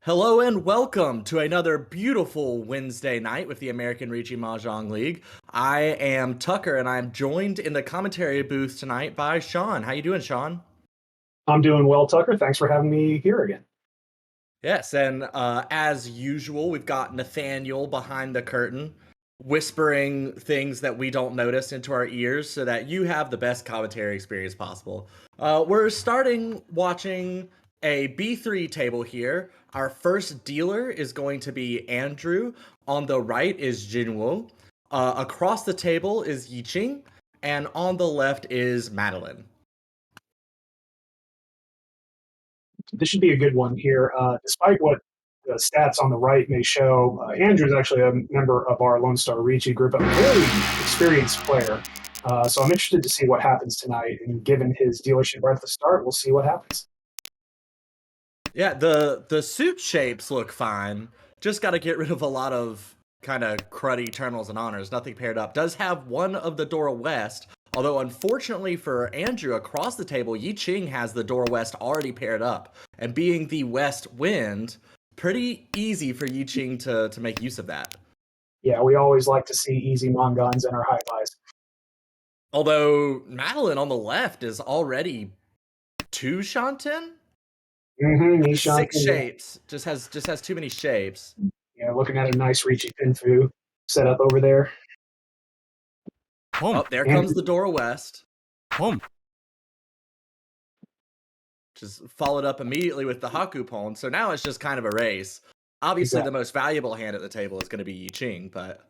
Hello and welcome to another beautiful Wednesday night with the American Ricci Mahjong League. I am Tucker and I'm joined in the commentary booth tonight by Sean. How you doing, Sean? I'm doing well, Tucker. Thanks for having me here again. Yes, and as usual, we've got Nathaniel behind the curtain, whispering things that we don't notice into our ears so that you have the best commentary experience possible. We're starting watching a B3 table here. Our first dealer is going to be Andrew. On the right is Jinwoo. Across the table is Yiqing. And on the left is Madeline. This should be a good one here. Despite what the stats on the right may show, Andrew is actually a member of our Lone Star Ricci group, a very experienced player. So I'm interested to see what happens tonight. And given his dealership right at the start, we'll see what happens. Yeah, the suit shapes look fine. Just got to get rid of a lot of kind of cruddy terminals and honors. Nothing paired up. Does have one of the Dora West, although unfortunately for Andrew across the table, Yi Ching has the Dora West already paired up. And being the West Wind, pretty easy for Yi Ching to make use of that. Yeah, we always like to see easy Mongons in our high buys. Although Madeline on the left is already two Shanten? Six Nishan, shapes. Just has too many shapes. yeah, looking at a nice Ricci Pinfu set up over there. Oh, there Andrew, comes the Dora West. Just followed up immediately with the Haku Pawn. So now it's just kind of a race. Obviously, exactly. the most valuable hand at the table is going to be Yi Ching, but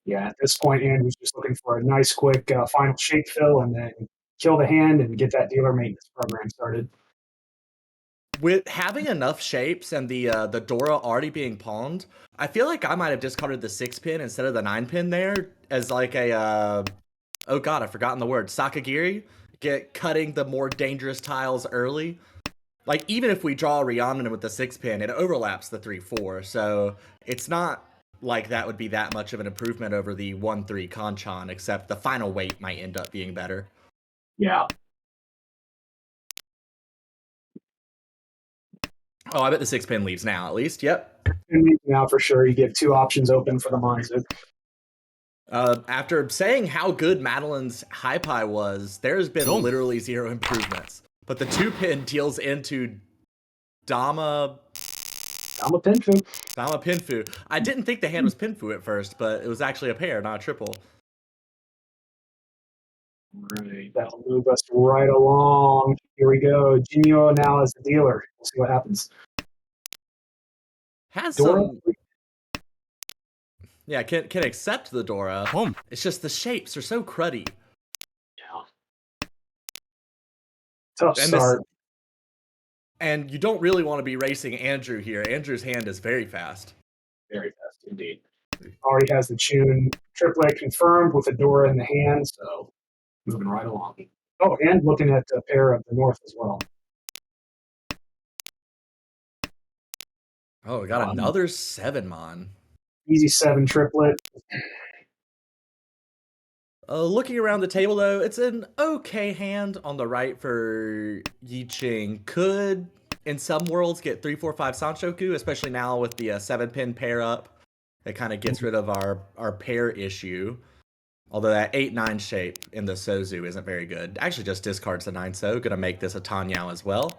Yeah, at this point, Andrew's just looking for a nice, quick final shape fill and then kill the hand and get that dealer maintenance program started. with having enough shapes and the Dora already being pawned, I feel like I might have discarded the 6-pin instead of the 9-pin there as like a oh god, I've forgotten the word, Sakagiri. Get cutting the more dangerous tiles early. Like even if we draw Rhiannon with the 6-pin, it overlaps the 3-4, so it's not like that would be that much of an improvement over the 1-3 Kanchan, except the final weight might end up being better. Yeah. Oh, I bet the 6-pin leaves now, at least. Yep. And now for sure, you give two options open for the Monzu. After saying how good Madeline's high pie was, there's been literally zero improvements. But the 2-pin deals into Dama Pinfu. Pinfu. I didn't think the hand was Pinfu at first, but it was actually a pair, not a triple. Right. That'll move us right along. Here we go. Jinyo now is the dealer. We'll see what happens. Has Dora. some Yeah, can accept the Dora. It's just the shapes are so cruddy. Yeah. Tough And start. and you don't really want to be racing Andrew here. Andrew's hand is very fast. Very fast indeed. Already has the tune triplet confirmed with the Dora in the hand, so moving right along. Oh, and looking at a pair of the North as well. Oh, we got another 7-mon. Easy 7 triplet. Looking around the table, though, it's an okay hand on the right for Yi Ching. Could, in some worlds, get 3-4-5 Sanshoku, especially now with the 7-pin pair up. It kind of gets rid of our pair issue. Although that 8-9 shape in the Sozu isn't very good. Actually just discards the 9-so. Gonna make this a Tanyao as well.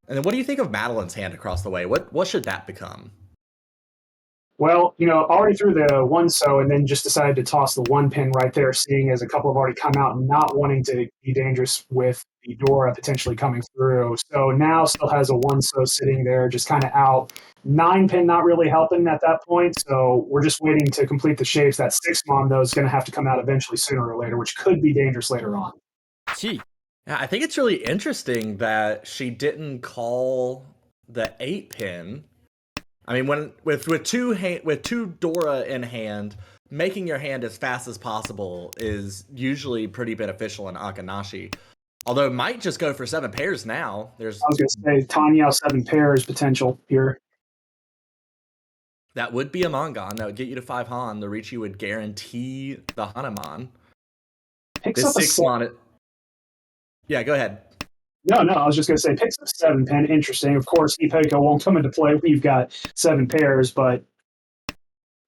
And then what do you think of Madeline's hand across the way? What should that become? Well, already threw the 1-so and then just decided to toss the 1-pin right there, seeing as a couple have already come out and not wanting to be dangerous with the Dora potentially coming through. So now still has a 1-so sitting there, just kind of out. 9-pin not really helping at that point, so we're just waiting to complete the shapes. That 6-mon, though, is going to have to come out eventually sooner or later, which could be dangerous later on. Yeah, I think it's really interesting that she didn't call the 8-pin. I mean, with two Dora in hand, making your hand as fast as possible is usually pretty beneficial in Akanashi. Although it might just go for 7 pairs now. I was going to say Tanyao 7 pairs potential here. That would be a Mongon. That would get you to 5 Han. The Ricci would guarantee the Hanuman. Picks This up a 6-mon. Yeah, go ahead. No, no, I was just going to say picks up 7 pin. Interesting. Of course, Ipeko won't come into play when you've got 7 pairs, but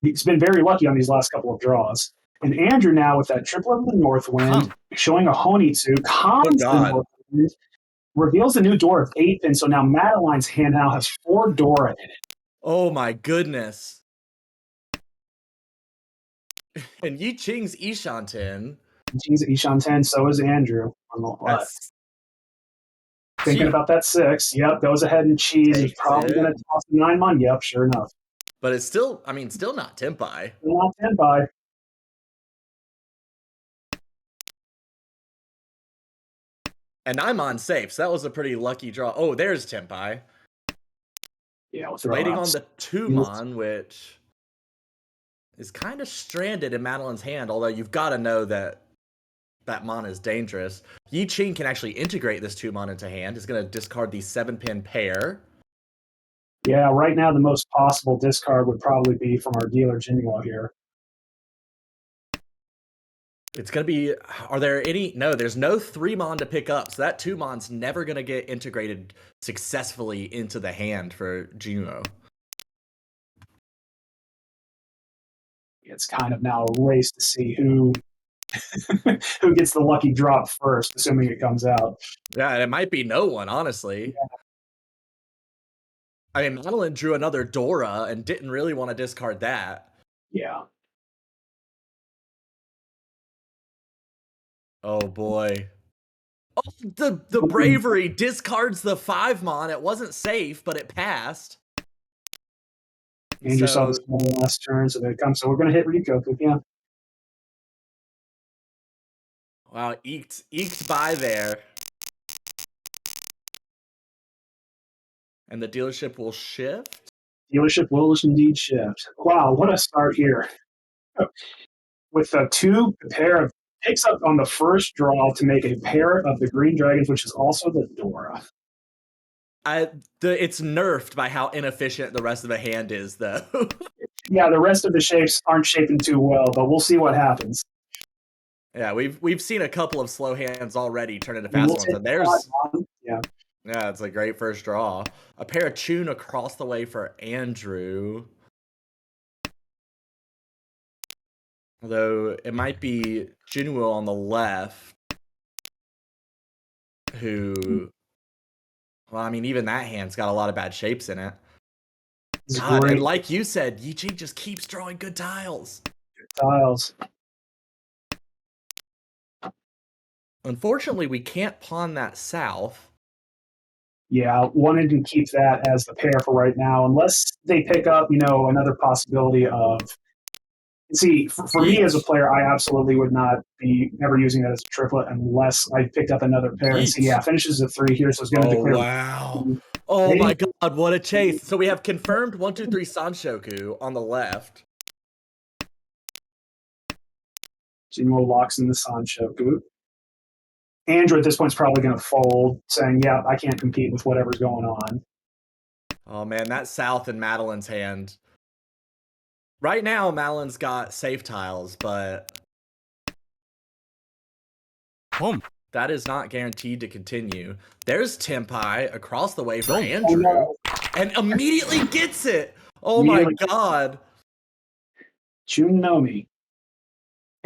he's been very lucky on these last couple of draws. And Andrew now with that triplet of the Northwind, showing a Honitsu, Oh cons the God. Northwind, reveals the new door of 8 pin. So now Madeline's hand now has 4 Dora in it. Oh my goodness. And Yi Ching's Ishanten. He's Ishan 10, so is Andrew on the left. That's Thinking about that 6. Yep, goes ahead and cheese. He's takes probably going it. to toss the 9 mon. Yep, sure enough. But it's still, I mean, still not Tempai. Not 10 by. And I'm on safe, so that was a pretty lucky draw. Oh, there's Tempai. Yeah, we'll throw Waiting out on the 2-mon, which is kind of stranded in Madeline's hand, although you've got to know that that mon is dangerous. Yi Ching can actually integrate this 2-mon into hand. It's going to discard the 7-pin pair. Yeah, right now the most possible discard would probably be from our dealer Jinwo here. It's going to be, are there any, no, there's no 3-mon to pick up, so that 2-mon's never going to get integrated successfully into the hand for Jinwo. It's kind of now a race to see who who gets the lucky drop first, assuming it comes out. Yeah, it might be no one, honestly. Yeah. I mean, Madeline drew another Dora and didn't really want to discard that. Yeah. Oh boy. Oh, the bravery discards the 5-mon. It wasn't safe, but it passed. Andrew saw this on the last turn, so there it comes. So we're going to hit Rikoku, yeah. Wow, eked by there. And the dealership will shift? Dealership will indeed shift. Wow, what a start here. With a 2 pair of picks up on the first draw to make a pair of the Green Dragons, which is also the Dora. It's nerfed by how inefficient the rest of the hand is, though. Yeah, the rest of the shapes aren't shaping too well, but we'll see what happens. Yeah, we've seen a couple of slow hands already turn into fast ones, and there's yeah, it's a great first draw. A pair of Chun across the way for Andrew. Although it might be Jinwoo on the left, who, well, I mean, even that hand's got a lot of bad shapes in it. God, and like you said, Yi Ching just keeps drawing good tiles. Tiles. Unfortunately, we can't pawn that south. Yeah, wanted to keep that as the pair for right now, unless they pick up, another possibility of. See, for me as a player, I absolutely would not be ever using that as a triplet unless I picked up another pair. And see, yeah, finishes at 3 here, so it's going to declare. Wow. Oh my God, what a chase. So we have confirmed 1, 2, 3 Sanshoku on the left. Jinwo locks in the Sanshoku. Andrew at this point is probably going to fold, saying, yeah, I can't compete with whatever's going on. Oh man, that south in Madeline's hand. Right now, Madeline's got safe tiles, but that is not guaranteed to continue. There's Tempai across the way for Andrew, and immediately gets it. Oh my God. Junomi.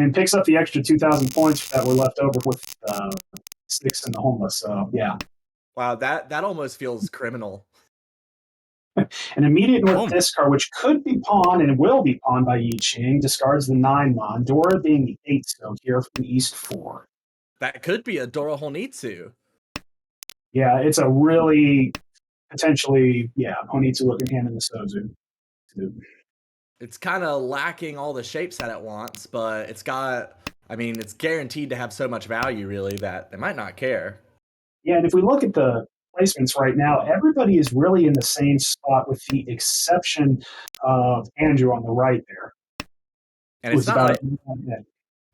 And picks up the extra 2,000 points that were left over with 6 in the homeless. So, yeah. Wow, that almost feels criminal. An immediate north discard, which could be pawned and will be pawned by Yi Ching, discards the 9-mon. Dora being the 8 stone here from East 4. That could be a Dora Honitsu. Yeah, it's a really potentially, Honitsu looking hand in the Sozu. It's kind of lacking all the shapes that it wants, but it's got, I mean, it's guaranteed to have so much value, really, that they might not care. Yeah, and if we look at the placements right now, everybody is really in the same spot with the exception of Andrew on the right there. And it's not like,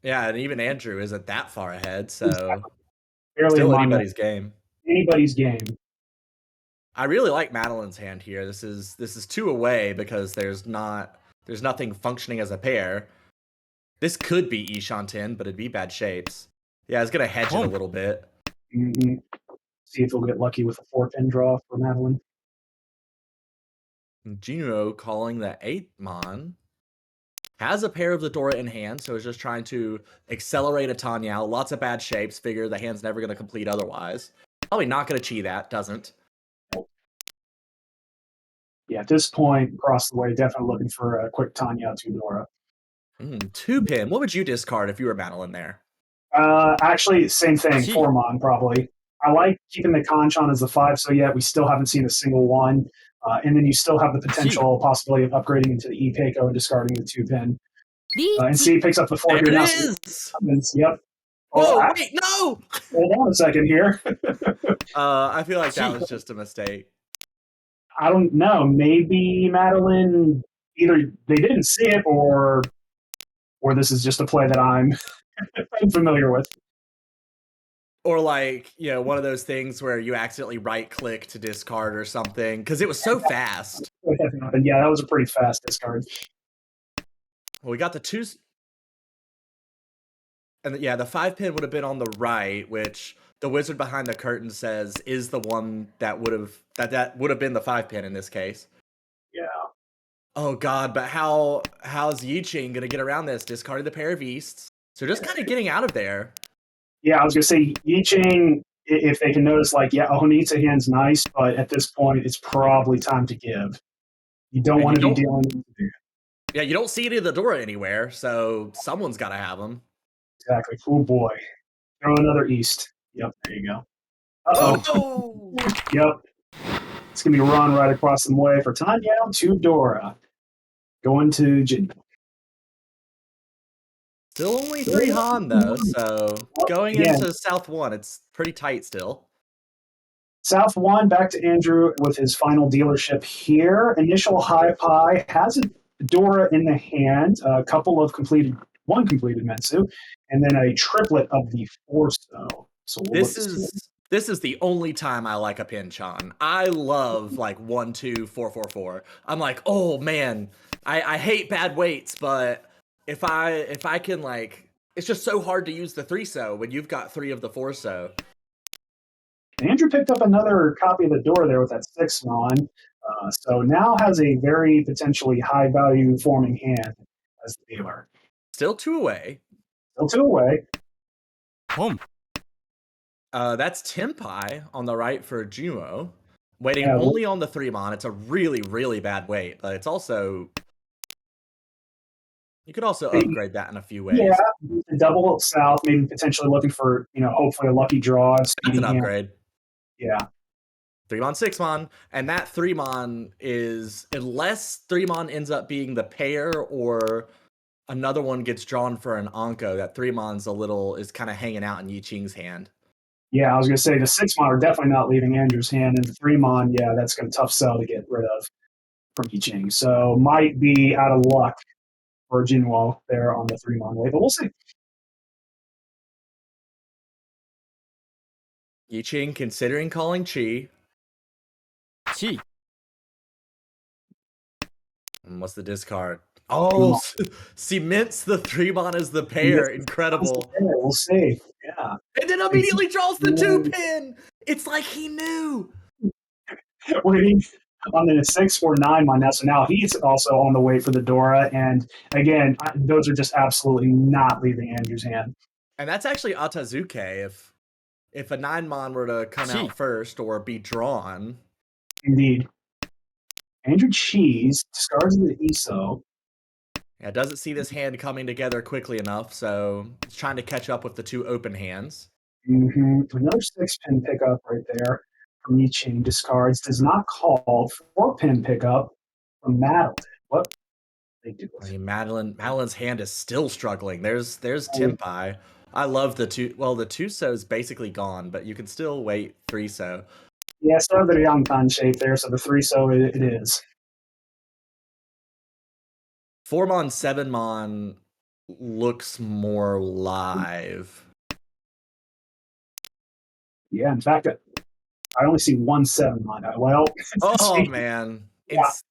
yeah, and even Andrew isn't that far ahead, so barely still anybody's game. Anybody's game. I really like Madeline's hand here. This is 2 away because there's nothing functioning as a pair. This could be Ishanten, but it'd be bad shapes. Yeah, it's gonna hedge it a little bit. Mm-hmm. See if he'll get lucky with a 4-pin draw for Madeline. Juno calling the 8th Mon. Has a pair of the Dora in hand, so is just trying to accelerate a Tanya out. Lots of bad shapes. Figure the hand's never going to complete otherwise. Probably not going to chi that. Doesn't. Yeah, at this point, across the way, definitely looking for a quick Tanya to Dora. 2-pin. What would you discard if you were Madeline there? Actually, same thing. 4-mon probably. I like keeping the Conchon as the 5, so yet we still haven't seen a single one. And then you still have the potential possibility of upgrading into the E-Peiko and discarding the 2-pin. And see, picks up the 4 there here. It is! Yep. Whoa, wait, no! Hold on a second here. I feel like that was just a mistake. I don't know. Maybe Madeline, either they didn't see it or this is just a play that I'm familiar with. Or like, one of those things where you accidentally right-click to discard or something, because it was so fast. Yeah, that was a pretty fast discard. Well, we got the 2... And yeah, the 5-pin would have been on the right, which the wizard behind the curtain says is the one that would have been the 5-pin in this case. Yeah. Oh god, but how's Yi Ching gonna get around this? Discarded the pair of Easts. So just kind of getting out of there. Yeah, I was gonna say Yi Ching, if they can notice, like, yeah, Ohonitsa hand's nice, but at this point it's probably time to give. You don't want to be dealing with it. Yeah, you don't see any of the Dora anywhere, so someone's gotta have them. Exactly. Oh boy. Throw another East. Yep, there you go. Oh! Yep. It's going to be a run right across the way for Tanya to Dora. Going to Jin. Still only 3 Han, though, so going into South 1, it's pretty tight still. South 1, back to Andrew with his final dealership here. Initial high pie has a Dora in the hand, a couple of one completed Metsu, and then a triplet of the Forso. So this is the only time I like a Pinchon. I love like 1, 2, 4, 4, 4. I'm like, oh man, I hate bad weights, but if I can, like, it's just so hard to use the 3-so when you've got 3 of the 4-so. Andrew picked up another copy of the Dora there with that 6-mon. So now has a very potentially high value forming hand as the dealer. Still 2 away. Still 2 away. Home. That's Tempai on the right for Jumo. Waiting only on the 3-mon. It's a really, really bad weight, but it's also... You could also upgrade that in a few ways. Yeah, double south, maybe potentially looking for, hopefully a lucky draw. That's an upgrade. Yeah. 3-mon, 6-mon, and that 3-mon is, unless 3-mon ends up being the pair or another one gets drawn for an Anko, that 3-mon's is kind of hanging out in Yi Ching's hand. Yeah, I was going to say the 6-mon are definitely not leaving Andrew's hand, and the 3-mon, yeah, that's going to tough sell to get rid of from Yi Ching. So might be out of luck for Jinwo there on the 3-mon way, but we'll see. Yi Ching considering calling Chi. Chi. And what's the discard? Oh, cements the 3-mon as the pair. Incredible. We'll see. Yeah. And then immediately draws the 2-pin. It's like he knew. Waiting on the 6 or 9-mon now. So now he's also on the way for the Dora. And again, those are just absolutely not leaving Andrew's hand. And that's actually Atazuke if a 9-mon were to come out first or be drawn. Indeed. Andrew Cheese discards the ESO. Yeah, doesn't see this hand coming together quickly enough, so it's trying to catch up with the 2 open hands. Another 6-pin pickup right there from Yi Ching. Discards. Does not call. 4-pin pickup from Madeline. What they do? I mean, Madeline's hand is still struggling. There's Tempai. I love the 2. Well, the 2-so is basically gone, but you can still wait 3-so. Yeah, still have the Yangtan shape there, so the 3-so it is. 4-mon, 7-mon looks more live. Yeah, in fact, I only see 1 7-mon. Well, oh man,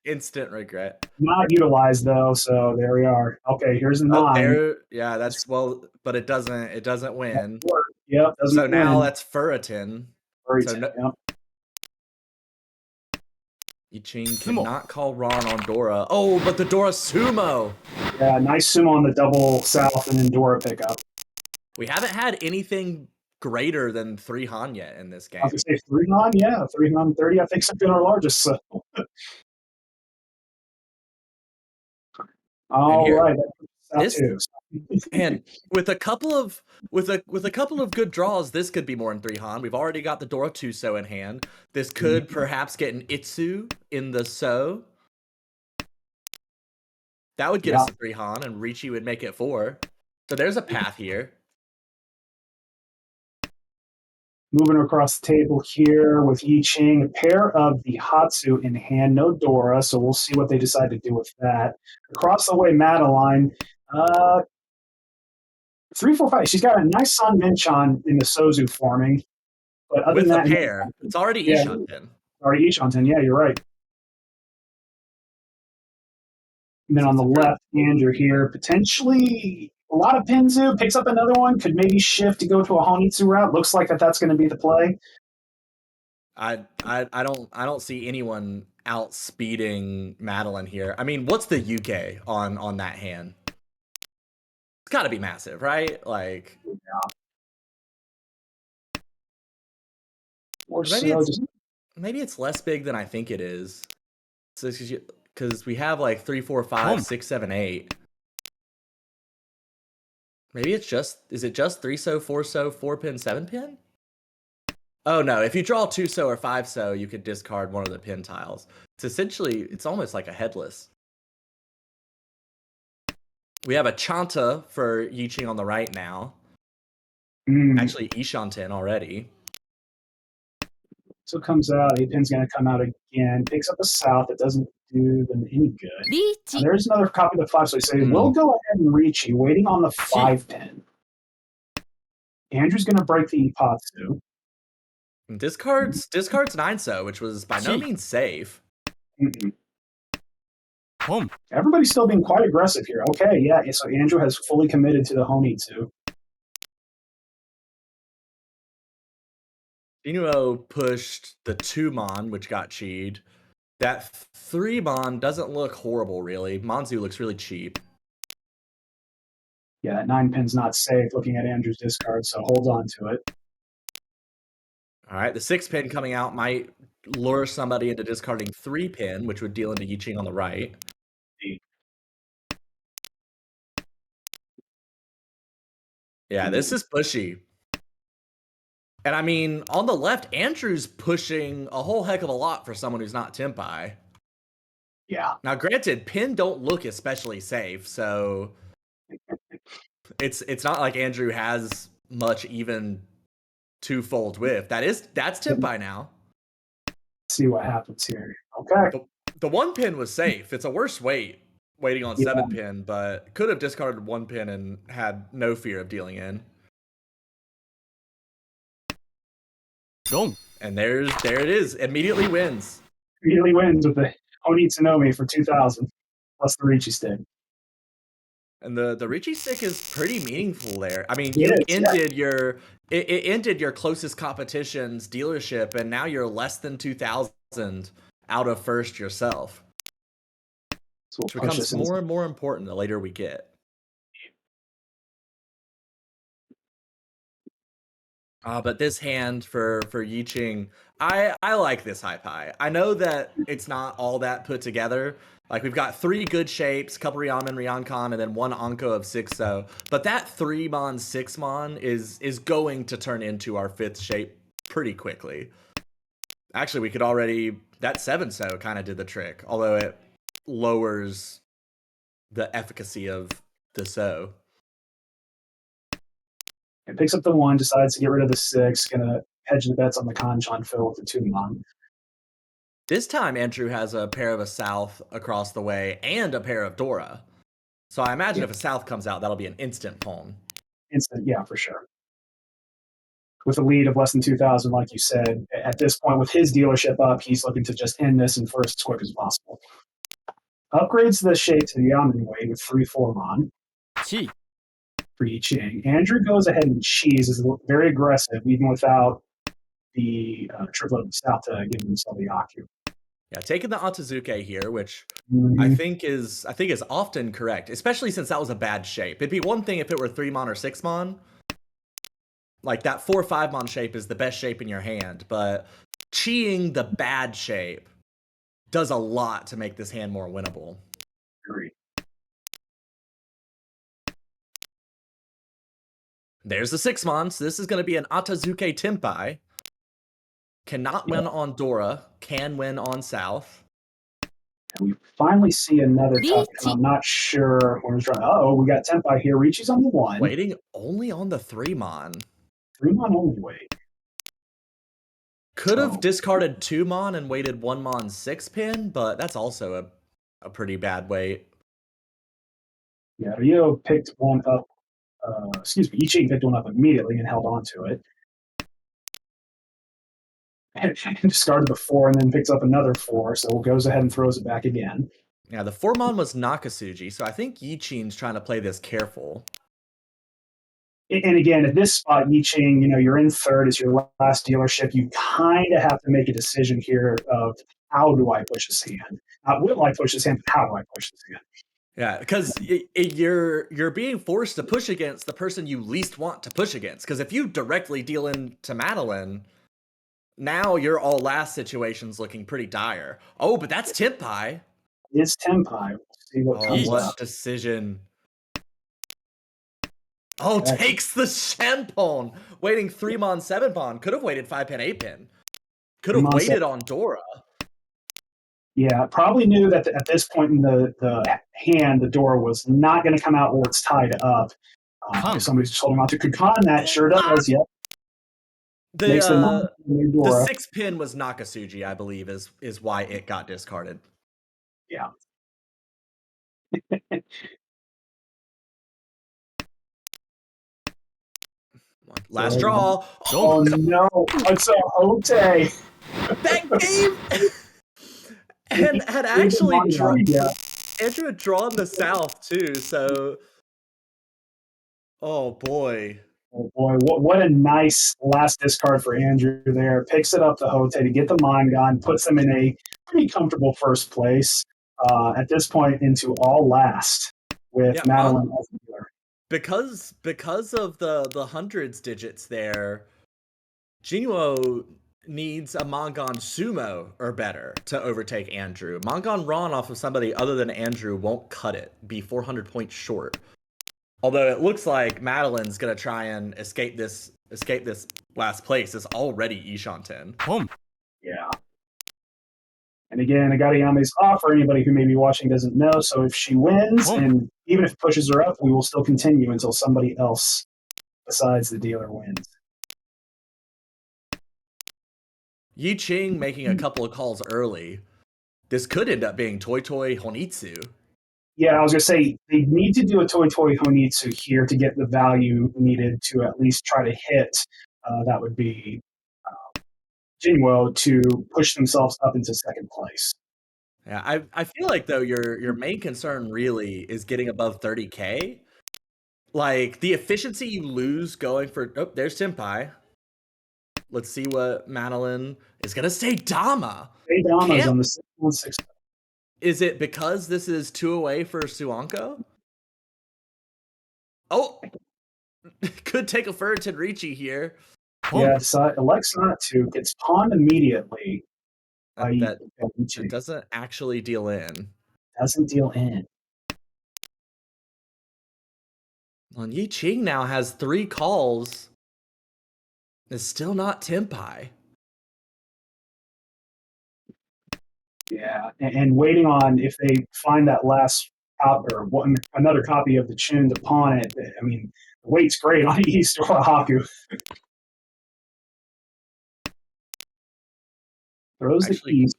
instant regret. Not utilized though, so there we are. Okay, here's the 9. Yeah, that's but it doesn't win. Yep. So now that's Furitin. Very So tight, no, yeah. Yiching Sumo. cannot call Ron on Dora. Oh, but the Dora sumo. Yeah, nice sumo on the double south and then Dora pickup. We haven't had anything greater than 3 Han yet in this I game. was going to say 3 Han, yeah, 3 Han 30, I think, has been our largest. So. All here- right, this- two. And with a couple of good draws, this could be more than 3 Han. We've already got the Dora Tuso in hand. This could perhaps get an Itsu in the So. That would get us to 3 Han, and Ricci would make it 4. So there's a path here. Moving across the table here with Yiching, a pair of the Hatsu in hand, no Dora, so we'll see what they decide to do with that. Across the way, Madeline, 3, 4, 5. She's got a nice Sun Minchan in the Sozu forming, but other With than a that, pair. It's already yeah, Ishanten. already Ishanten. Yeah, you're right. And then on the left, Andrew here, potentially a lot of Pinzu, picks up another one, could maybe shift to go to a Honitsu route. Looks like that's going to be the play. I don't see anyone outspeeding Madeline here. I mean, what's the UK on that hand? It's got to be massive, right? Like, yeah. Or maybe it's less big than I think it is. So because we have like 3, 4, 5, 6, 7, 8. Maybe is it just 3 so, 4 so, 4 pin, 7 pin? Oh no, if you draw 2 so or 5 so, you could discard one of the pin tiles. It's almost like a headless. We have a Chanta for Yiching on the right now. Actually, Ishanten already. So it comes out, 8 pin's going to come out again, picks up a south, it doesn't do them any good. There's another copy of the 5, so I say, we'll go ahead and reach you, waiting on the 5 pin. Andrew's going to break the Ipatsu. Discards 9 so, which was by no means safe. Everybody's still being quite aggressive here. Okay, yeah, so Andrew has fully committed to the Honitsu. Inuo pushed the 2 Mon, which got cheated. That 3 Mon doesn't look horrible, really. Monzu looks really cheap. Yeah, that 9 pin's not safe looking at Andrew's discard, so hold on to it. All right, the 6 pin coming out might lure somebody into discarding 3 pin, which would deal into Yiching on the right. Yeah, this is pushy. And I mean, on the left, Andrew's pushing a whole heck of a lot for someone who's not Tempai. Yeah. Now, granted, pin don't look especially safe, so it's not like Andrew has much even twofold with. That's Tempai now. Let's see what happens here. Okay. The 1 pin was safe. It's a worse waiting on 7 pin, but could have discarded 1 pin and had no fear of dealing in. And there it is. Immediately wins. Immediately wins with the Onitsunomi for 2,000 plus the Ricci stick. And the Ricci stick is pretty meaningful there. I mean, it ended your closest competition's dealership, and now you're less than 2,000 out of first yourself. Which becomes more and more important the later we get. But this hand for Yiching, I like this high pie. I know that it's not all that put together. Like, we've got 3 good shapes, couple Ryamen, Ryankon, and then 1 Anko of 6 so. But that 3 Mon, 6 Mon is going to turn into our 5th shape pretty quickly. Actually, we could already... That 7 so kind of did the trick, although it lowers the efficacy of the so. It picks up the 1, decides to get rid of the 6, gonna hedge the bets on the Kanchan fill with the 2 Mon. This time, Andrew has a pair of a South across the way and a pair of Dora. So I imagine if a South comes out, that'll be an instant pawn. Instant, yeah, for sure. With a lead of less than 2,000, like you said, at this point, with his dealership up, he's looking to just end this in first as quick as possible. Upgrades the shape to the Yamen way with 3-4 Mon. For Yiching. Andrew goes ahead and cheese, is very aggressive, even without the triplet of the south to give themselves the Aku. Yeah, taking the Otozuke here, which Mhm. I think is often correct, especially since that was a bad shape. It'd be one thing if it were 3-mon or 6-mon. Like that 4-5-mon shape is the best shape in your hand, but cheating the bad shape does a lot to make this hand more winnable. Agreed. There's the 6-mon, so this is going to be an Otozuke Tenpai. Cannot win on Dora, can win on South. And we finally see another tough. I'm not sure when we're trying. Oh, we got Tenpai here. Richi's on the 1. Waiting only on the 3-mon. 3-mon only wait. Could have discarded 2-mon and waited 1-mon 6-pin, but that's also a pretty bad wait. Yeah, Rio picked one up. Excuse me, Ichi picked one up immediately and held on to it. And discarded the 4 and then picks up another 4, so goes ahead and throws it back again. Yeah, the 4-mon was Nakasuji, so I think Yichin's trying to play this careful. And again, at this spot, Yiching, you're in third. It's your last dealership. You kind of have to make a decision here of how do I push this hand? Not will I push this hand, but how do I push this hand? Yeah, because you're being forced to push against the person you least want to push against. Because if you directly deal into Madeline, now your all last situation's looking pretty dire. Oh, but that's Tenpai. It's Tenpai. We'll see what comes up. Decision. Oh, takes the Shampon. Waiting 3-mon, 7-mon. Could have waited 5-pin, 8-pin. Could have waited on Dora. Yeah, probably knew that at this point in the hand, the Dora was not going to come out where it's tied up. If somebody's just holding on to Kukan, that sure does. Yep. The 6-pin was Nakasuji, I believe, is why it got discarded. Yeah. Last draw. Oh no! It's a Hote. That game had actually drawn. Yeah. Andrew had drawn the South too, so. Oh boy. Oh boy, what a nice last discard for Andrew there. Picks it up the Hote to get the Mangon, puts them in a pretty comfortable first place. At this point, into all last with Madeline as the dealer. Because of the hundreds digits there, Jinuo needs a Mangon Sumo or better to overtake Andrew. Mangon Ron off of somebody other than Andrew won't cut it, be 400 points short. Although it looks like Madeline's gonna try and escape this last place. It's already Ishanten. Yeah. And again, Agariyame's off for anybody who may be watching doesn't know. So if she wins, and even if it pushes her up, we will still continue until somebody else besides the dealer wins. Yi Ching making a couple of calls early. This could end up being Toi Toi Honitsu. Yeah, I was going to say, they need to do a Toi Toi Honitsu here to get the value needed to at least try to hit. That would be Jinwo to push themselves up into second place. Yeah, I feel like, though, your main concern really is getting above 30K. Like, the efficiency you lose going for... Oh, there's Tenpai. Let's see what Madeline is going to say. Dama. Say Dama's on the 6-1-6. Is it because this is 2 away for Suanko? Oh! Could take a Furriton Ricci here. Yeah, elects not to. Gets pawned immediately. That doesn't actually deal in. Doesn't deal in. Well, Yi Ching now has 3 calls. It's still not Tenpai. Yeah, and waiting on if they find that last or another copy of the Chun to pawn it. I mean, the weight's great on East or Haku. Throws the East.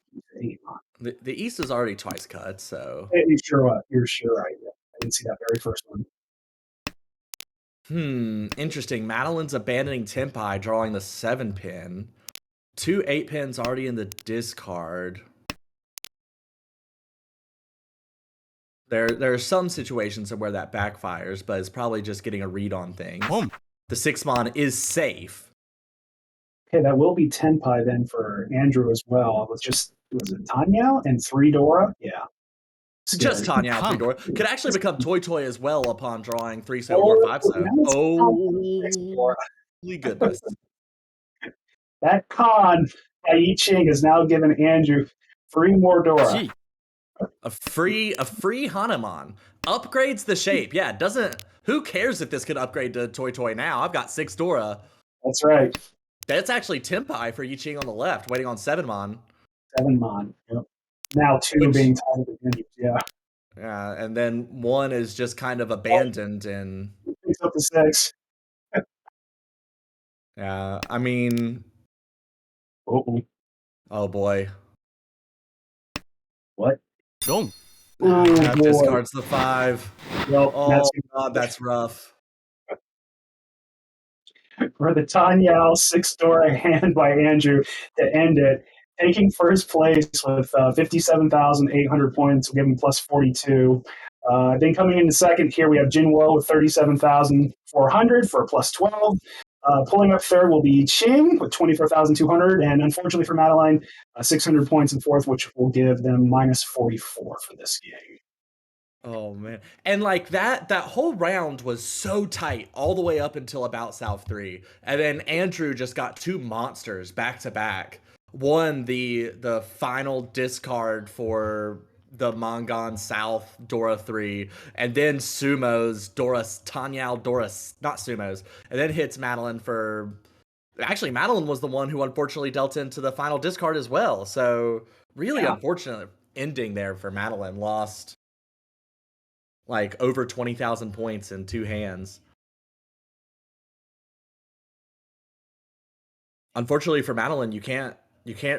The East is already twice cut, so. You're sure right. I didn't see that very first one. Interesting. Madeline's abandoning Tenpai, drawing the 7-pin. 2 8-pins already in the discard. There are some situations where that backfires, but it's probably just getting a read on things. The 6-mon is safe. Okay, that will be 10 pie then for Andrew as well. Was it Tanya and 3 Dora? Yeah. Just Scary. Tanya out 3 Dora. Could actually become Toy Toy as well upon drawing 3 so or Oh, 5 so. now it's down to 6 Oh, Dora. goodness. That con by I Ching has now given Andrew 3 more Dora. Gee, A free Hanuman. Upgrades the shape. Yeah, doesn't who cares if this could upgrade to Toy Toy now? I've got 6 Dora. That's right. That's actually Tempai for Yiching on the left, waiting on 7mon. 7 Mon. Yep. Now 2 Which, being tied with Andrew. Yeah. yeah, and then 1 is just kind of abandoned and Picks up the 6. yeah, I mean, Oh, oh boy. what? 롱, Oh, That boy. discards the 5. Well, Oh god, that's rough. for the Tanyao 6 Dora hand by Andrew to end it. Taking first place with 57,800 points, we'll give him plus 42. Then coming into second here, we have Jinwo with 37,400 for a plus 12. Pulling up third will be Ching with 24,200. And unfortunately for Madeline, 600 points in fourth, which will give them minus 44 for this game. Oh man. And like that whole round was so tight all the way up until about South 3. And then Andrew just got 2 monsters back to back. One, the final discard for the Mongon South Dora 3, and then Sumo's Tanyao Dora, not Sumo's, and then hits Madeline for actually Madeline was the one who unfortunately dealt into the final discard as well. So really unfortunate ending there for Madeline. Lost like over 20,000 points in 2 hands. Unfortunately for Madeline, you can't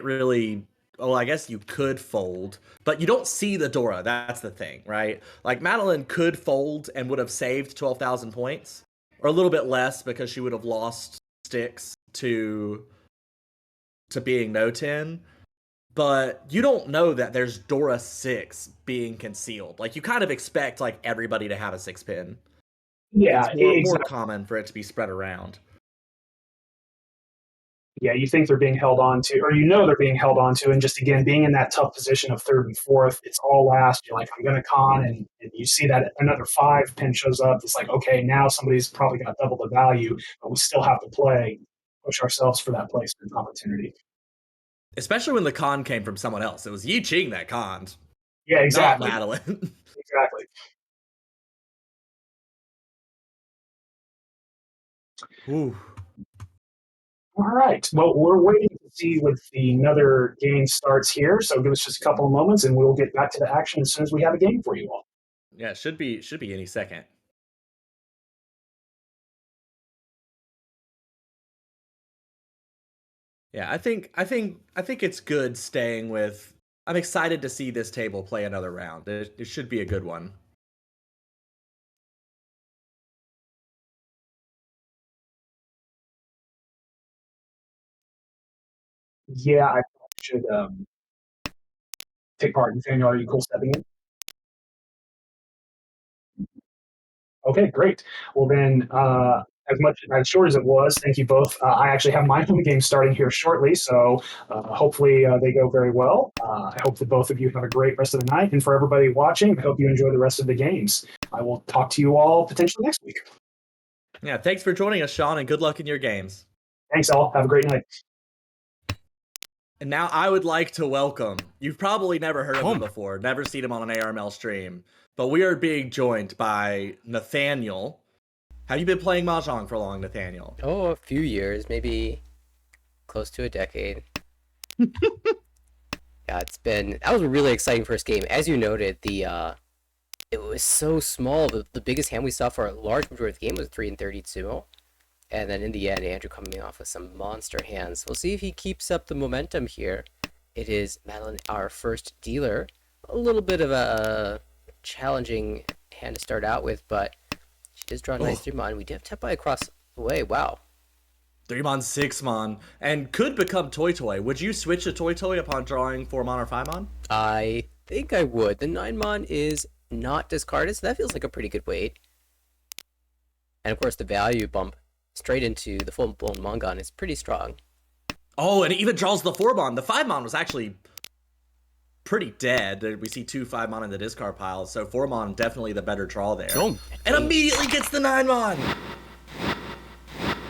really. Oh, I guess you could fold, but you don't see the Dora. That's the thing, right? Like Madeline could fold and would have saved 12,000 points, or a little bit less because she would have lost sticks to being no 10. But you don't know that there's Dora 6 being concealed. Like you kind of expect like everybody to have a 6 pin. Yeah, It's more exactly. common for it to be spread around. Yeah, you think they're being held on to, or you know they're being held on to, and just again being in that tough position of third and fourth, it's all last. You're like, I'm going to con, and you see that another 5 pin shows up. It's like, okay, now somebody's probably got double the value, but we still have to play, push ourselves for that placement opportunity. Especially when the con came from someone else. It was Yi Ching that conned, Yeah, not exactly. Madeline. Exactly. Ooh. All right. Well, we're waiting to see what another game starts here. So give us just a couple of moments, and we'll get back to the action as soon as we have a game for you all. Yeah, it should be any second. Yeah, I think it's good staying with. I'm excited to see this table play another round. It should be a good one. Yeah, I should take part. Nathaniel, are you cool stepping in? Okay, great. Well, then, as short as it was, thank you both. I actually have my own game starting here shortly, so hopefully they go very well. I hope that both of you have a great rest of the night, and for everybody watching, I hope you enjoy the rest of the games. I will talk to you all potentially next week. Yeah, thanks for joining us, Sean, and good luck in your games. Thanks, all. Have a great night. And now I would like to welcome. You've probably never heard of him before, never seen him on an ARML stream, but we are being joined by Nathaniel. Have you been playing Mahjong for long, Nathaniel? Oh, a few years, maybe close to a decade. Yeah, that was a really exciting first game. As you noted, it was so small. The biggest hand we saw for a large majority of the game was 3 and 32. And then in the end, Andrew coming off with some monster hands. We'll see if he keeps up the momentum here. It is Madeline, our first dealer. A little bit of a challenging hand to start out with, but she does draw a nice 3-mon. We do have Tepai across the way. Wow. 3-mon, 6-mon, and could become Toy Toy. Would you switch to Toy Toy upon drawing 4-mon or 5-mon? I think I would. The 9-mon is not discarded, so that feels like a pretty good weight. And of course, the value bump straight into the full-blown Mongon is pretty strong. Oh, and it even draws the 4-mon. The 5-mon was actually pretty dead. We see 2 5-mon in the discard pile, so 4-mon definitely the better draw there. Boom. And immediately gets the 9-mon!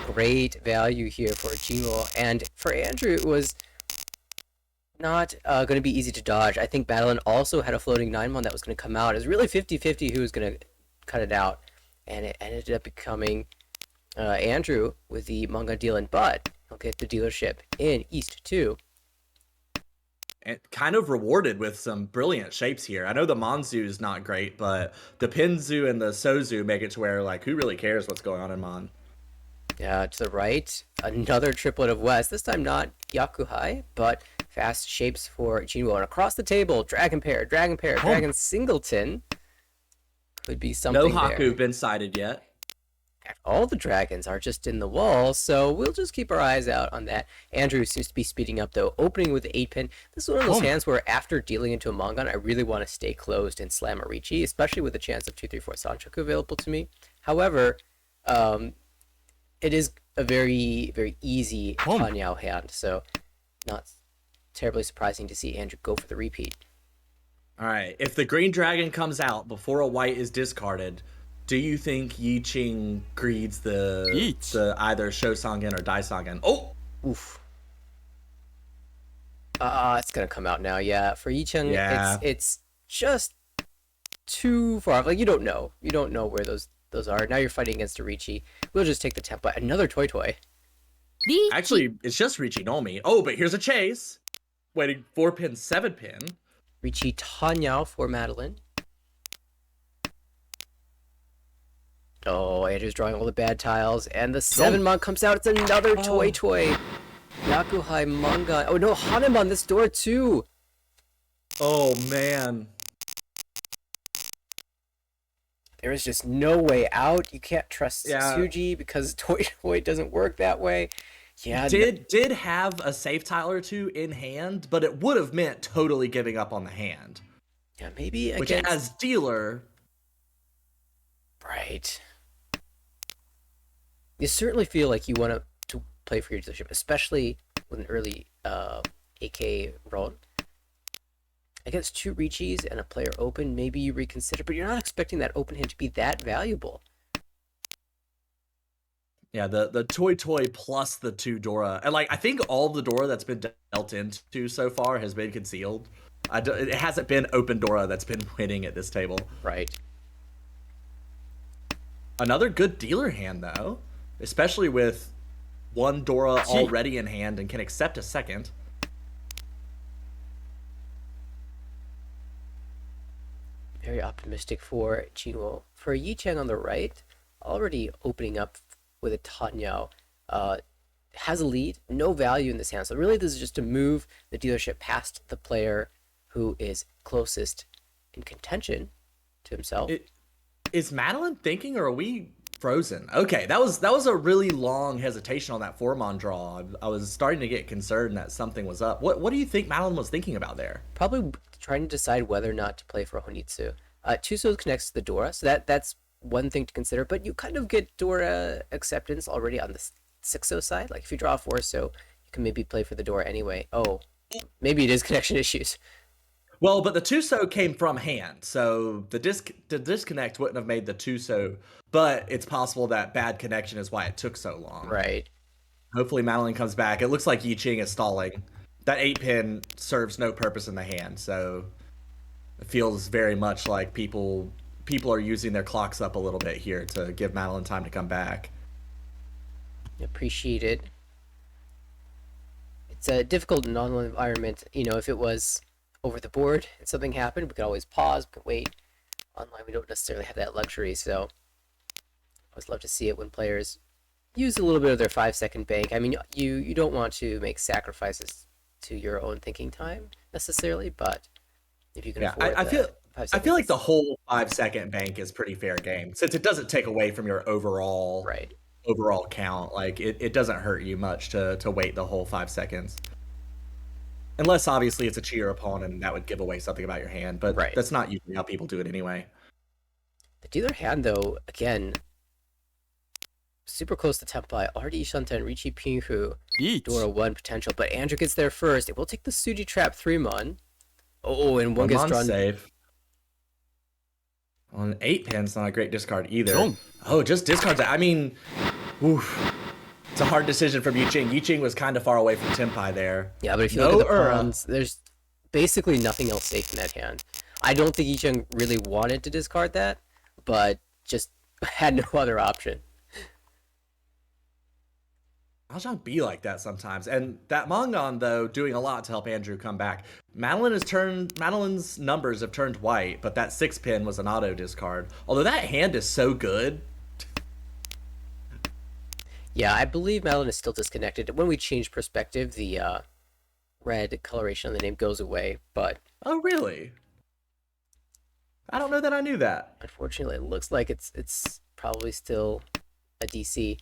Great value here for Jinwoo, and for Andrew, it was not going to be easy to dodge. I think Madeline also had a floating 9-mon that was going to come out. It was really 50-50 who was going to cut it out, and it ended up becoming Andrew with the manga dealing, but he'll get the dealership in East 2. And kind of rewarded with some brilliant shapes here. I know the Monzu is not great, but the Pinzu and the Sozu make it to where, like, who really cares what's going on in Mon? To the right, another triplet of West. This time not Yakuhai, but fast shapes for Jinwoo. And across the table, Dragon Pair, Dragon Singleton. Could be something No Haku there. been sighted yet. All the dragons are just in the wall, so we'll just keep our eyes out on that. Andrew seems to be speeding up, though, opening with the 8-pin. This is one of those hands where after dealing into a Mongon, I really want to stay closed and slam a Riichi, especially with the chance of 2-3-4 Sanchoku available to me. However, it is a very, very easy Tanyao hand, so not terribly surprising to see Andrew go for the repeat. All right, if the green dragon comes out before a white is discarded, do you think Yi Ching greeds the either Shosangen or Daisangen? Oh! Oof. It's gonna come out now, yeah. For Yi Ching, Yeah. it's just too far. Like, you don't know where those are. Now you're fighting against a Riichi. We'll just take the tempo. Another Toy Toy. Actually, it's just Riichi Nomi. Oh, but here's a chase. Waiting 4-pin, 7-pin. Riichi Tanyao for Madeline. Oh, Andrew's drawing all the bad tiles, and the 7-mon comes out. It's another Toy Toy. Yakuhai manga. Oh no, Hanem on this door too. Oh, man. There is just no way out. You can't trust Tsuji because Toy Toy doesn't work that way. Yeah. Did have a safe tile or two in hand, but it would have meant totally giving up on the hand. Yeah, maybe against... Which as dealer... Right. You certainly feel like you want to play for your dealership, especially with an early AK run. Against 2 Riichis and a player open, maybe you reconsider, but you're not expecting that open hand to be that valuable. Yeah, the Toy Toy plus the 2 Dora. And, like, I think all the Dora that's been dealt into so far has been concealed. It hasn't been open Dora that's been winning at this table. Right. Another good dealer hand, though. Especially with 1 Dora already in hand and can accept a second. Very optimistic for Jinwoo. For Yi Chang on the right, already opening up with a Tanyao, has a lead, no value in this hand. So really this is just to move the dealership past the player who is closest in contention to himself. Is Madeline thinking, or are we frozen? Okay, that was a really long hesitation on that 4-mon draw. I was starting to get concerned that something was up. What do you think Madeline was thinking about there? Probably trying to decide whether or not to play for Honitsu. Tuso connects to the Dora, so that's one thing to consider, but you kind of get Dora acceptance already on the 6-0 side. Like, if you draw a 4-so, you can maybe play for the Dora anyway. Oh, maybe it is connection issues. Well, but the 2-so came from hand, so the disconnect wouldn't have made the 2-so, but it's possible that bad connection is why it took so long. Right. Hopefully Madeline comes back. It looks like Yi Ching is stalling. That 8-pin serves no purpose in the hand, so it feels very much like people are using their clocks up a little bit here to give Madeline time to come back. Appreciate it. It's a difficult non environment. You know, if it was over the board and something happened, we could always pause, we could wait. Online, we don't necessarily have that luxury, so I always love to see it when players use a little bit of their 5-second bank. I mean, you don't want to make sacrifices to your own thinking time necessarily, but if you can afford I feel like the whole 5-second bank is pretty fair game, since it doesn't take away from your overall count. Like, it doesn't hurt you much to wait the whole 5 seconds. Unless, obviously, it's a cheater opponent, and that would give away something about your hand. But that's not usually how people do it anyway. The dealer hand, though, again, super close to Tempai. Already Ishanten, Richi Pinhu, リーチ Dora 1 potential, but Andrew gets there first. It will take the Suji Trap 3-mon. Oh, and one gets Mon drawn. safe. On an 8-pin, it's not a great discard either. Don't. Oh, just discards it. I mean, oof. It's a hard decision from Yiching. Yiching was kind of far away from Tempai there. Yeah, but if you No look at the Ura. pawns, there's basically nothing else safe in that hand. I don't think Yicheng really wanted to discard that, but just had no other option. Mahjong be like that sometimes. And that Mongon, though, doing a lot to help Andrew come back. Madeline's numbers have turned white, but that 6-pin was an auto discard. Although that hand is so good. Yeah, I believe Madeline is still disconnected. When we change perspective, the red coloration on the name goes away, but Oh, really? I don't know that I knew that. unfortunately, it looks like it's probably still a DC.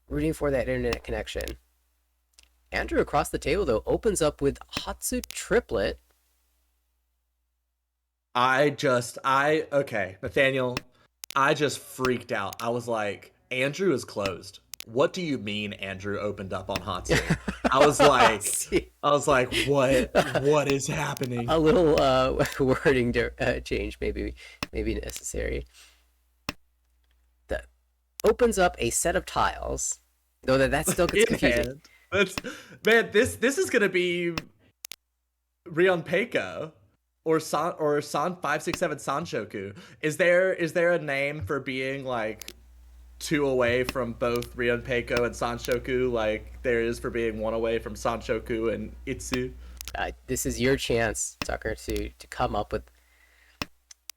Rooting for that internet connection. Andrew across the table, though, opens up with Hatsu Triplet. Okay, Nathaniel, I just freaked out. I was like, Andrew is closed. What do you mean Andrew opened up on Hatsu? I was like, what is happening? A little wording change maybe necessary. That opens up a set of tiles, though that still gets confusing. Man, this is gonna be Rion Peiko or San 567 Sanshoku. Is there a name for being like 2 away from both Rion Peiko and Sanshoku, like there is for being 1 away from Sanshoku and Itsu? This is your chance, Tucker, to come up with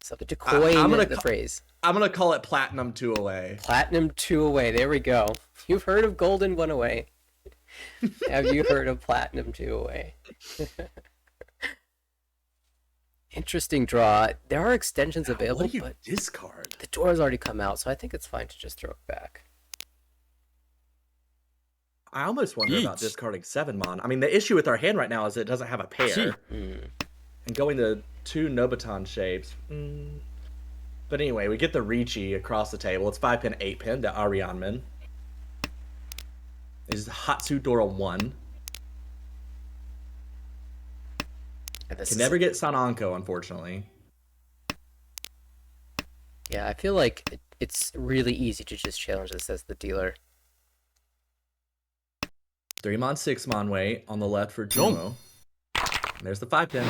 something to coin the phrase. I'm gonna call it Platinum 2 away. Platinum 2 away. There we go. You've heard of Golden 1 away. Have you heard of Platinum 2 away? Interesting draw. There are extensions available, What do you but discard? the door has already come out, so I think it's fine to just throw it back. I almost wonder about discarding 7-mon. I mean, the issue with our hand right now is it doesn't have a pair. And going to 2 Nobutan shapes. But anyway, we get the Ricci across the table. It's 5-pin, 8-pin to Arianman. Is Hatsu Dora 1. Can never get Sananko, unfortunately. Yeah, I feel like it's really easy to just challenge this as the dealer. 3-mon, 6-mon weight on the left for Jumo. There's the 5-pin.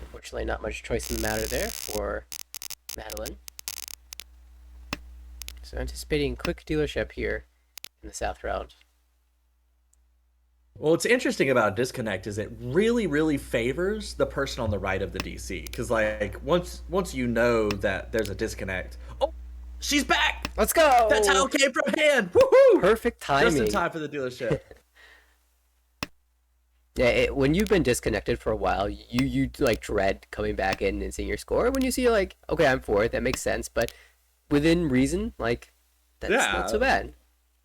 Unfortunately, not much choice in the matter there for Madeline. So anticipating quick dealership here in the South round. Well, what's interesting about a disconnect is it really, really favors the person on the right of the DC. Because, like, once you know that there's a disconnect, oh, she's back! Let's go! That tile came from hand! Woohoo! Perfect timing. Just in time for the dealership. Yeah, when you've been disconnected for a while, you like dread coming back in and seeing your score. When you see like, okay, I'm fourth, that makes sense, but within reason, like that's not so bad.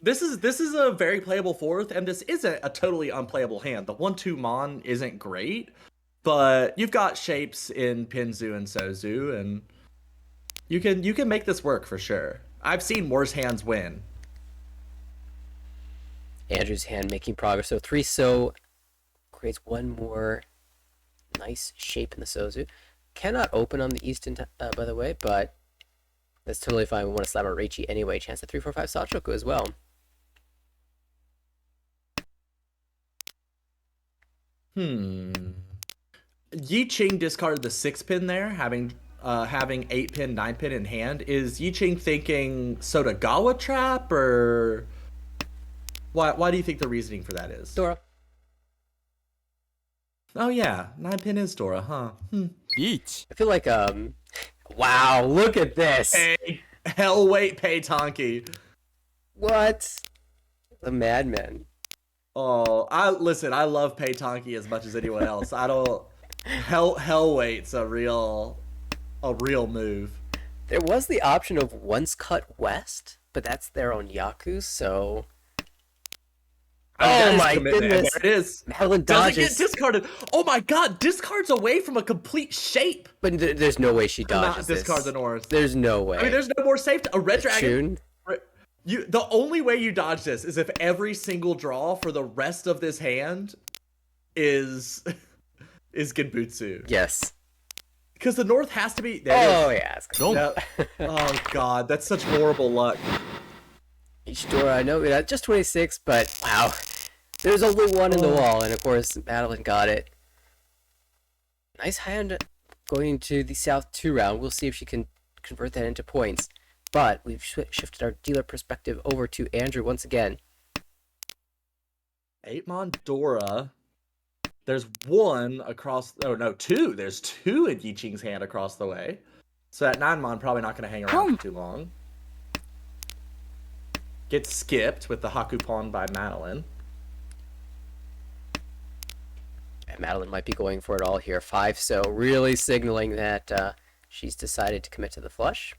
This is a very playable fourth, and this isn't a totally unplayable hand. The 1-2 Mon isn't great, but you've got shapes in Pinzu and Sozu, and you can make this work for sure. I've seen worse hands win. Andrew's hand making progress. So 3 so creates one more nice shape in the Sozu. Cannot open on the East, by the way, but that's totally fine. We want to slam a Reichi anyway. Chance at 3-4-5 Sachoku as well. Yi Ching discarded the 6-pin there, having 8-pin, 9-pin in hand. Is Yi Ching thinking Sotagawa trap, or why do you think the reasoning for that is? Dora. Oh yeah, 9-pin is Dora, huh? リーチ I feel like wow, look at this. Hey, hell weight pay Tonki. What? The madman. Oh, I love Pei Tonki as much as anyone else. I don't. Hell weight's a real move. There was the option of once cut west, but that's their own Yaku, so I mean, that Oh is my commitment, and goodness. there it is. Madeline Doesn't dodges. get discarded. Oh my god, discards away from a complete shape. But there's no way she Do not dodges discard this. the North. There's no way. I mean, there's no more safety. A red dragon. Chun? The only way you dodge this is if every single draw for the rest of this hand is Genbutsu. Yes. Because the North has to be. There Oh, it is. yeah. It's Don't. Yep. Oh god, that's such horrible luck. Ishidora, I know, just 26, but wow. There's only one in the wall, and of course, Madeline got it. Nice hand going into the South 2 round. We'll see if she can convert that into points. But we've shifted our dealer perspective over to Andrew once again. 8-mon Dora. There's one across. Oh no, two. There's two in Yiching's hand across the way. So that 9-mon probably not going to hang around for too long. Gets skipped with the Haku pawn by Madeline. And Madeline might be going for it all here. 5, so really signaling that she's decided to commit to the flush.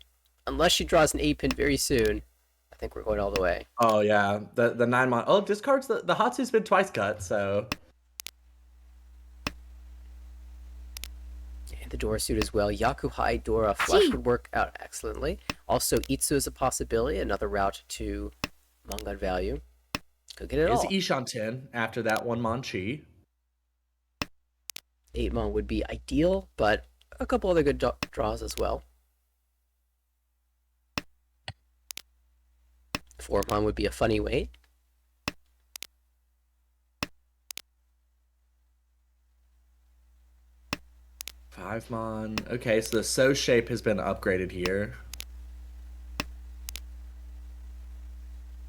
Unless she draws an 8-pin very soon, I think we're going all the way. Oh yeah, the 9-mon. Oh, discards the Hatsu's been twice cut, so. And the Dora suit as well. Yakuhai Dora flush would work out excellently. Also, Itsu is a possibility, another route to Mangan value. Could get it Is all. Ishan 10 after that 1-mon Chi. 8-mon would be ideal, but a couple other good draws as well. 4-mon would be a funny wait. Five-mon. Okay, so the So shape has been upgraded here.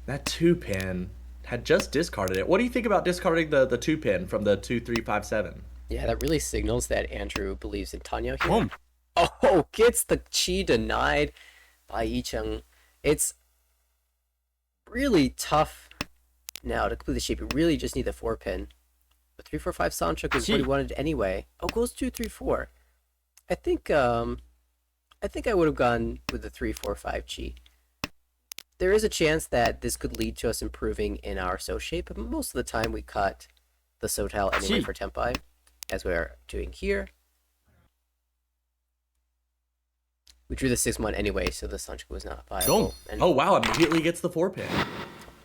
That 2-pin had just discarded it. What do you think about discarding the 2-pin from the 2, 3, 5, 7? Yeah, that really signals that Andrew believes in Tanya here. Boom. Oh, gets the chi denied by Yicheng. It's really tough now to complete the shape. You really just need the 4-pin. But 3, 4, 5 Sanchuk is what he wanted anyway. Oh, goes 2, 3, 4. I think I would have gone with the 3, 4, 5 chi. There is a chance that this could lead to us improving in our So shape, but most of the time we cut the So tile anyway for Tenpai, as we are doing here. We drew the 6-mon anyway, so the Sanchuk was not viable. And, Oh wow, immediately gets the 4-pin.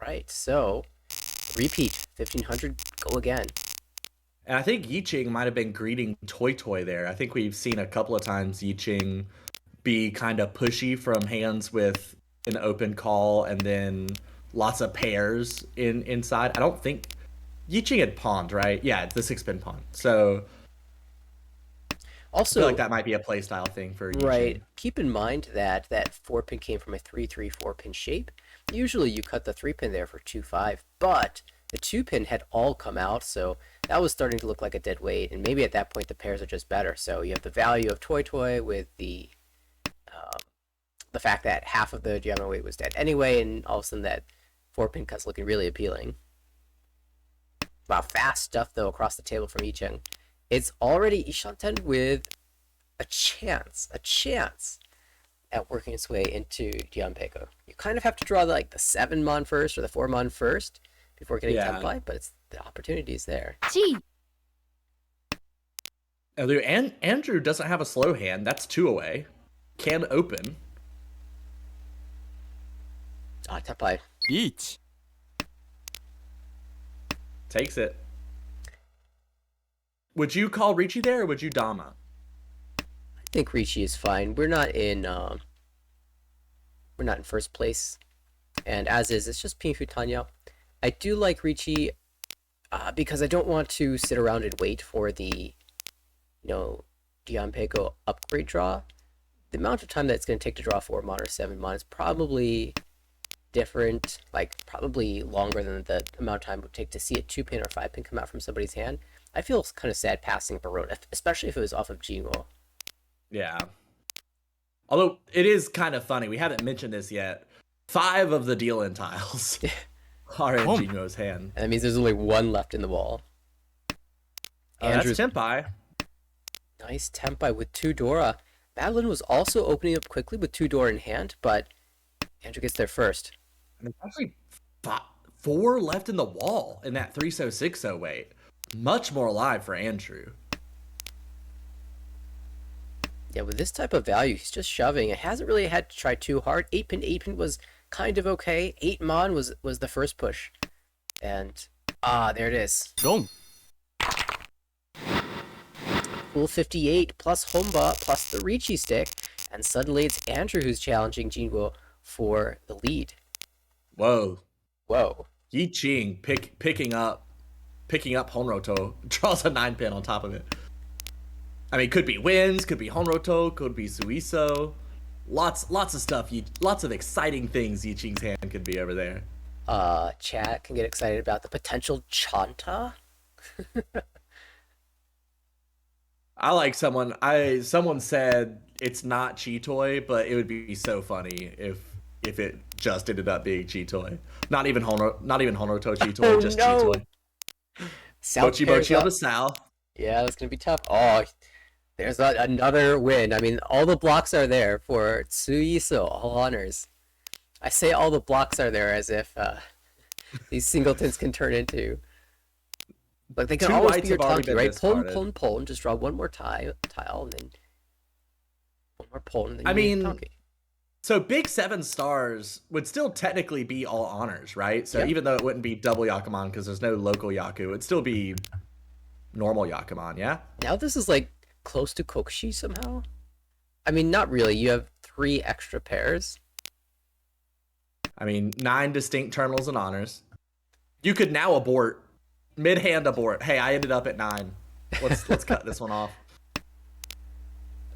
right, so repeat, 1500, go again. And I think Yiching might have been greeting Toy Toy there. I think we've seen a couple of times Yiching be kind of pushy from hands with an open call and then lots of pairs inside. I don't think Yiching had pawned, right? Yeah, it's the 6-pin pawn. So Also, I feel like that might be a playstyle thing for Yiching. right, keep in mind that that 4-pin came from a 3-3-4-pin shape. Usually you cut the 3-pin there for 2-5, but the 2-pin had all come out, so that was starting to look like a dead weight, and maybe at that point the pairs are just better. So you have the value of Toy Toy with the fact that half of the Diamond weight was dead anyway, and all of a sudden that 4-pin cut's looking really appealing. Wow, fast stuff though across the table from Yicheng. It's already Ishanten with a chance at working its way into Dianpeko. You kind of have to draw like the 7-mon first or the 4-mon first before getting Tenpai, but it's the opportunity's there. And Andrew doesn't have a slow hand. That's 2 away. Can open. Tenpai. Each. Takes it. Would you call Ricci there or would you Dama? I think Ricci is fine. We're not in first place, and as is, it's just Pinfu Tanya. I do like Ricci because I don't want to sit around and wait for the Dianpeko upgrade draw. The amount of time that it's going to take to draw 4-mon or 7-mon is probably different, like probably longer than the amount of time it would take to see a 2-pin or 5-pin come out from somebody's hand. I feel kind of sad passing Barona, especially if it was off of Jinwo. Yeah. Although it is kind of funny, we haven't mentioned this yet. 5 of the deal-in tiles are in Jinwo's hand. And that means there's only 1 left in the wall. That's Tenpai. Nice Tenpai with 2 Dora. Madeline was also opening up quickly with 2 Dora in hand, but Andrew gets there first. And there's actually 4 left in the wall in that 3-so-6-so weight. Much more alive for Andrew. Yeah, with this type of value, he's just shoving. It hasn't really had to try too hard. 8-pin was kind of okay. 8-mon was the first push. And, there it is. ロン Full 58 plus Homba plus the Ricci stick. And suddenly it's Andrew who's challenging Jinwo for the lead. Whoa. Whoa. Yi Ching picking up Honroto, draws a 9-pin on top of it. I mean, could be wins, could be Honroto, could be Suiso. Lots of stuff. Lots of exciting things Yi Ching's hand could be over there. Chat can get excited about the potential Chanta. I like someone said it's not Chitoy, but it would be so funny if it just ended up being Chitoy. Not even Honroto Chitoy, just no. Chitoy. South Mochi pairs Mochi on up. the South. Yeah, that's gonna be tough. Oh, there's another win. I mean, all the blocks are there for Tsuiso, all honors. I say all the blocks are there as if these singletons can turn into... Like, they can 2 always whites be your have already Tonki, been right? Puln, discarded. puln, puln. Just draw one more tile, and then... One more puln, and then I you mean, get Tonki. So big 7 stars would still technically be all honors, right? So Yeah. even though it wouldn't be double Yakuman because there's no local Yaku, it'd still be normal Yakuman, yeah? Now this is, like, close to Kokushi somehow? I mean, not really. You have 3 extra pairs. I mean, 9 distinct terminals and honors. You could now abort, mid-hand abort. Hey, I ended up at 9. Let's cut this one off.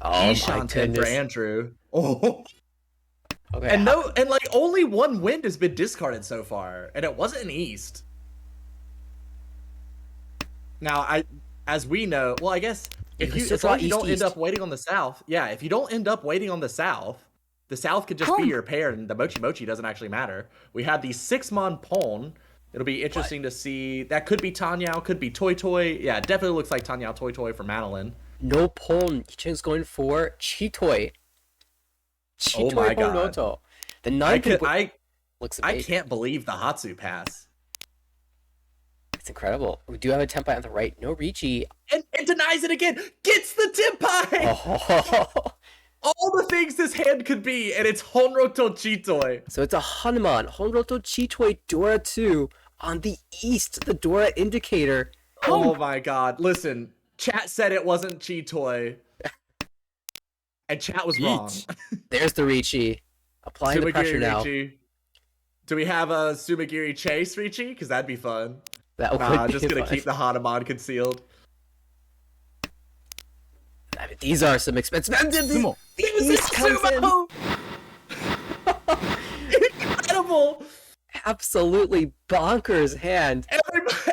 Oh my Ishan 10 for goodness. Andrew. Oh. Okay. And like only 1 wind has been discarded so far, and it wasn't an East. Now, as we know, well, I guess You can still as long draw as you don't East. end up waiting on the South, yeah, if you don't end up waiting on the South could just be your pair, and the Mochi Mochi doesn't actually matter. We had the 6-mon Pon. It'll be interesting to see. That could be Tanyao, could be Toy Toy. Yeah, it definitely looks like Tanyao Toy Toy for Madeline. No Pon. Iching's going for Chitoy. Oh my God. Honoto. The 9 looks I amazing. can't believe the Hatsu pass. It's incredible. We do have a Tempai on the right. No Ricci. And denies it again. Gets the Tempai! Oh. All the things this hand could be, and it's Honroto Chitoy. So it's a Hanuman. Honroto Chitoy Dora 2 on the east. The Dora indicator. Oh my God. Listen, chat said it wasn't Chitoy. And chat was wrong. There's the Ricci. Applying the pressure now. Ricci. Do we have a Sumagiri Chase Ricci? Because that'd be fun. That would Nah, be just gonna fun. keep the Hanuman concealed. I mean, these are some expensive. Sumo. It was East comes in. Sumo! Incredible! Absolutely bonkers hand.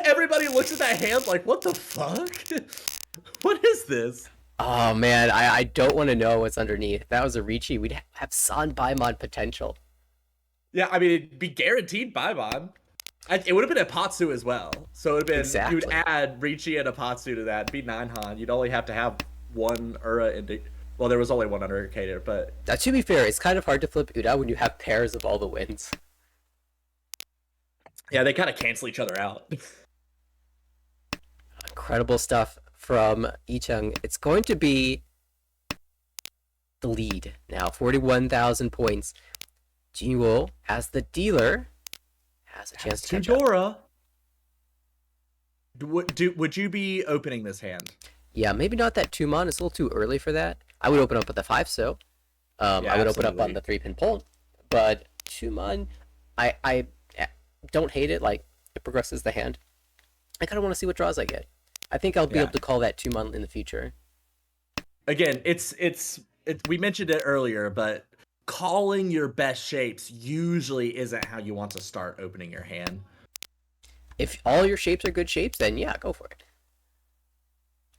Everybody looks at that hand like, what the fuck? What is this? Oh man, I don't want to know what's underneath. If that was a Ricci, we'd have San Baimon potential. Yeah, I mean, it'd be guaranteed Baimon. It would have been a Patsu as well. So it would have been, Exactly. you would add Ricci and a Patsu to that. It'd be 9 Han. You'd only have to have 1 Ura well, there was only 1 indicator, but... Now, to be fair, it's kind of hard to flip Uda when you have pairs of all the wins. Yeah, they kind of cancel each other out. Incredible stuff from Ichung. It's going to be the lead now, 41,000 points. Jinwo, as the dealer, has a chance to catch up. Dora. Would you be opening this hand? Yeah, maybe not that 2-mon. It's a little too early for that. I would open up with the 5-so. I would open up on the 3-pin pole. But 2-mon, I don't hate it. Like, it progresses the hand. I kind of want to see what draws I get. I think I'll be able to call that 2-mon in the future. Again, it's we mentioned it earlier, but calling your best shapes usually isn't how you want to start opening your hand. If all your shapes are good shapes, then yeah, go for it.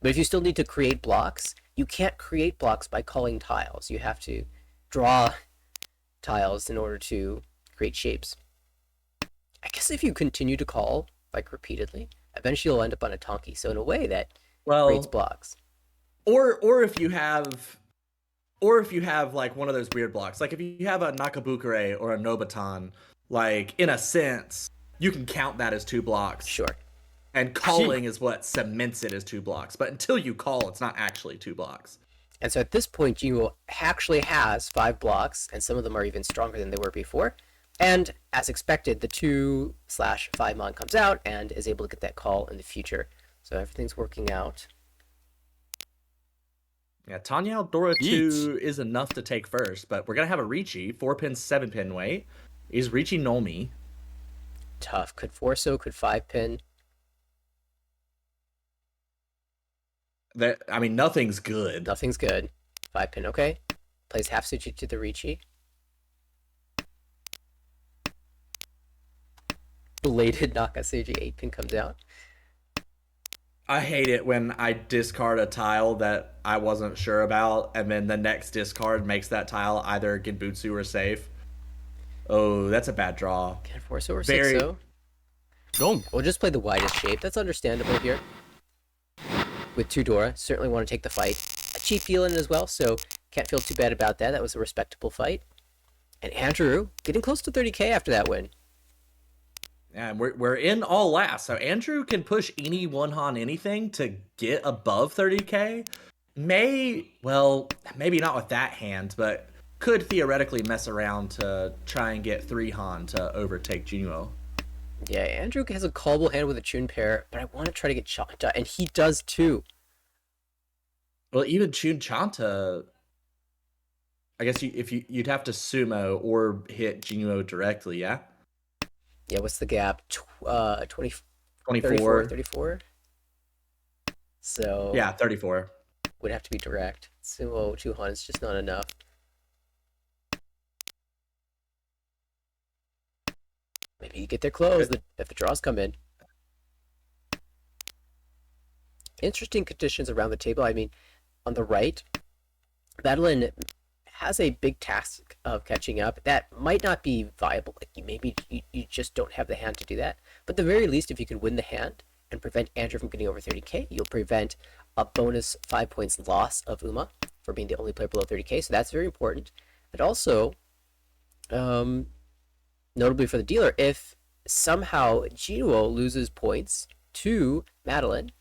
But if you still need to create blocks, you can't create blocks by calling tiles. You have to draw tiles in order to create shapes. I guess if you continue to call, like, repeatedly, eventually you'll end up on a Tonki. So in a way, that creates blocks. Or if you have like one of those weird blocks, like if you have a Nakabukure or a Nobatan, like in a sense, you can count that as 2 blocks. Sure. And calling is what cements it as 2 blocks. But until you call, it's not actually 2 blocks. And so at this point, Jinwoo actually has 5 blocks, and some of them are even stronger than they were before. And as expected, the 2/5 mon comes out and is able to get that call in the future. So everything's working out. Yeah, Tanya Dora 2 is enough to take first, but we're going to have a Ricci, 4-pin, 7-pin weight. Is Ricci Nomi? Tough. Could 4-so, could 5-pin. I mean, nothing's good. Nothing's good. 5-pin, okay. Plays half Suchi to the Ricci. Belated Nakaseiji 8-pin comes out. I hate it when I discard a tile that I wasn't sure about, and then the next discard makes that tile either Genbutsu or safe. Oh, that's a bad draw. Can 4-so or 6-so? Wrong. We'll just play the widest shape. That's understandable here. With 2 Dora, certainly want to take the fight. A cheap deal in as well, so can't feel too bad about that. That was a respectable fight. And Andrew getting close to 30k after that win. Yeah, and we're in all last, so Andrew can push any one-han anything to get above 30k. Maybe not with that hand, but could theoretically mess around to try and get 3-han to overtake Jinwoo. Yeah, Andrew has a callable hand with a Chun pair, but I want to try to get Chanta, and he does too. Well, even Chun Chanta, I guess you'd have to sumo or hit Jinwoo directly, yeah? Yeah, what's the gap? 24. 34? So... Yeah, 34. Would have to be direct. Sumo 2-han is just not enough. Maybe you get there close if the draws come in. Interesting conditions around the table. I mean, on the right, Madeline has a big task of catching up. That might not be viable. Like you just don't have the hand to do that. But at the very least, if you can win the hand and prevent Andrew from getting over 30k, you'll prevent a bonus 5 points loss of Uma for being the only player below 30k. So that's very important. And also, notably for the dealer, if somehow Jinwoo loses points to Madeline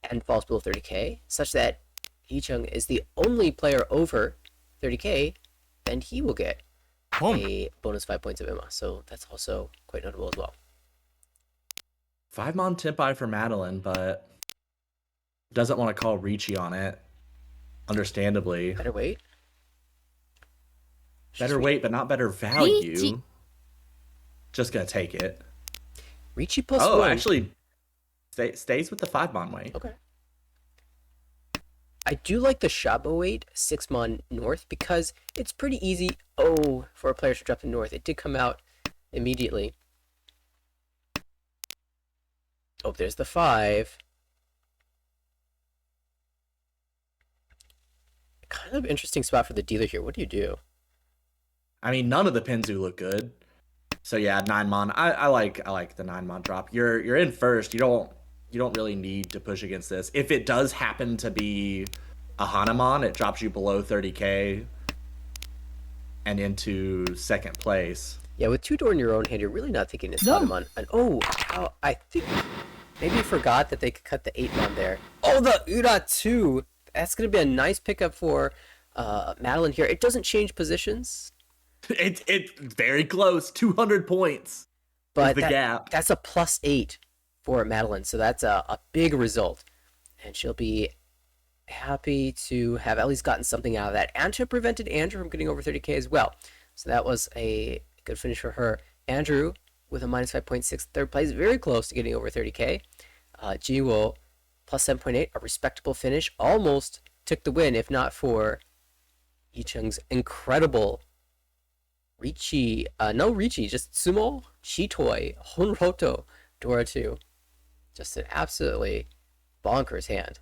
and falls below 30k, such that Yicheng is the only player over 30k, then he will get a bonus 5 points of Emma. So that's also quite notable as well. 5-mon Tempai for Madeline, but doesn't want to call Ricci on it. Understandably. Better wait. Better wait, but not better value. Ricci. Just gonna take it. Ricci plus Oh, 1. actually, stays with the 5-mon weight. Okay. I do like the Shabo weight 6-mon north because it's pretty easy. Oh, for a player to drop the north. It did come out immediately. Oh, there's the 5. Kind of interesting spot for the dealer here. What do you do? I mean, none of the pins do look good. So yeah, 9-mon. I like the 9-mon drop. You're in first. You don't really need to push against this. If it does happen to be a Hanamon, it drops you below 30k and into second place. Yeah, with 2 door in your own hand, you're really not thinking it's Hanamon. And I think maybe you forgot that they could cut the 8-mon there. Oh, the Ura 2! That's going to be a nice pickup for Madeline here. It doesn't change positions. It's very close. 200 points. But the gap. That's a +8 for Madeline, so that's a big result. And she'll be happy to have at least gotten something out of that. And to have prevented Andrew from getting over 30k as well. So that was a good finish for her. Andrew, with a -5.6 third place, very close to getting over 30k. Jiwoo, +7.8, a respectable finish. Almost took the win, if not for Yicheng's incredible Ricci, no Ricci, just Sumo, Chitoi, Honroto, Dora 2. Just an absolutely bonkers hand.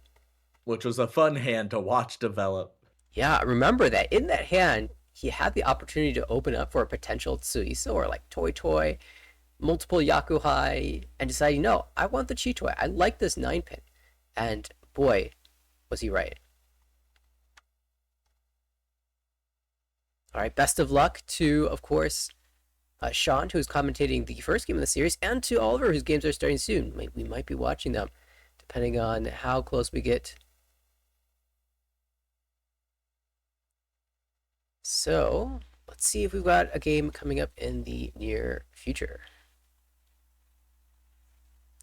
Which was a fun hand to watch develop. Yeah, remember that in that hand, he had the opportunity to open up for a potential Tsuiso or like Toy, multiple Yakuhai, and deciding, no, I want the Chitoi. I like this 9-pin. And boy, was he right. All right, best of luck to, of course, Sean, who's commentating the first game of the series, and to Oliver, whose games are starting soon. We might be watching them, depending on how close we get. So, let's see if we've got a game coming up in the near future.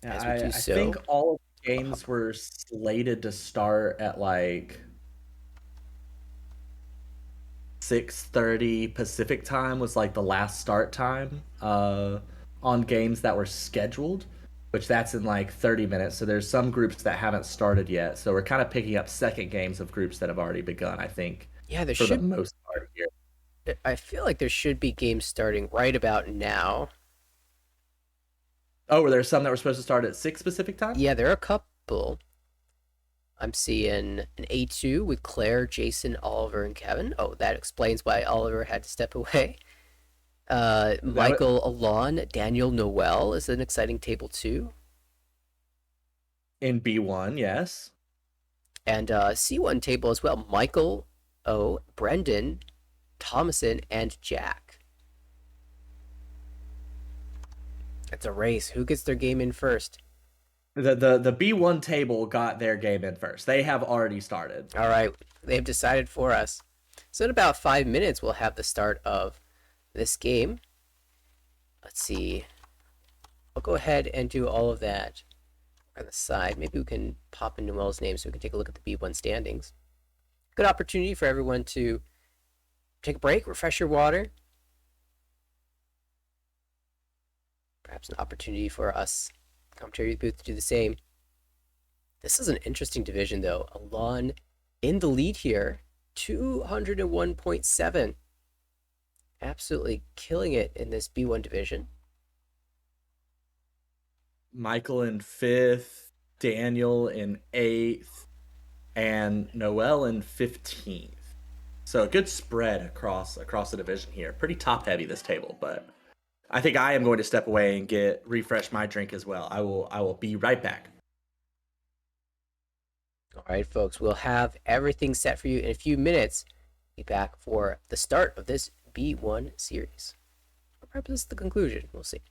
Yeah, As we do I so, think all of the games were slated to start at like 6:30 Pacific time was like the last start time on games that were scheduled, which that's in like 30 minutes. So there's some groups that haven't started yet. So we're kind of picking up second games of groups that have already begun, I think, yeah, there for the should. most part here. I feel like there should be games starting right about now. Oh, were there some that were supposed to start at 6 Pacific time? Yeah, there are a couple. I'm seeing an A2 with Claire, Jason, Oliver, and Kevin. Oh, that explains why Oliver had to step away. Is that what, Michael Alon, Daniel Noel is an exciting table too. in B1, yes. And C1 table as well. Michael O, Brendan, Thomason, and Jack. It's a race. Who gets their game in first? The B1 table got their game in first. They have already started. All right, they've decided for us. So in about 5 minutes, we'll have the start of this game. Let's see. I'll go ahead and do all of that on the side. Maybe we can pop in Noel's name so we can take a look at the B1 standings. Good opportunity for everyone to take a break, refresh your water. Perhaps an opportunity for us, commentary booth, to do the same. This is an interesting division, though. Alon in the lead here, 201.7. Absolutely killing it in this B1 division. Michael in 5th, Daniel in 8th, and Noel in 15th. So a good spread across the division here. Pretty top heavy this table, but I think I am going to step away and refresh my drink as well. I will be right back. All right, folks, we'll have everything set for you in a few minutes. Be back for the start of this B1 series. Or perhaps this is the conclusion. We'll see.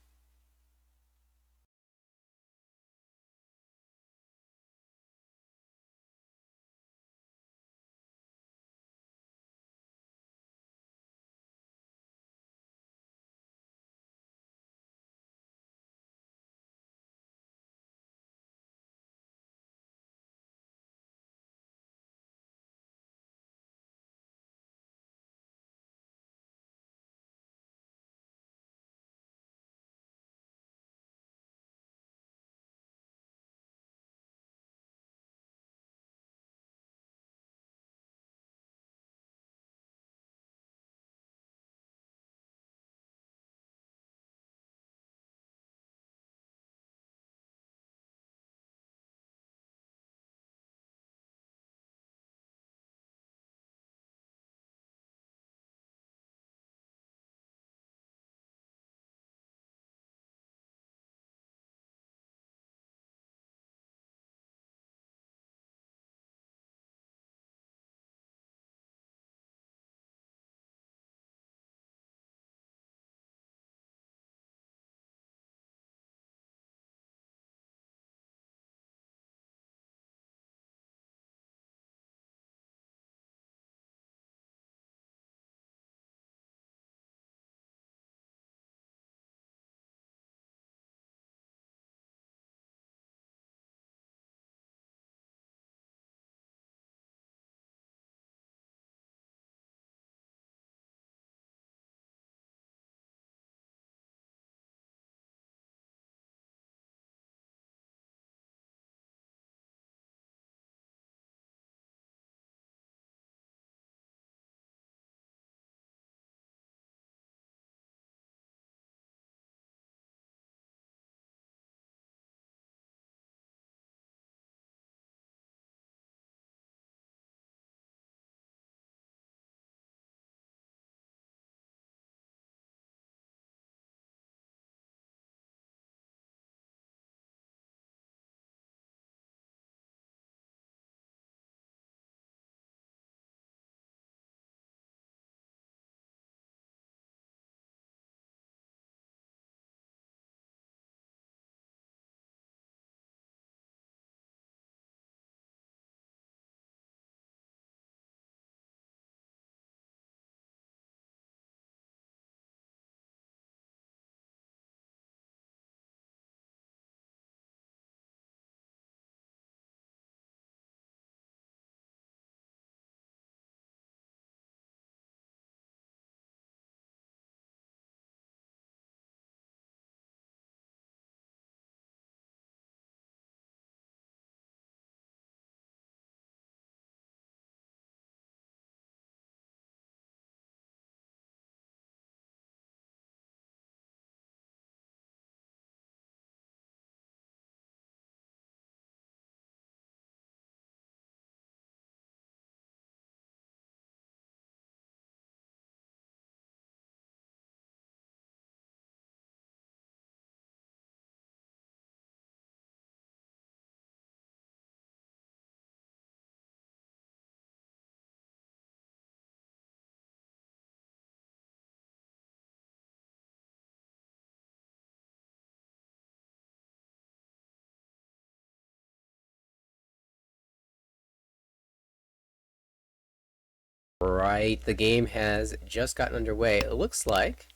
Right, the game has just gotten underway. It looks like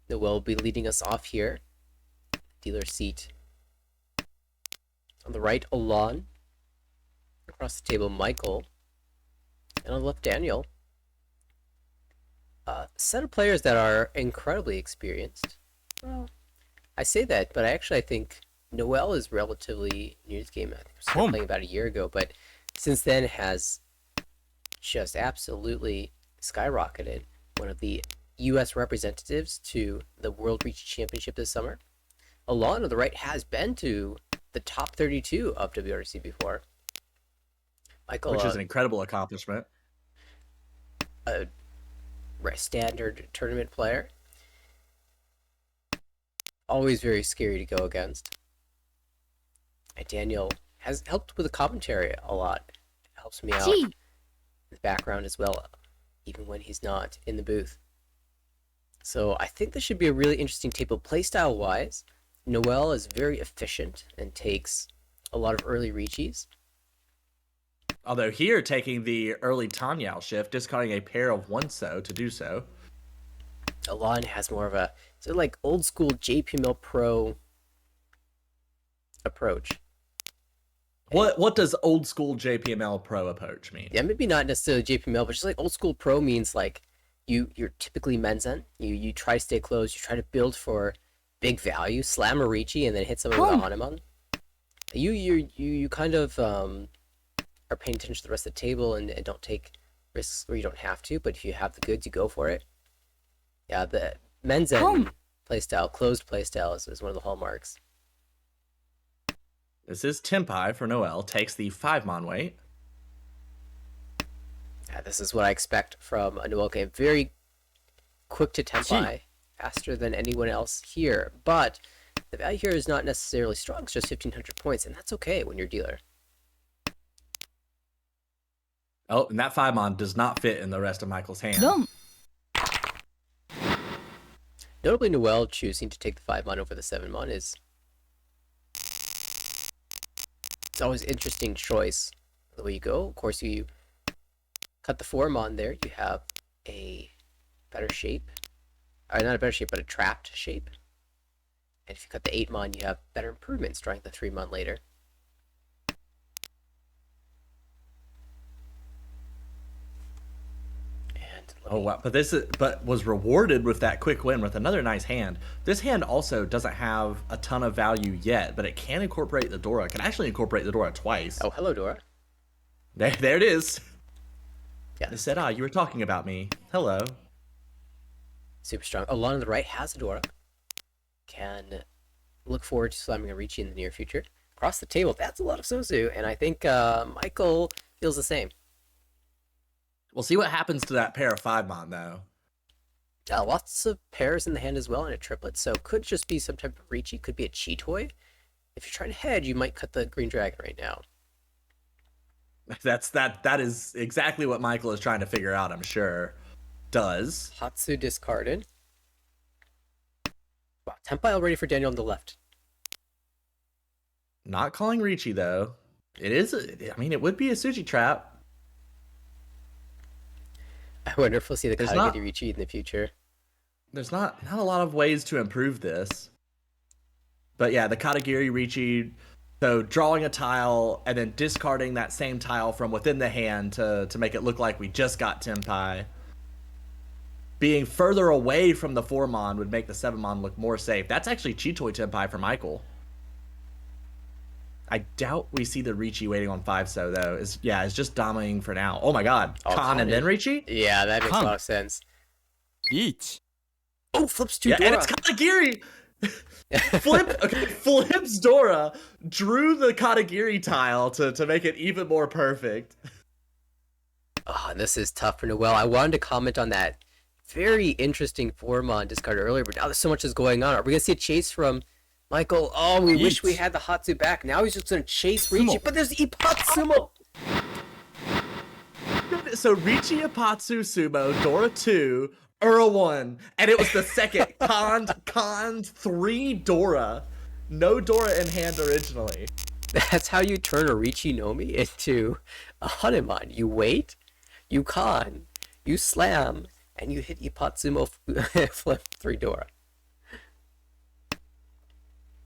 Noel will be leading us off here. Dealer seat. On the right, Alon. Across the table, Michael. And on the left, Daniel. A set of players that are incredibly experienced. Well, I say that, but I think Noel is relatively new to the game. I think he started playing about a year ago, but since then has just absolutely skyrocketed. One of the U.S. representatives to the World Reach Championship this summer. Alon on the right has been to the top 32 of WRC before. Michael, which is an incredible accomplishment. A standard tournament player. Always very scary to go against. And Daniel has helped with the commentary a lot. Helps me out in the background as well, even when he's not in the booth. So I think this should be a really interesting table playstyle wise. Noel is very efficient and takes a lot of early reachies. Although here, taking the early Tanyao shift, discarding a pair of one-so to do so. Alon has more of a sort of like old school JPML Pro approach. What does old school JPML Pro approach mean? Yeah, maybe not necessarily JPML, but just like old school Pro means like you're typically Menzen. You try to stay close. You try to build for big value, slam a Ricci, and then hit someone with a Hanuman. You kind of are paying attention to the rest of the table and don't take risks where you don't have to. But if you have the goods, you go for it. Yeah, the Menzen playstyle, closed playstyle is one of the hallmarks. This is Tempai for Noel. Takes the 5-mon weight. Yeah, this is what I expect from a Noel game. Very quick to Tempai, faster than anyone else here. But the value here is not necessarily strong. It's just 1,500 points, and that's okay when you're dealer. Oh, and that 5-mon does not fit in the rest of Michael's hand. Notably, Noel choosing to take the 5-mon over the 7-mon is... It's always an interesting choice the way you go. Of course, you cut the 4-mon there, you have a better shape. Or not a better shape, but a trapped shape. And if you cut the 8-mon, you have better improvements, drawing the 3-mon later. Oh wow! But was rewarded with that quick win with another nice hand. This hand also doesn't have a ton of value yet, but it can incorporate the Dora. It can actually incorporate the Dora twice. Oh, hello, Dora. There it is. Yeah. It said, you were talking about me. Hello. Super strong. Alon on the right has a Dora. Can look forward to slamming a Ricci in the near future. Across the table, that's a lot of Sozu, and I think Michael feels the same. We'll see what happens to that pair of 5-mon, though. Lots of pairs in the hand as well, and a triplet, so could just be some type of Ricci, could be a Cheetoy. If you're trying to hedge, you might cut the Green Dragon right now. That is exactly what Michael is trying to figure out, I'm sure. Does. Hatsu discarded. Wow, Tempai already for Daniel on the left. Not calling Ricci, though. It would be a Suji trap. I wonder if we'll see the Katagiri Ricci in the future. There's not a lot of ways to improve this. But yeah, the Katagiri Ricci, so drawing a tile and then discarding that same tile from within the hand to make it look like we just got Tempai. Being further away from the 4-mon would make the 7-mon look more safe. That's actually Cheetoy Tempai for Michael. I doubt we see the Ricci waiting on 5-so, though. It's just dominating for now. Oh my god. Khan and then Ricci? Yeah, that makes a lot of sense. Each. Oh, flips to Yeah, Dora. and it's Katagiri! Flips Dora, drew the Katagiri tile to make it even more perfect. Oh, this is tough for Noel. I wanted to comment on that very interesting 4-mon discard earlier, but now there's so much is going on. Are we going to see a chase from Michael? Oh, we wish we had the Hatsu back. Now he's just going to chase Ricci, but there's Ipatsumo! So Ricci, Ipatsu, Sumo, Dora 2, Ura 1, and it was the second Conned 3 Dora. No Dora in hand originally. That's how you turn a Ricci Nomi into a Hanuman. You wait, you con, You slam, and you hit Ipatsumo flip 3 Dora.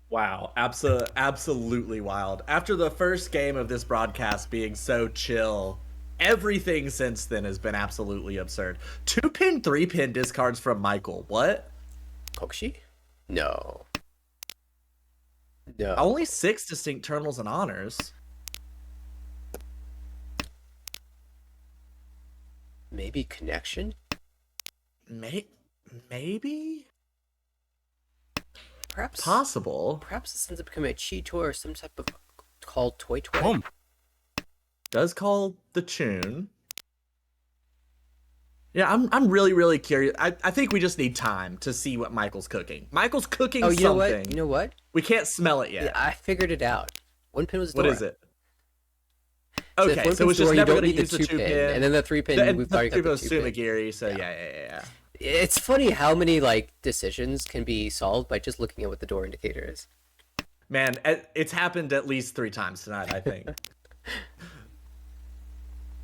Wow, absolutely wild. After the first game of this broadcast being so chill, everything since then has been absolutely absurd. 2-pin, 3-pin discards from Michael. What? Kokushi? No. No. Only 6 distinct terminals and honors. Maybe connection? Maybe? Perhaps Possible. Perhaps this ends up becoming a cheat toy or some type of called toy toy. Boom. Does call the tune. Yeah, I'm really curious. I think we just need time to see what Michael's cooking. Michael's cooking Oh, you know something. what? You know what? We can't smell it yet. Yeah, I figured it out. 1 pin was What Dora. is it? So Okay, if so it's just Dora, you never don't going to need use the the 2 2 pin. and then the 3 pin we've already got the 2 pin. Sumagiri, so yeah. It's funny how many like decisions can be solved by just looking at what the door indicator is. Man, it's happened at least 3 times tonight, I think.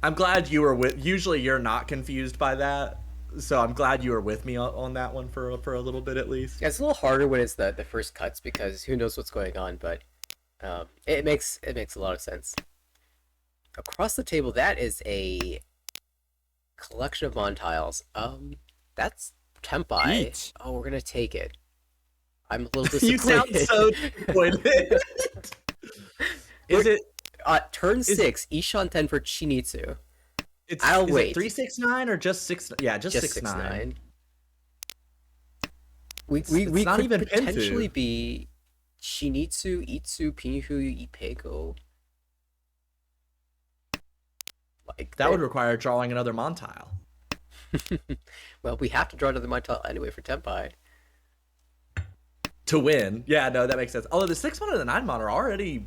I'm glad you were with. Usually, you're not confused by that, so I'm glad you were with me on that one for a little bit at least. Yeah, it's a little harder when it's the first cuts because who knows what's going on, but it makes a lot of sense. Across the table, that is a collection of mon tiles. That's Tempai. Eat. Oh, we're gonna take it. I'm a little You sound disappointed. so disappointed. Is it? Turn 6, Ishan 10 for Chinitsu. Is wait. it 369 or just 6? Yeah, just 69. We It's not could even potentially Pinfu. be Shinitsu, Itsu, Pinhu, Ipego. Like That would require drawing another Montile. well, we have to draw another Montel anyway for Tempai. To win. Yeah, no, that makes sense. Although the 6 mon and the 9 mon are already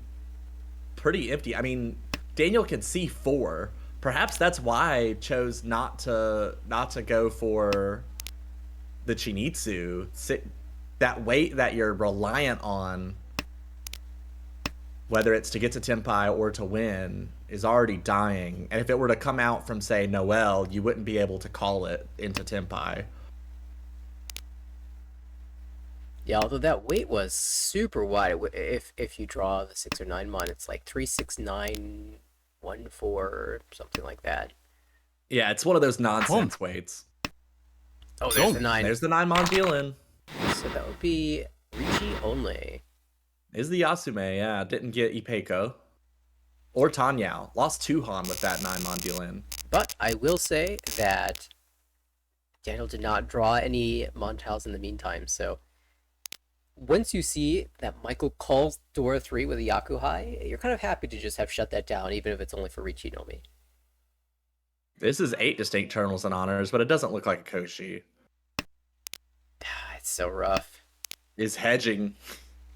pretty empty. I mean, Daniel can see 4. Perhaps that's why chose not to go for the Chinitsu. That weight that you're reliant on, whether it's to get to Tempai or to win, is already dying. And if it were to come out from, say, Noel, you wouldn't be able to call it into Tempai. Yeah, although that weight was super wide. If you draw the 6 or 9 mon, it's like 3, 6, 9, 1, 4, something like that. Yeah, it's one of those nonsense weights. Oh, there's the 9. There's the 9 mon dealing. So that would be Ricci only. Is the Yasume, yeah. Didn't get Ipeiko. Or Tanyao. Lost 2 Han with that 9 mon deal in. But I will say that Daniel did not draw any Montiles in the meantime, so once you see that Michael calls Dora 3 with a Yakuhai, you're kind of happy to just have shut that down, even if it's only for Ricci Nomi. This is 8 distinct terminals and honors, but it doesn't look like a Koshi. It's so rough. Is hedging.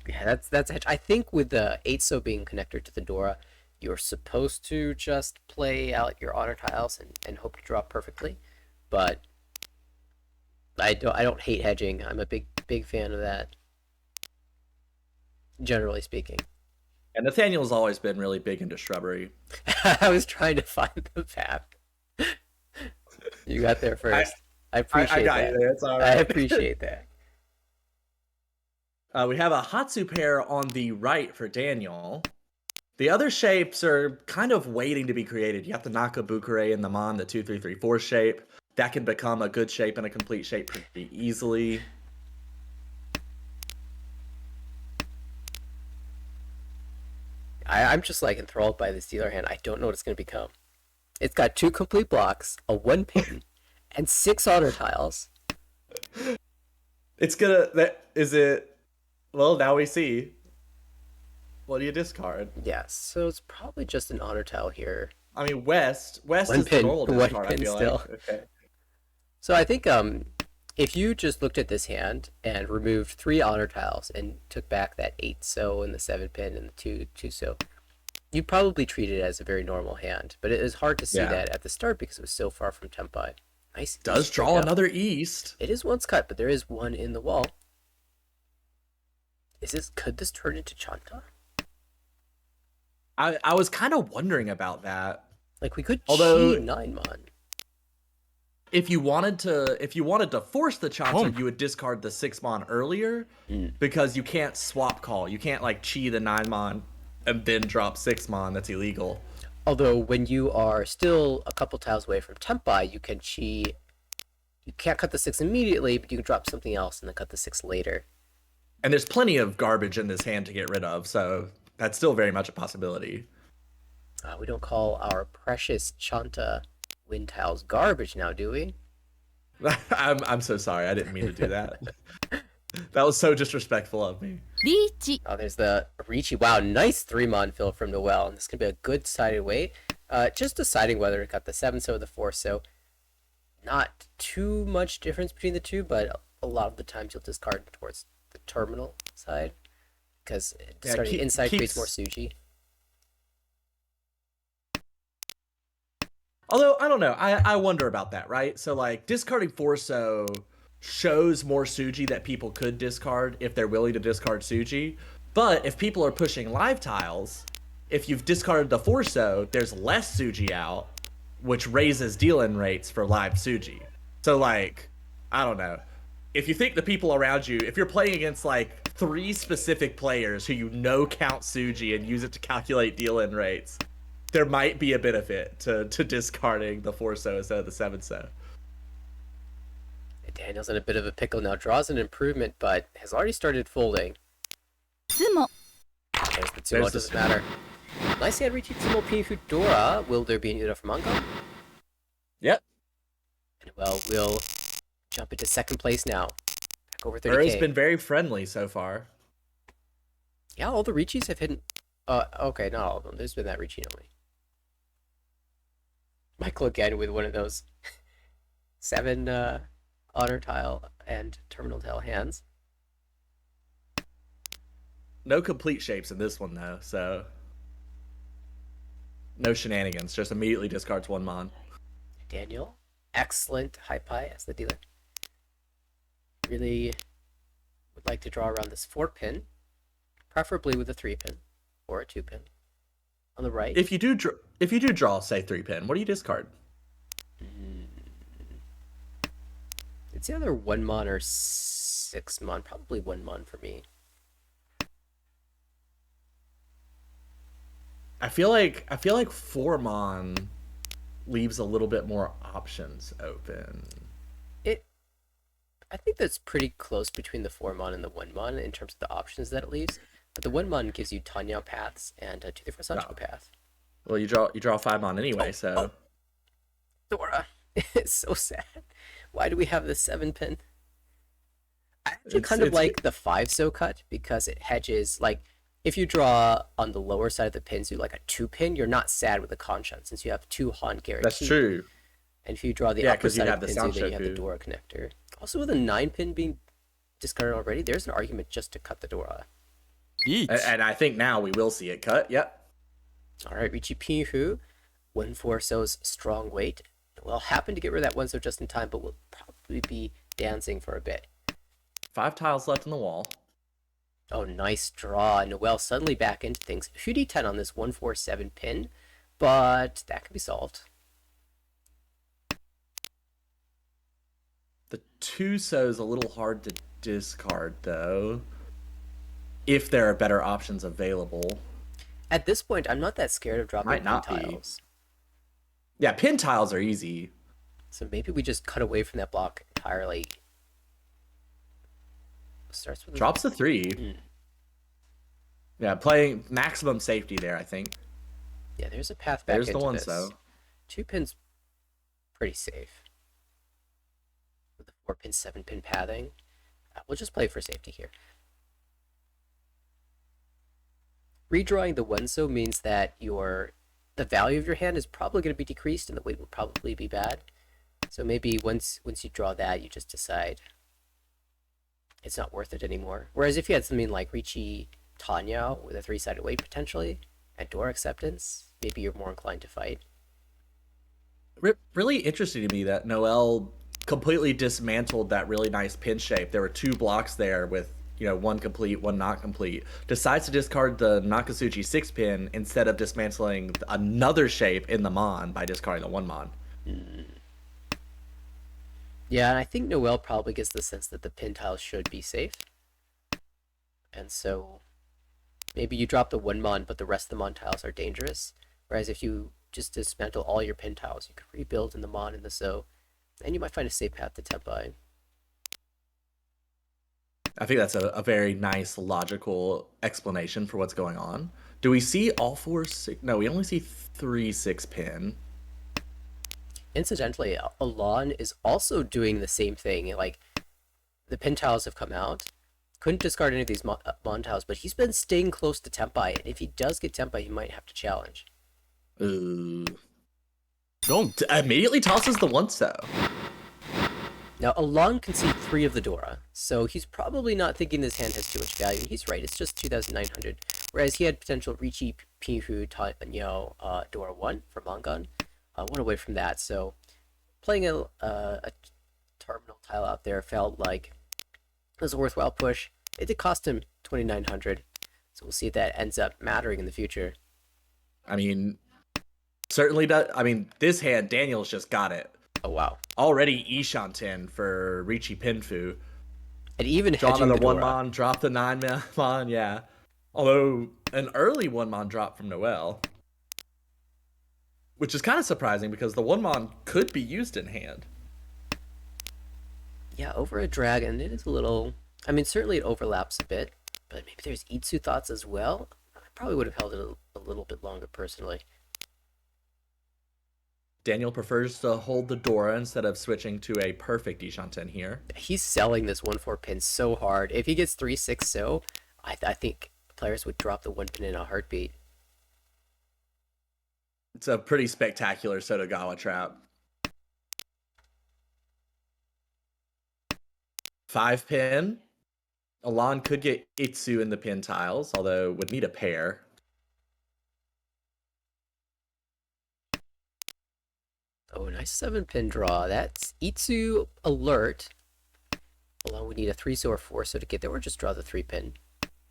Yeah, that's I think with the 8-so being connected to the Dora, you're supposed to just play out your honor tiles and hope to draw perfectly, but I don't hate hedging. I'm a big fan of that, generally speaking. And Nathaniel's always been really big into shrubbery. I was trying to find the path. You got there first. I appreciate I got that. you there. It's all I right. appreciate that. We have a Hatsu pair on the right for Daniel. The other shapes are kind of waiting to be created. You have the Nakabukure and the Mon, the 2-3-3-4 shape. That can become a good shape and a complete shape pretty easily. I'm just like enthralled by this dealer hand. I don't know what it's going to become. It's got 2 complete blocks, a 1 pin, and 6 honor tiles. It's gonna. Is it? Well, now we see. What do you discard? Yeah, so it's probably just an honor tile here. I mean, West One is the pin, normal one discard. I pin feel still. like. Okay. So I think if you just looked at this hand and removed 3 honor tiles and took back that 8-so and the 7 pin and the 2-so, you'd probably treat it as a very normal hand. But it is hard to see that at the start because it was so far from Tempai. Nice. Does east draw pickup. another East. It is once cut, but there is one in the wall. Could this turn into Chanta? I was kind of wondering about that. Like we could Although- cheat 9 mon. if you wanted to force the Chanta, Pump. you would discard the 6-mon earlier because you can't swap call. You can't like chi the 9-mon and then drop 6-mon. That's illegal. Although when you are still a couple tiles away from Tempai, you can chi. You can't cut the 6 immediately, but you can drop something else and then cut the 6 later. And there's plenty of garbage in this hand to get rid of, so that's still very much a possibility. We don't call our precious Chanta wind tiles garbage now, do we? I'm so sorry. I didn't mean to do that. That was so disrespectful of me. Oh, there's the Ricci. Wow, nice 3-mon fill from Noel. And this could be a good sided weight. Just deciding whether to cut the 7-so or the 4-so. Not too much difference between the two, but a lot of the times you'll discard towards the terminal side. Because discarding inside creates more Suji. Although, I don't know. I wonder about that, right? So, like, discarding 4-so shows more Suji that people could discard if they're willing to discard Suji. But if people are pushing live tiles, if you've discarded the 4-so, there's less Suji out, which raises deal-in rates for live Suji. So, like, I don't know. If you think the people around you, if you're playing against, like, 3 specific players who you know count Suji and use it to calculate deal-in rates, there might be a benefit to discarding the 4-so instead of the 7-so. Daniel's in a bit of a pickle now. Draws an improvement, but has already started folding. Tsumo. There's the Tsumo, doesn't matter. Nice hand Ricci Tsumo P Fudora. Will there be an Uda from Ango? Yep. And well, we'll jump into second place now. Back over 30k. Uri's been very friendly so far. Yeah, all the Ricci's have hidden. Okay, not all of them. There's been that Ricci only. Michael again with one of those 7 honor tile and terminal tile hands. No complete shapes in this one though, so no shenanigans. Just immediately discards 1-mon. Daniel, excellent high pie as the dealer. Really would like to draw around this 4-pin, preferably with a 3-pin or a 2-pin. On the right. If you do draw, say 3-pin, what do you discard? It's either 1-mon or 6-mon. Probably 1-mon for me. I feel like 4-mon leaves a little bit more options open. I think that's pretty close between the 4-mon and the 1-mon in terms of the options that it leaves. But the 1-mon gives you Tanya paths and a 2-3 Sancho path. Well, you draw 5-mon anyway, so. Dora, it's so sad. Why do we have this 7-pin? I actually kind of like the 5-so cut because it hedges. Like, if you draw on the lower side of the pins, you like a 2-pin, you're not sad with the Kanshan since you have 2 Han guaranteed. That's true. And if you draw the upper side of the pins, then you have the Dora connector. Also, with a 9-pin being discarded already, there's an argument just to cut the Dora. And I think now we will see it cut. Yep. All right, Ricci Pinhu, 1-4-so's strong weight. Well, happen to get rid of that 1-so just in time, but we'll probably be dancing for a bit. 5 tiles left in the wall. Oh, nice draw. Noel suddenly back into things. Few D10 on this 1-4-7 pin, but that can be solved. The 2-so is a little hard to discard, though, if there are better options available. At this point, I'm not that scared of dropping Might not pin be. tiles. Yeah, pin tiles are easy. So maybe we just cut away from that block entirely. Starts with Drops a 3. Yeah, playing maximum safety there, I think. Yeah, there's a path back There's into the 1 this. so. 2 pins, pretty safe. With the 4-pin, 7-pin pathing. We'll just play for safety here. Redrawing the 1-so means that the value of your hand is probably going to be decreased and the weight will probably be bad. So maybe once you draw that, you just decide it's not worth it anymore. Whereas if you had something like Ricci Tanya with a 3-sided weight potentially, and Dora acceptance, maybe you're more inclined to fight. Really interesting to me that Noel completely dismantled that really nice pin shape. There were 2 blocks there with, 1 complete, 1 not complete. Decides to discard the Nakasuchi 6-pin instead of dismantling another shape in the Mon by discarding the 1-mon. Yeah, and I think Noel probably gets the sense that the pin tiles should be safe. And so maybe you drop the one mon, but the rest of the mon tiles are dangerous. Whereas if you just dismantle all your pin tiles, you could rebuild in the mon and the so, and you might find a safe path to Tempai. I think that's a very nice, logical explanation for what's going on. Do we see all 4 6? No, we only see 3 6-pin. Incidentally, Alon is also doing the same thing. Like, the pin tiles have come out. Couldn't discard any of these mon tiles, but he's been staying close to Tempai, and if he does get Tempai, he might have to challenge. Don't. Immediately tosses the one so. Now, Alon can see 3 of the Dora, so he's probably not thinking this hand has too much value. He's right, it's just 2,900. Whereas he had potential Richi, Pihu, Dora 1 for Mongon. Went away from that, so playing a terminal tile out there felt like it was a worthwhile push. It did cost him 2,900, so we'll see if that ends up mattering in the future. I mean, certainly does. I mean, this hand, Daniel's just got it. Oh, wow. Already Ishanten for Richi Pinfu. And even Draw hedging another the Dora. 1-mon, drop the 9-mon, yeah. Although, an early 1-mon drop from Noel. Which is kind of surprising because the 1-mon could be used in hand. Yeah, over a dragon, it is a little... I mean, certainly it overlaps a bit, but maybe there's Itsu thoughts as well. I probably would have held it a little bit longer, personally. Daniel prefers to hold the Dora instead of switching to a perfect Ishanten here. He's selling this 1-4 pin so hard. If he gets 3-6 so, I think players would drop the 1 pin in a heartbeat. It's a pretty spectacular Sotogawa trap. 5-pin. Alon could get Itsu in the pin tiles, although would need a pair. Oh, nice 7-pin draw. That's Itsu alert. Alon would need a 3-so or 4-so to get there, or just draw the 3-pin.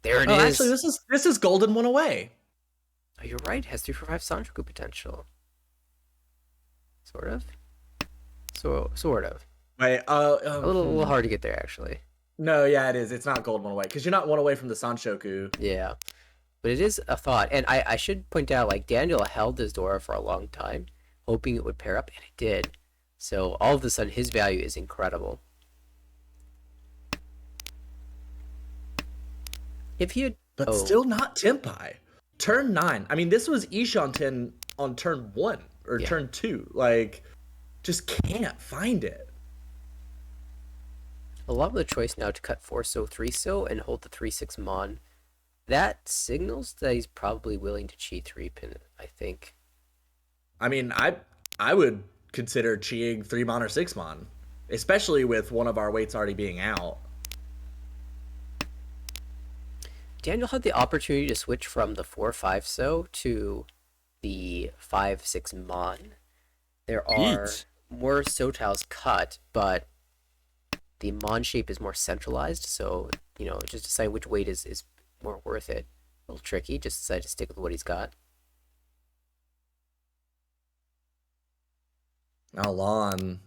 There it is. Actually, this is golden one away. Oh, you're right. Has 3-for-5 Sandraku potential. Sort of. Sort of. Wait, A little hard to get there, actually. No, yeah, it is. It's not golden one away because you're not one away from the Sanshoku. Yeah, but it is a thought, and I should point out, like, Daniel held his Dora for a long time, hoping it would pair up, and it did. So all of a sudden, his value is incredible. If he had, But still not Tempai. Turn 9. I mean, this was Ishanten on turn 1 or turn 2. Like, just can't find it. a lot of the choice now to cut 4-so, 3-so, and hold the 3-6 mon, that signals that he's probably willing to cheat 3-pin, I think. I mean, I would consider cheating 3-mon or 6-mon, especially with one of our weights already being out. Daniel had the opportunity to switch from the 4-5-so to the 5-6 mon. There are more so tiles cut, but the mon shape is more centralized, so, you know, just decide which weight is more worth it. A little tricky, just decide to stick with what he's got. Alon,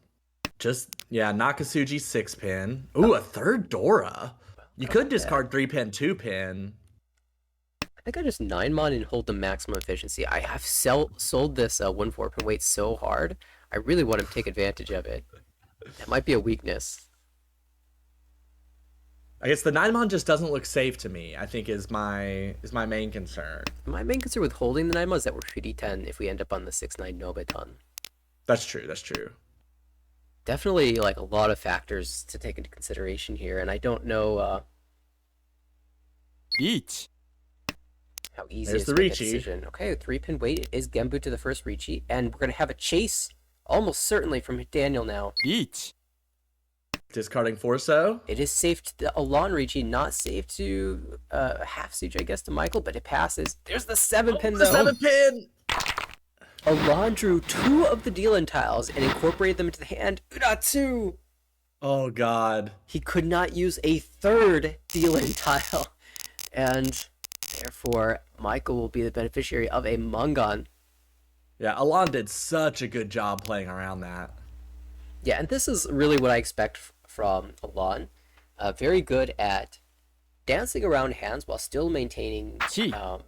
just, Nakasuji 6-pin. Ooh, a third Dora. You could discard 3-pin, 2-pin. I think I just 9-mon and hold the maximum efficiency. I have sold this 1-4 pin weight so hard. I really want to take advantage of it. That might be a weakness. I guess the 9-mon just doesn't look safe to me, I think is my main concern. My main concern with holding the 9-mon is that we're 3d10 if we end up on the 6-9 Nobeton. That's true. Definitely, like, a lot of factors to take into consideration here, and I don't know Each. how easy There's it is the to make a Richi. decision. Okay, 3-pin weight is Genbu to the first Richi, and we're going to have a chase, almost certainly, from Daniel now. Each. Discarding 4-so. It is safe to the Alon Richi, not safe to half siege, I guess, to Michael, but it passes. There's the 7-pin, though. 7-pin! Alon drew 2 of the Dealin tiles and incorporated them into the hand. Udatsu! Oh, God. He could not use a third Dealin tile, and therefore, Michael will be the beneficiary of a Mongon. Yeah, Alon did such a good job playing around that. Yeah, and this is really what I expect from Alon. Very good at dancing around hands while still maintaining Chi. uh,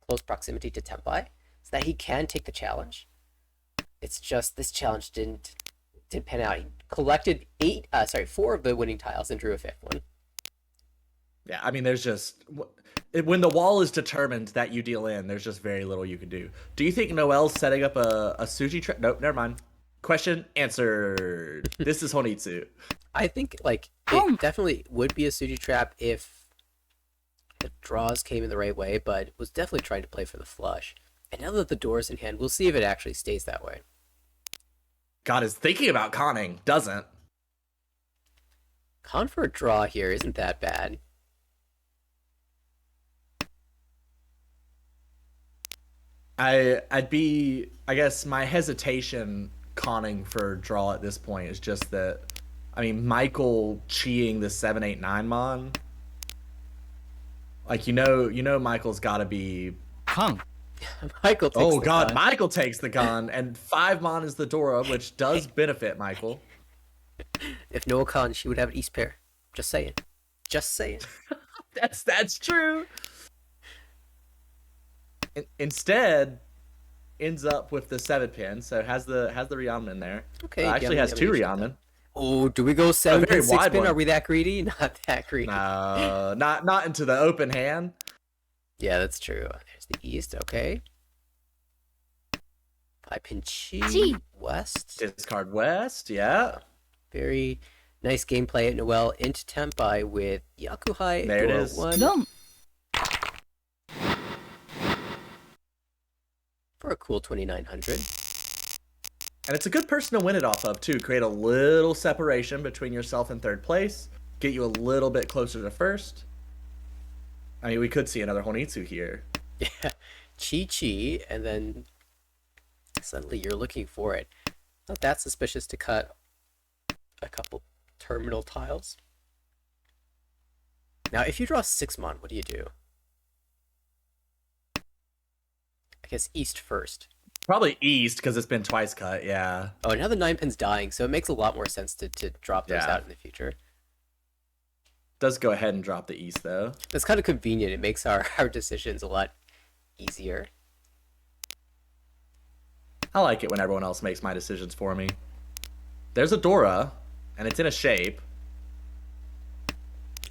close proximity to Tempai, so that he can take the challenge. It's just this challenge didn't pan out. He collected 4 of the winning tiles and drew a 5th one. Yeah, I mean, there's just when the wall is determined that you deal in, there's just very little you can do. Do you think Noel's setting up a Suji trap? Nope, never mind. Question answered. This is Honitsu. I think it definitely would be a Suji trap if the draws came in the right way, but was definitely trying to play for the flush. And now that the door's in hand, we'll see if it actually stays that way. God is thinking about conning, doesn't. Con for a draw here isn't that bad. I'd be, I guess my hesitation conning for draw at this point is just that, I mean, Michael cheating the 7-8-9 mon. Like, you know Michael's got to be. Kang. Michael takes Oh the God, con. Michael takes the gun, and 5 mon is the Dora, which does benefit Michael. If no con, she would have an East pair. Just saying. Just saying. That's true. Instead, ends up with the 7 pin, so has the Ryanman there. Okay. Actually has 2 Ryanman. Oh, do we go 7 very pin, 6 wide pin? one. Are we that greedy? Not that greedy. No, not into the open hand. Yeah, that's true. There's the East. Okay. 5 pin Chi. Chi. West. Discard West, yeah. Very nice gameplay at Noel into Tempai with Yakuhai. There it Dora is. 1 Dom. for a cool 2,900. And it's a good person to win it off of, too. Create a little separation between yourself and 3rd place. Get you a little bit closer to 1st. I mean, we could see another Honitsu here. Yeah. Chi, and then suddenly you're looking for it. Not that suspicious to cut a couple terminal tiles. Now, if you draw 6 mon, what do you do? I guess East first. Probably East, because it's been twice cut, yeah. Oh, now the 9 pin's dying, so it makes a lot more sense to drop those Yeah. out in the future. Does go ahead and drop the East, though. That's kind of convenient. It makes our decisions a lot easier. I like it when everyone else makes my decisions for me. There's a Dora, and it's in a shape.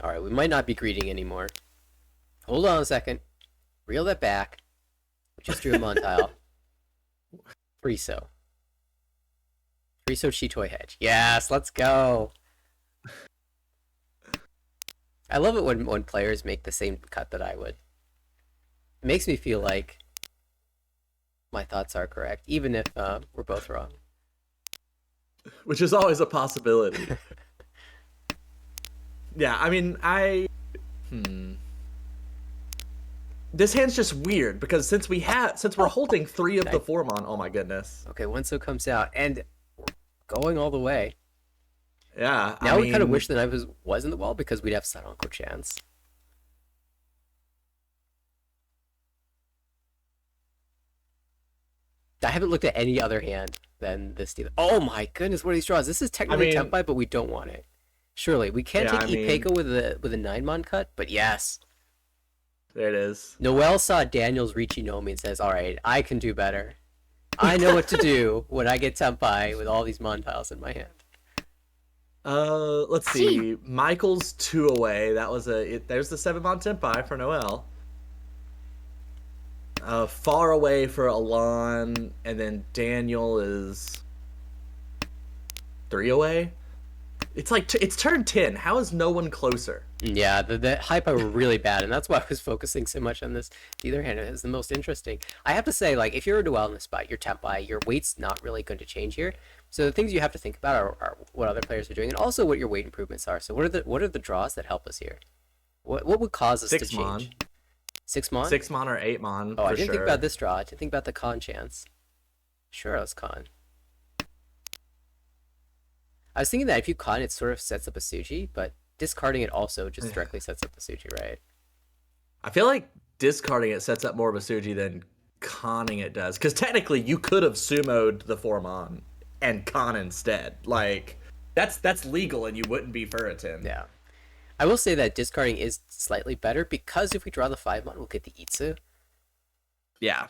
Alright, we might not be greeting anymore. Hold on a second. Reel that back. We just drew a mon tile. Friso. Friso Chitoi Hedge. Yes, let's go. I love it when players make the same cut that I would. It makes me feel like my thoughts are correct, even if we're both wrong. Which is always a possibility. Yeah, I mean, This hand's just weird, because since we're holding 3 of the 4 mon, oh my goodness. Okay, Wenso comes out, and going all the way. Yeah, Now I we kind of mean, wish the knife was in the wall, because we'd have Saronko chance. I haven't looked at any other hand than this deal. Oh my goodness, what are these draws? This is technically I mean- Tempai, but we don't want it. Surely, we can't Yeah, take I mean- Ipeko with a 9 mon cut, but yes. there it is. Noel saw Daniel's Richinomi and says, alright, I can do better. I know what to do when I get Tempai with all these mon tiles in my hand. Let's see. Michael's 2 away. That was there's the 7 mon Tenpai for Noel. Far away for Alon, and then Daniel is 3 away. It's like it's turn 10. How is no one closer? Yeah, the hype were really bad, and that's why I was focusing so much on this. The other hand is the most interesting. I have to say, like, if you're a Noel in the spot, your Tempai, your weight's not really going to change here. So the things you have to think about are what other players are doing, and also what your weight improvements are. So what are the draws that help us here? What would cause us 6 to change? mon. 6 mon? 6 mon or 8 mon. Oh, I for didn't think sure. about this draw. I didn't think about the con chance. Sure, let's con. I was thinking that if you con, it sort of sets up a Suji, but discarding it also just directly sets up the Suji, right? I feel like discarding it sets up more of a Suji than conning it does. Because technically, you could have sumoed the 4 mon. and con instead. Like that's legal, and you wouldn't be Furitin. Yeah. I will say that discarding is slightly better because if we draw the 5-mon, we'll get the Itsu. Yeah.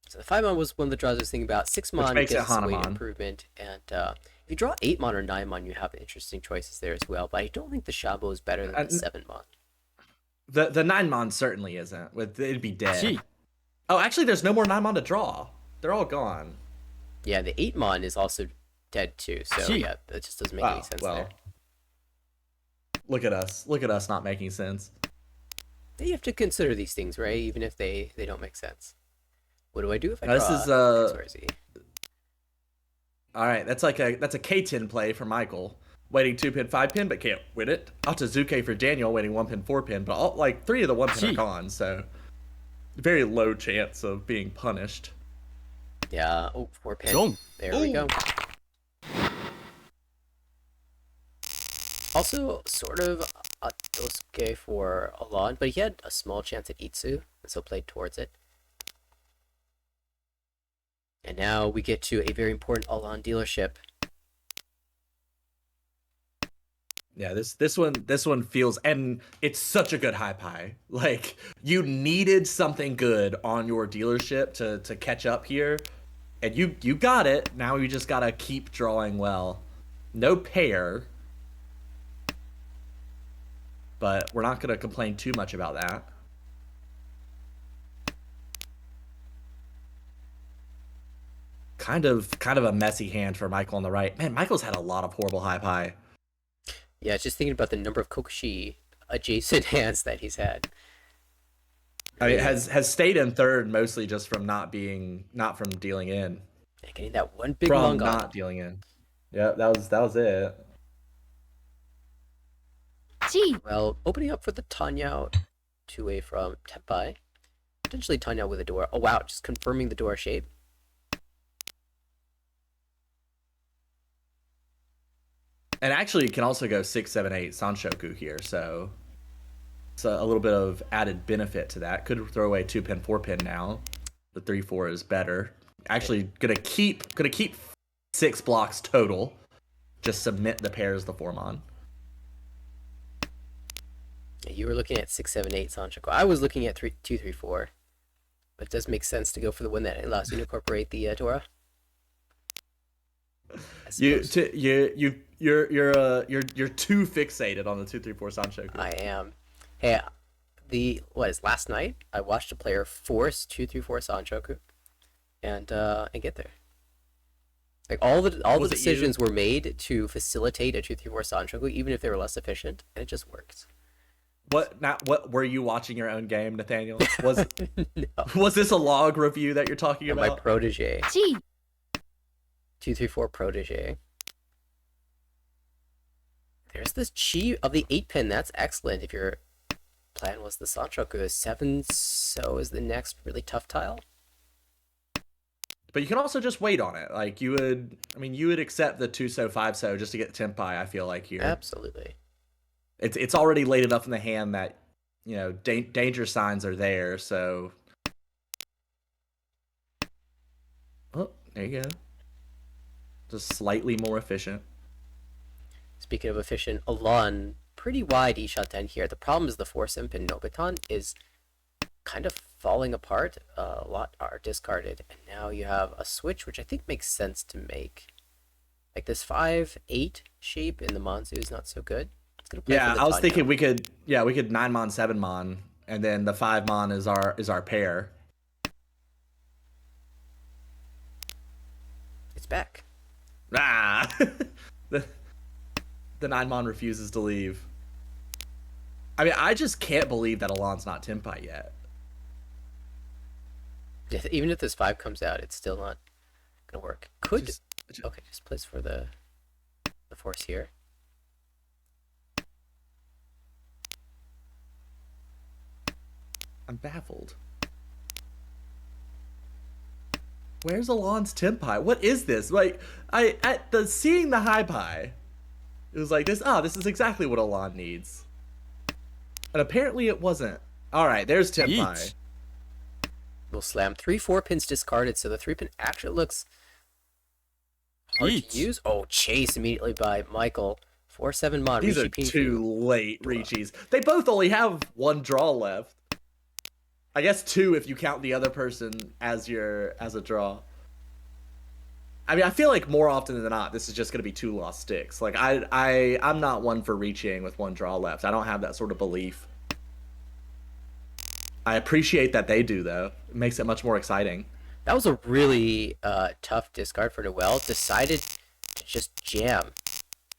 So the 5-mon was one of the draws I was thinking about. 6-mon makes gets it weight Hanamon. improvement, and if you draw 8-mon or 9-mon, you have interesting choices there as well. But I don't think the Shabo is better than the 7-mon. The 9-mon certainly isn't. It'd be dead. Gee. Oh, actually, there's no more 9-mon to draw. They're all gone. Yeah, the 8-mon is also dead too. So Gee. yeah, that just doesn't make any sense there. Look at us. Look at us not making sense. You have to consider these things, right? Even if they don't make sense. What do I do if I draw This is XYZ? all right. That's a K10 play for Michael, waiting 2-pin, 5-pin, but can't win it. Altazuke for Daniel, waiting 1-pin, 4-pin, but all, like 3 of the 1-pin are gone, so very low chance of being punished. Yeah. Oh, 4-pin. Boom. There we go. Also, sort of Altazuke for Alon, but he had a small chance at Itsu, and so played towards it. And now we get to a very important Alon dealership. Yeah, this one feels, and it's such a good high pie. Like, you needed something good on your dealership to catch up here, and you got it. Now you just gotta keep drawing well. No pair, but we're not gonna complain too much about that. Kind of a messy hand for Michael on the right. Man, Michael's had a lot of horrible high pie. Yeah, just thinking about the number of Kokushi adjacent hands that he's had. I mean, has stayed in third mostly just from not from dealing in. And getting that one big From Mongon. not dealing in. Yeah, that was it. Gee. Well, opening up for the Tanya, 2-way from Tenpai. Potentially Tanya with a door. Oh wow, just confirming the door shape. And actually, you can also go 6, 7, 8 Sanshoku here, so it's a little bit of added benefit to that. Could throw away 2-pin, 4-pin now. The 3-4 is better. Actually, gonna keep 6 blocks total. Just submit the pairs the 4-mon. You were looking at 6, 7, 8 Sanchoku. I was looking at 2, 3, 4. But it does make sense to go for the one that allows you to incorporate the Dora. You're too fixated on the 2, 3, 4 Sanshoku. I am. Hey, last night I watched a player force 2, 3, 4 Sanchoku and get there. Like all the decisions were made to facilitate a 2, 3, 4 Sanchoku, even if they were less efficient, and it just worked. What were you watching your own game, Nathaniel? Was No. was this a log review that you're talking My about? protege. Gee. 2, 3, 4 protege. There's this chi of the 8-pin. That's excellent if your plan was the Sanchoku. 7 so is the next really tough tile. But you can also just wait on it. Like you would accept the 2 so 5 so just to get Tenpai, I feel like here. Absolutely. It's already laid enough in the hand that, you know, danger signs are there, so oh, there you go. Just slightly more efficient. Speaking of efficient, Alon, pretty wide Ishaten here. The problem is the 4-pin Nobiton is kind of falling apart. A lot are discarded, and now you have a switch, which I think makes sense to make. Like this 5-8 shape in the Monzu is not so good. It's gonna play Yeah, for the I was Tanya. thinking we could 9-mon, 7-mon, and then the 5-mon is our pair. It's back. Ah, the 9-mon refuses to leave. I mean, I just can't believe that Alon's not Tenpai yet. Even if this 5 comes out, it's still not gonna work. Could Just- okay, just plays for the force here. I'm baffled. Where's Alon's Tenpai? What is this? Like, seeing the high pie, it was like this. Oh, this is exactly what Alon needs. And apparently it wasn't. All right, there's Tenpai. Yeet. We'll slam 3, 4 pins discarded, so the 3-pin actually looks Hard Each. to use. Oh, chase immediately by Michael. 4-7 mod. These are Richie Pinfu. too late reaches. They both only have one draw left. I guess 2 if you count the other person as a draw. I mean, I feel like more often than not, this is just going to be 2 lost sticks. Like I'm not one for reaching with 1 draw left. I don't have that sort of belief. I appreciate that they do though. It makes it much more exciting. That was a really tough discard for Noel. Decided to just jam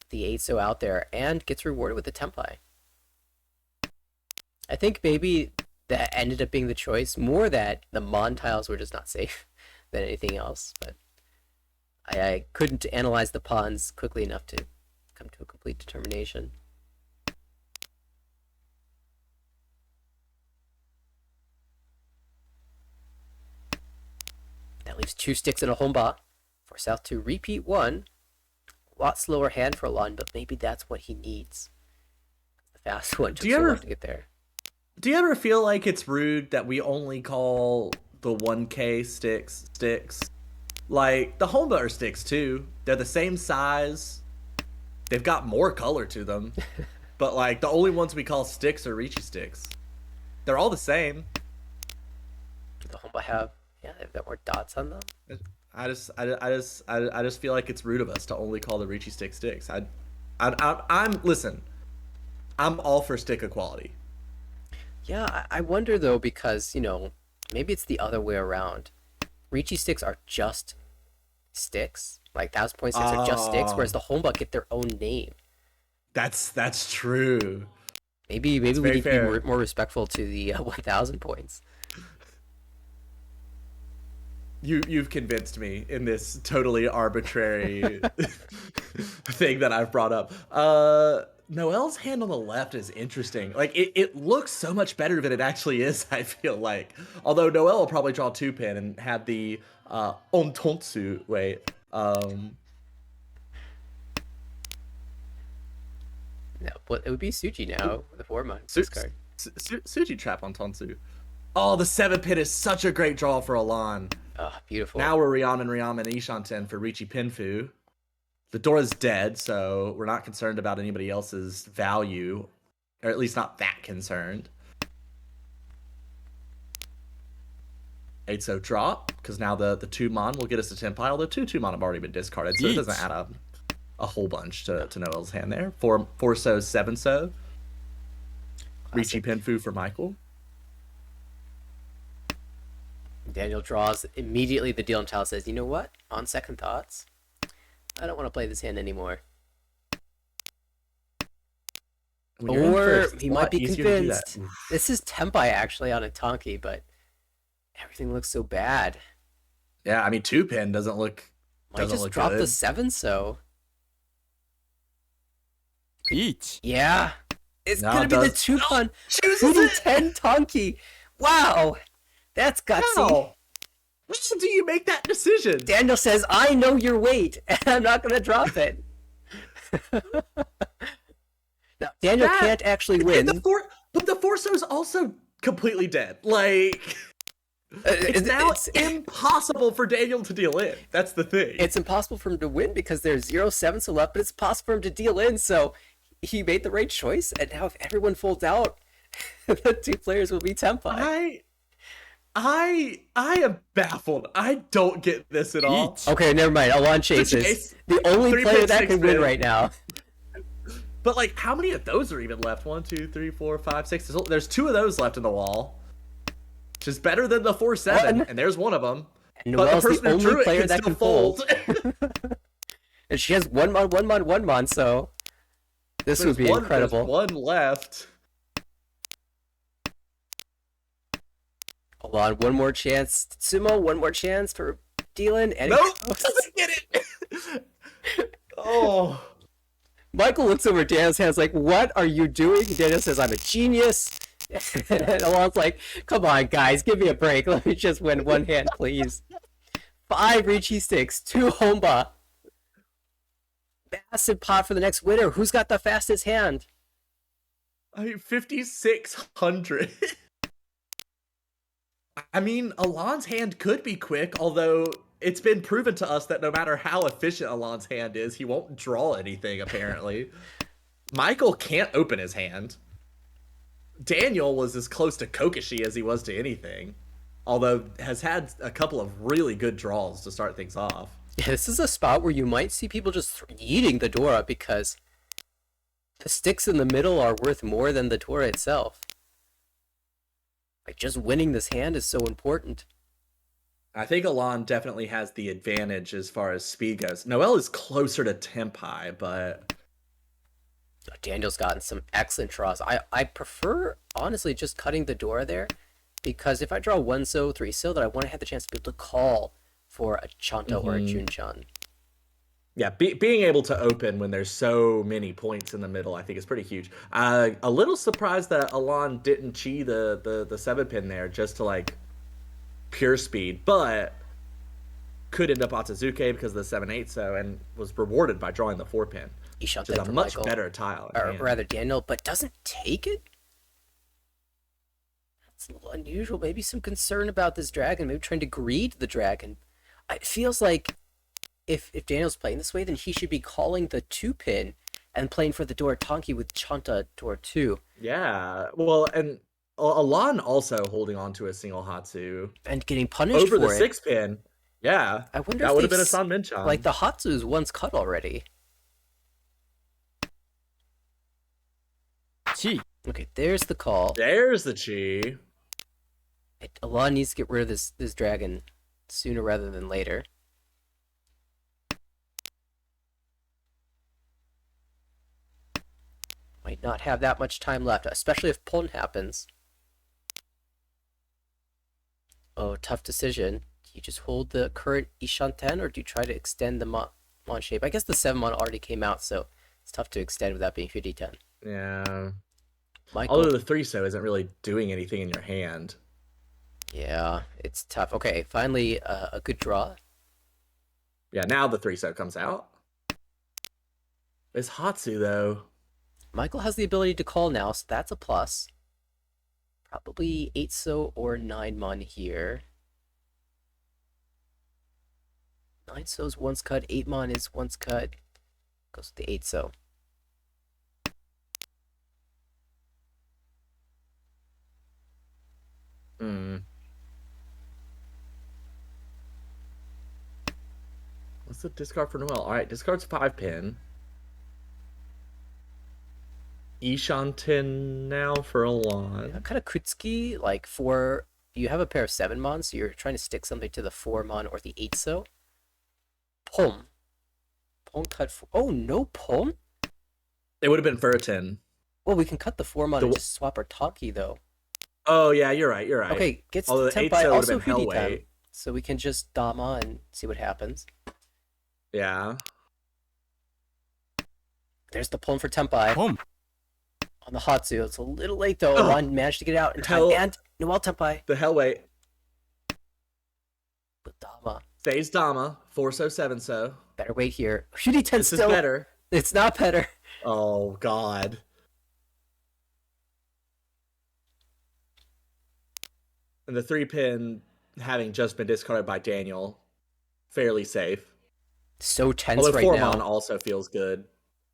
the 8-so out there and gets rewarded with the Tempai. I think maybe that ended up being the choice. More that the Mon tiles were just not safe than anything else. But I couldn't analyze the pawns quickly enough to come to a complete determination. That leaves 2 sticks and a Homba for South to repeat 1. A lot slower hand for Alon, but maybe that's what he needs. The fast one took so long to get there. Do you ever feel like it's rude that we only call the 1K sticks? Like, the Homba are sticks too. They're the same size. They've got more color to them. But, like, the only ones we call sticks are Ricci sticks. They're all the same. Do the Homba have... Yeah, they've got more dots on them. I just feel like it's rude of us to only call the Ricci sticks. Listen, I'm all for stick equality. Yeah, I wonder though, because, you know, maybe it's the other way around. Ricci sticks are just sticks. Like 1000-point sticks are just sticks, whereas the Homba get their own name. That's true. Maybe we need to be more respectful to the 1000 points. You've convinced me in this totally arbitrary thing that I've brought up. Noel's hand on the left is interesting. Like it looks so much better than it actually is, I feel like. Although Noel will probably draw 2-pin and have the Ontontsu wait. No, but it would be Suji now with the 4-mon discard. Suji trap on Tonsu. Oh, the 7-pin is such a great draw for Alon. Oh, beautiful. Now we're Ryamen and Ishanten for Ricci Pinfu. The door is dead, so we're not concerned about anybody else's value, or at least not that concerned. 8-so drop, because now the 2-mon will get us to Tenpai, although 2-2-mon have already been discarded, so it doesn't add up a whole bunch to Noel's hand there. 4-so, 7-so. Ricci Pinfu for Michael. Daniel draws immediately. The deal and tile says, you know what? On second thoughts, I don't want to play this hand anymore. Or he might be convinced. This is Tenpai actually on a Tonki, but everything looks so bad. Yeah, I mean 2-pin doesn't look Might drop good. the 7-so. Each. Yeah. It's No, gonna it be the does. 2-pun. Chooses it. 10 Tonki. Wow. That's gutsy. How? When do you make that decision? Daniel says, I know your weight, and I'm not going to drop it. Now, Daniel can't actually win. But the 4-so is also completely dead. Like, it's now impossible for Daniel to deal in. That's the thing. It's impossible for him to win because there's 0 7-so left, but it's possible for him to deal in, so he made the right choice, and now if everyone folds out, the 2 players will be Tenpai. I am baffled. I don't get this at all. Okay, never mind. Alon chases. The only player that can win right now. But like, how many of those are even left? 1, 2, 3, 4, 5, 6. There's 2 of those left in the wall, which is better than the 4-7. And there's one of them. And Noelle's but the only player that can fold. fold. And she has 1-mon, 1-mon, 1-mon. So this would be incredible. There's 1 left. Alon, 1 more chance. Sumo, 1 more chance for Dylan. And Nope, doesn't get it. Oh. Michael looks over at Daniel's hands like, what are you doing? Daniel says, I'm a genius. And Alon's like, come on, guys, give me a break. Let me just win 1 hand, please. 5 Ricci sticks, 2 Homba. Massive pot for the next winner. Who's got the fastest hand? I mean, 5,600. I mean, Alon's hand could be quick, although it's been proven to us that no matter how efficient Alon's hand is, he won't draw anything, apparently. Michael can't open his hand. Daniel was as close to Kokoshi as he was to anything, although has had a couple of really good draws to start things off. Yeah, this is a spot where you might see people just eating the Dora because the sticks in the middle are worth more than the Dora itself. Like, just winning this hand is so important. I think Alon definitely has the advantage as far as speed goes. Noelle is closer to Tempai, but Daniel's gotten some excellent draws. I prefer, honestly, just cutting the Dora there, because if I draw 1-so, 3-so, then I want to have the chance to be able to call for a Chanta or a Junchan. Yeah, being able to open when there's so many points in the middle, I think is pretty huge. A little surprised that Alon didn't chi the 7-pin there just to, like, pure speed, but could end up Atsuzuke because of the 7-8-so and was rewarded by drawing the 4-pin. Which is a much better tile. Or rather, Daniel, but doesn't take it? That's a little unusual. Maybe some concern about this dragon. Maybe trying to greed the dragon. It feels like if Daniel's playing this way, then he should be calling the 2-pin and playing for the Dora Tonki with Chanta Dora 2. Yeah, well, and Alon also holding on to a single Hatsu. And getting punished over for the 6-pin. Yeah, I wonder that if would have been a San Minchan. Like, the Hatsu is once cut already. Chi. Okay, there's the call. There's the chi. Alon needs to get rid of this dragon sooner rather than later. Might not have that much time left, especially if Pon happens. Oh, tough decision. Do you just hold the current Ishanten, or do you try to extend the Mon shape? I guess the 7-Mon already came out, so it's tough to extend without being 50-10. Yeah. Michael. Although the 3-so isn't really doing anything in your hand. Yeah, it's tough. Okay, finally a good draw. Yeah, now the 3-so comes out. It's Hatsu, though. Michael has the ability to call now, so that's a plus. Probably 8-so or 9-Mon here. 9-so is once cut, 8-Mon is once cut. Goes with the 8-so. What's the discard for Noelle? Alright, discard's 5-pin. Ishanten now for Alon. Yeah, kind of Kutsuki, like for you have a pair of 7-Mon, so you're trying to stick something to the 4-Mon or the 8-so. Pom. Pom cut for. Oh, no Pom? It would have been Furten. Well, we can cut the 4-Mon and just swap our Tonki, though. Oh, yeah, you're right, you're right. Okay, gets although the the 8-so Tenpai, would also have been Huritan. Hellweight. So we can just Dama and see what happens. Yeah. There's the Pom for Tenpai. Pom. On the Hatsu. It's a little late, though. Alon managed to get out in time. And Noelle Tenpai. The Hellweight. With Dama. Stays Dama. 4-so, 7-so. Better wait here. Huritan This still. is better. It's not better. Oh, God. And the 3-pin, having just been discarded by Daniel, fairly safe. So tense Although right 4-Mon now. also feels good.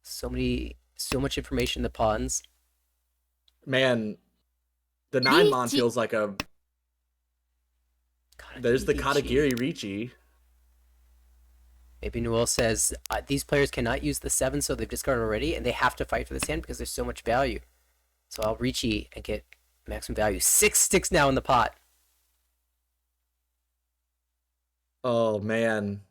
So much information in the pawns. Man, the 9-Mon feels like a... There's the Katagiri Ricci. Maybe Noelle says, these players cannot use the 7, so they've discarded already, and they have to fight for this hand because there's so much value. So I'll Ricci and get maximum value. 6 sticks now in the pot. Oh, man.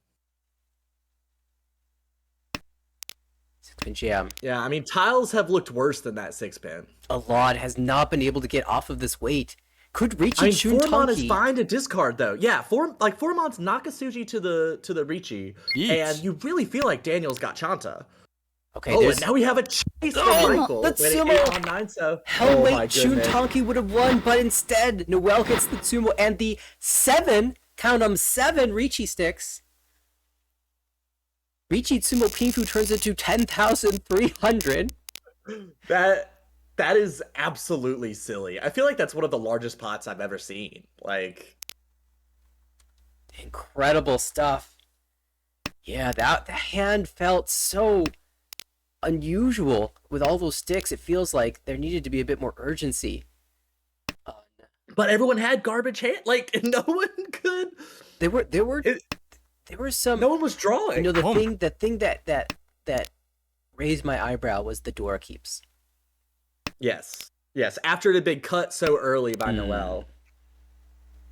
6-pin jam. Yeah, I mean, tiles have looked worse than that 6-pin. Alon has not been able to get off of this weight. Could Ricci I mean, Chun 4-Mon Tonki? is fine to discard, though. Yeah, 4-Mon's Nakasuji to the Ricci, and you really feel like Daniel's got Chanta. Okay, oh, there's... and now we have a chase Oh, from Michael. that's When Sumo. 8 on 9, so... Hellweight Chun Tonki would have won, but instead, Noelle gets the Tsumo, and the 7, count them, 7 Ricci sticks. Ricci Tsumo Pinfu turns into 10,300. That is absolutely silly. I feel like that's one of the largest pots I've ever seen. Like, Incredible stuff. Yeah, that the hand felt so unusual with all those sticks. It feels like there needed to be a bit more urgency. But everyone had garbage hand. Like no one could. There were It, some. no one was drawing. You know, the thing that raised my eyebrow was the Dora keeps. Yes. After it had been cut so early by Noel.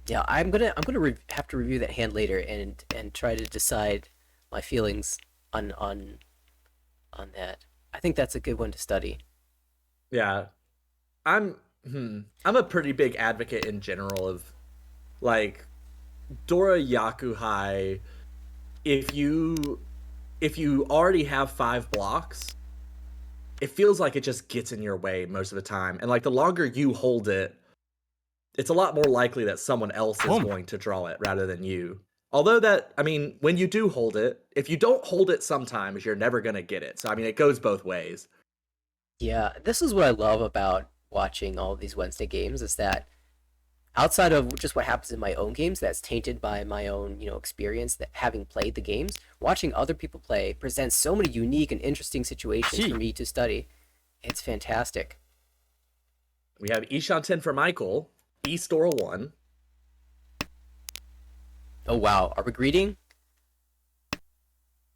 Yeah, I'm gonna have to review that hand later and try to decide my feelings on that. I think that's a good one to study. Yeah, I'm a pretty big advocate in general of like Dora Yakuhai. If you already have 5 blocks, it feels like it just gets in your way most of the time. And like the longer you hold it, it's a lot more likely that someone else is going to draw it rather than you. Although that, I mean, when you do hold it, if you don't hold it sometimes, you're never going to get it. So, I mean, it goes both ways. Yeah, this is what I love about watching all of these Wednesday games is that outside of just what happens in my own games that's tainted by my own, experience that having played the games, watching other people play presents so many unique and interesting situations for me to study. It's fantastic. We have Ishan 10 for Michael, East Dora 1. Oh wow, are we greeting?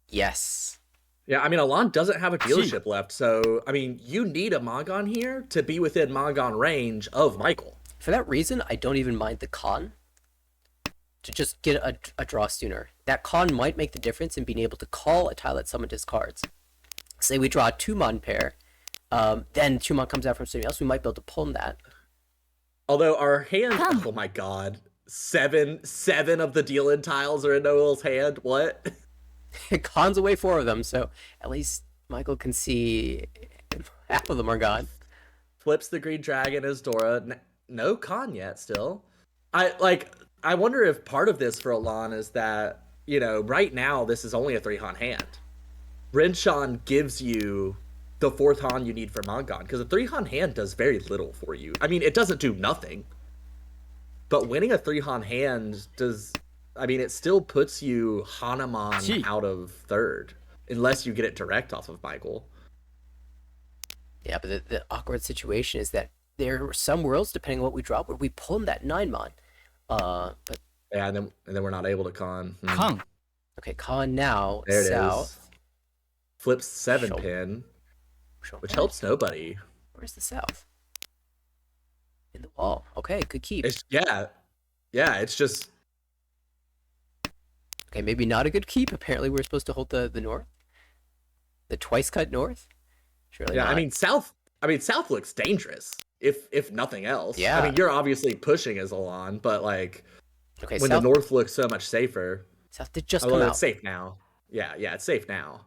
Yes. Yeah, I mean, Alon doesn't have a dealership left, so, I mean, you need a Magon here to be within Magon range of Michael. For that reason, I don't even mind the con. To just get a draw sooner. That con might make the difference in being able to call a tile that someone discards. Say we draw a 2-mon pair, then 2-mon comes out from something else, we might be able to pull that. Although our hand, oh my god, 7 of the deal-in tiles are in Noel's hand, what? It cons away 4 of them, so at least Michael can see half of them are gone. Flips the green dragon as Dora. No con yet still. I wonder if part of this for Alon is that, right now this is only a 3-Han hand. Renshan gives you the 4th Han you need for Magon, because a 3-Han hand does very little for you. I mean, it doesn't do nothing. But winning a 3-Han hand does... I mean, it still puts you Hanuman out of 3rd, unless you get it direct off of Michael. Yeah, but the awkward situation is that there are some worlds, depending on what we draw, where we pull them that 9-mon. But yeah, and then we're not able to con. Con. Okay, con now. There it south. is. Flips 7-pin, which helps nobody. Where's the south? In the wall. Okay, good keep. Yeah, it's just... Okay, maybe not a good keep. Apparently we're supposed to hold the north. The twice cut north? Surely not. I mean, south looks dangerous, if nothing else. Yeah. I mean, you're obviously pushing as Alon, but like, okay, when south, the north looks so much safer. South did just come out. It's safe now. Yeah, it's safe now.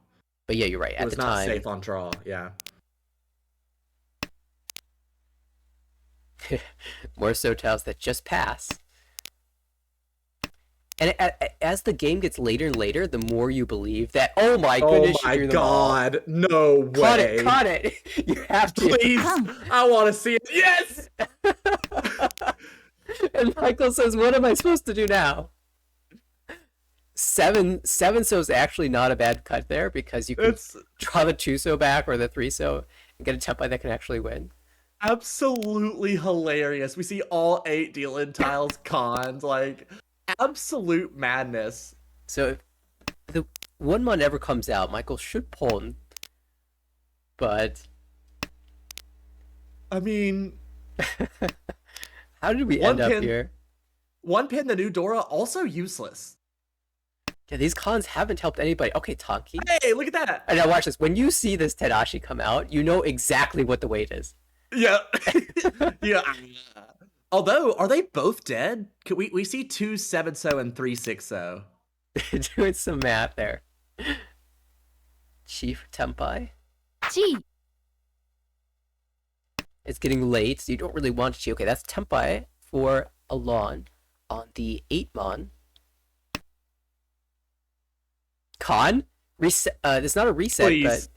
But yeah, you're right. At It was the not time, safe on draw, yeah. more so tiles that just pass. And as the game gets later and later, the more you believe that, oh my goodness, oh my you drew them all. god, no way. Cut it. You have to. Please, I want to see it. Yes! And Michael says, what am I supposed to do now? 7 so is actually not a bad cut there because you can draw the 2-so back or the 3-so and get a template that can actually win. Absolutely hilarious. We see all 8 deal-in tiles cons, like... absolute madness. So if the 1-mon ever comes out, Michael should pull him. But I mean, how did we end up here? 1-pin the new Dora, also useless. Yeah, these cons haven't helped anybody. Okay, Tonki. Hey, look at that. And now watch this. When you see this Tadashi come out, you know exactly what the weight is. Yeah. Yeah. Although, are they both dead? Could we see 2 7-so and 3 6-so? Doing some math there. Chief Tempai. Chi. It's getting late, so you don't really want Chi. Okay, that's Tempai for Alon on the 8-mon. Con? Reset. It's not a reset, Please.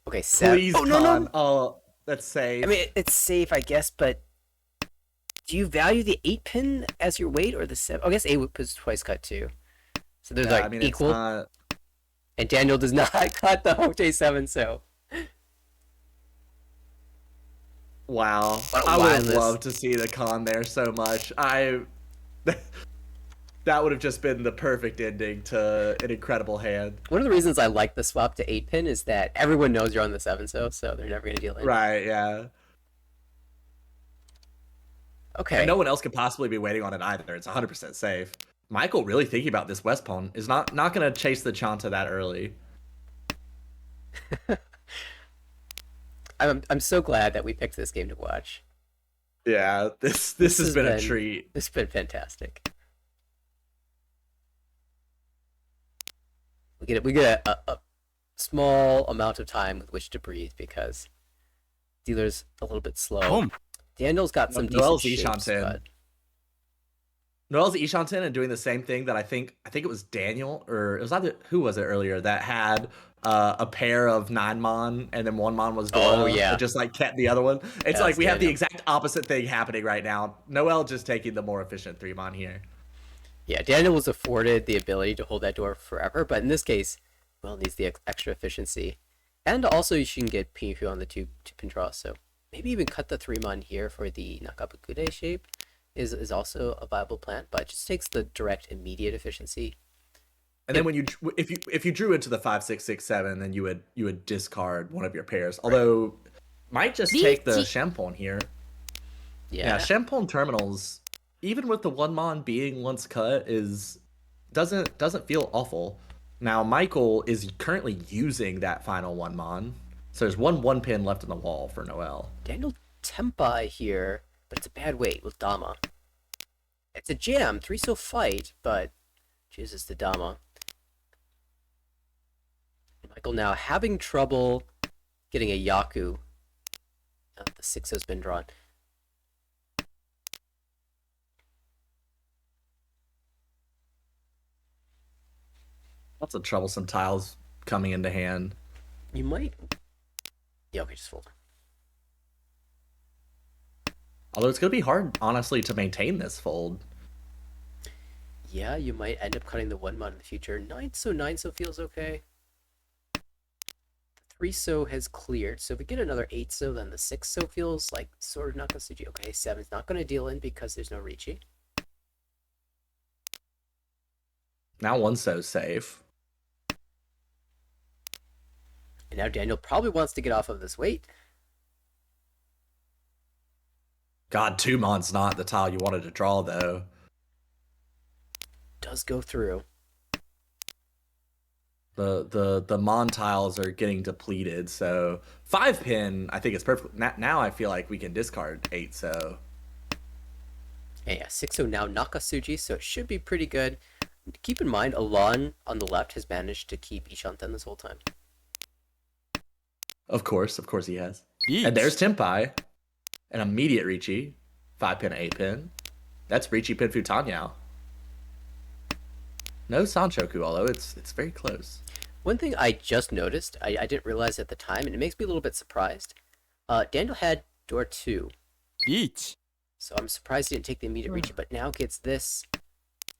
but okay, 7. Please, oh Con. no! Oh, that's safe. I mean, it's safe, I guess, but do you value the 8-pin as your weight or the 7? Oh, I guess 8 was twice cut too. So they're Yeah, like I mean, equal. it's not. And Daniel does not cut the Hote 7, so. Wow. What a I would have wildness. loved to see the con there so much. That would have just been the perfect ending to an incredible hand. One of the reasons I like the swap to 8 pin is that everyone knows you're on the 7 so they're never going to deal in. Right, yeah. Okay. And no one else could possibly be waiting on it either. It's 100% safe. Michael really thinking about this West pawn is not going to chase the Chanta that early. I'm so glad that we picked this game to watch. Yeah, this has been a treat. It's been fantastic. We get a small amount of time with which to breathe because dealer's a little bit slow. Boom. Daniel's got some Noel's decent shapes, Ishanten. but Noel's Ishanten and doing the same thing that I think it was Daniel, or it was either, who was it earlier, that had a pair of 9 mon and then 1 mon was Dora. Oh, yeah. It just like kept the other one. It's Yeah, like we have the Daniel. exact opposite thing happening right now. Noel just taking the more efficient 3 mon here. yeah, Daniel was afforded the ability to hold that door forever, but in this case, well, needs the extra efficiency. And also you can get Pinfu on the 2 pin draw, so maybe even cut the 3 mon here for the Nakabakude shape is also a viable plan, but it just takes the direct immediate efficiency. And then when if you drew into the 5, 6, 6, 7, then you would discard one of your pairs. Although might just take the Champon here. Yeah, Champon terminals, even with the 1 mon being once cut, doesn't feel awful. Now Michael is currently using that final 1 mon, so there's one pin left in the wall for Noel. Daniel Tempai here, but it's a bad weight with Dama. It's a jam, 3 so fight, but chooses the Dama. Michael now having trouble getting a Yaku. The 6 has been drawn. Lots of troublesome tiles coming into hand. You might... Yeah, okay, just fold. Although it's going to be hard, honestly, to maintain this fold. Yeah, you might end up cutting the 1 mon in the future. 9 so feels okay. The 3 so has cleared, so if we get another 8 so, then the 6 so feels like sort of Nakasuji. Okay, 7's not going to deal in because there's no Richi. Now 1 so safe. And now Daniel probably wants to get off of this weight. God, 2 mon's not the tile you wanted to draw, though. Does go through. The mon tiles are getting depleted, so 5 pin, I think it's perfect. Now I feel like we can discard 8 so. Yeah, 6 so now Nakasuji, so it should be pretty good. Keep in mind, Alon on the left has managed to keep Ishanten this whole time. Of course he has. Each. And there's Tempai. An immediate Richi. 5 pin, 8 pin. That's Richi pin Futanyao. No Sanchoku, although it's very close. One thing I just noticed, I didn't realize at the time, and it makes me a little bit surprised. Daniel had door 2, Each. so I'm surprised he didn't take the immediate Richi, but now gets this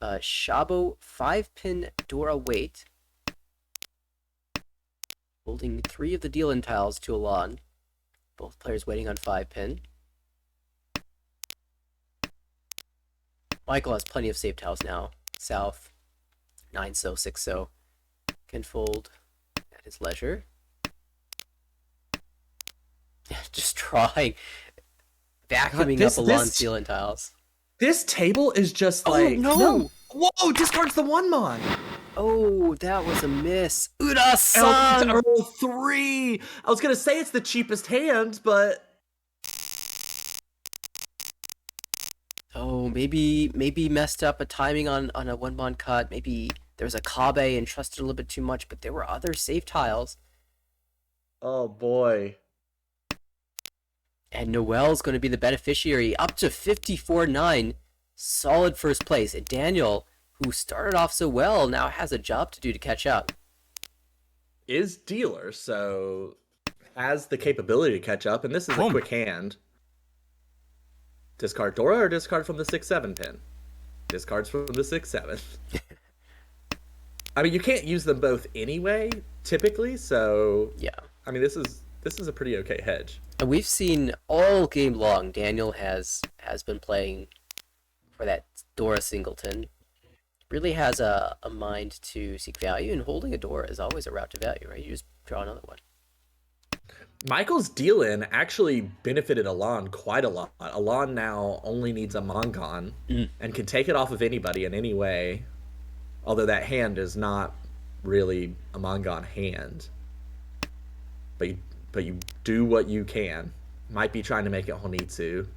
Shabo 5 pin Dora weight, holding 3 of the deal-in tiles to Alon. Both players waiting on 5 pin. Michael has plenty of safe tiles now. South, 9 so, 6 so. Can fold at his leisure. Just trying. Vacuuming up Alon's deal-in tiles. This table is just like... no! Whoa, discards the 1 mon! Oh, that was a miss. Ura-san! L3! I was gonna say it's the cheapest hand, but... Oh, maybe messed up a timing on a 1 mon cut. Maybe there was a Kabe and trusted a little bit too much, but there were other safe tiles. Oh boy. And Noel's going to be the beneficiary, up to 54-9. Solid first place. And Daniel, who started off so well, now has a job to do to catch up. Is dealer, so has the capability to catch up, and this is a quick hand. Discard Dora or discard from the 6-7 pin? Discards from the 6-7. I mean, you can't use them both anyway, typically. So Yeah. I mean, this is a pretty okay hedge. And we've seen all game long, Daniel has been playing for that Dora Singleton. Really has a mind to seek value, and holding a Dora is always a route to value, right? You just draw another one. Michael's deal-in actually benefited Alon quite a lot. Alon now only needs a Mongon and can take it off of anybody in any way. Although that hand is not really a Mongon hand. But you do what you can. Might be trying to make it Honitsu.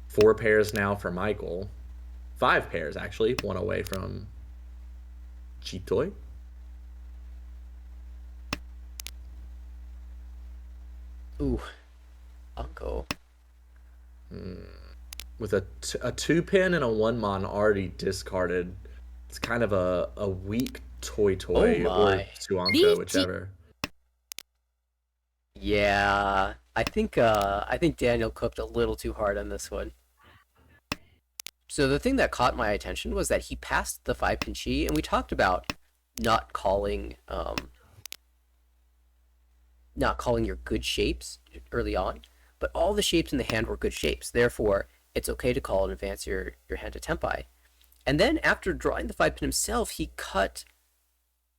Four pairs now for Michael. 5 pairs, actually. One away from Chitoy. Ooh, Uncle. With a 2-pin and a 1-mon already discarded. It's kind of a weak Toy Oh or my. Tuanko, whichever. Yeah, I think Daniel cooked a little too hard on this one. So the thing that caught my attention was that he passed the 5-pin chi, and we talked about not calling your good shapes early on, but all the shapes in the hand were good shapes. Therefore, it's okay to call and advance your hand to Tempai. And then after drawing the 5-pin himself, he cut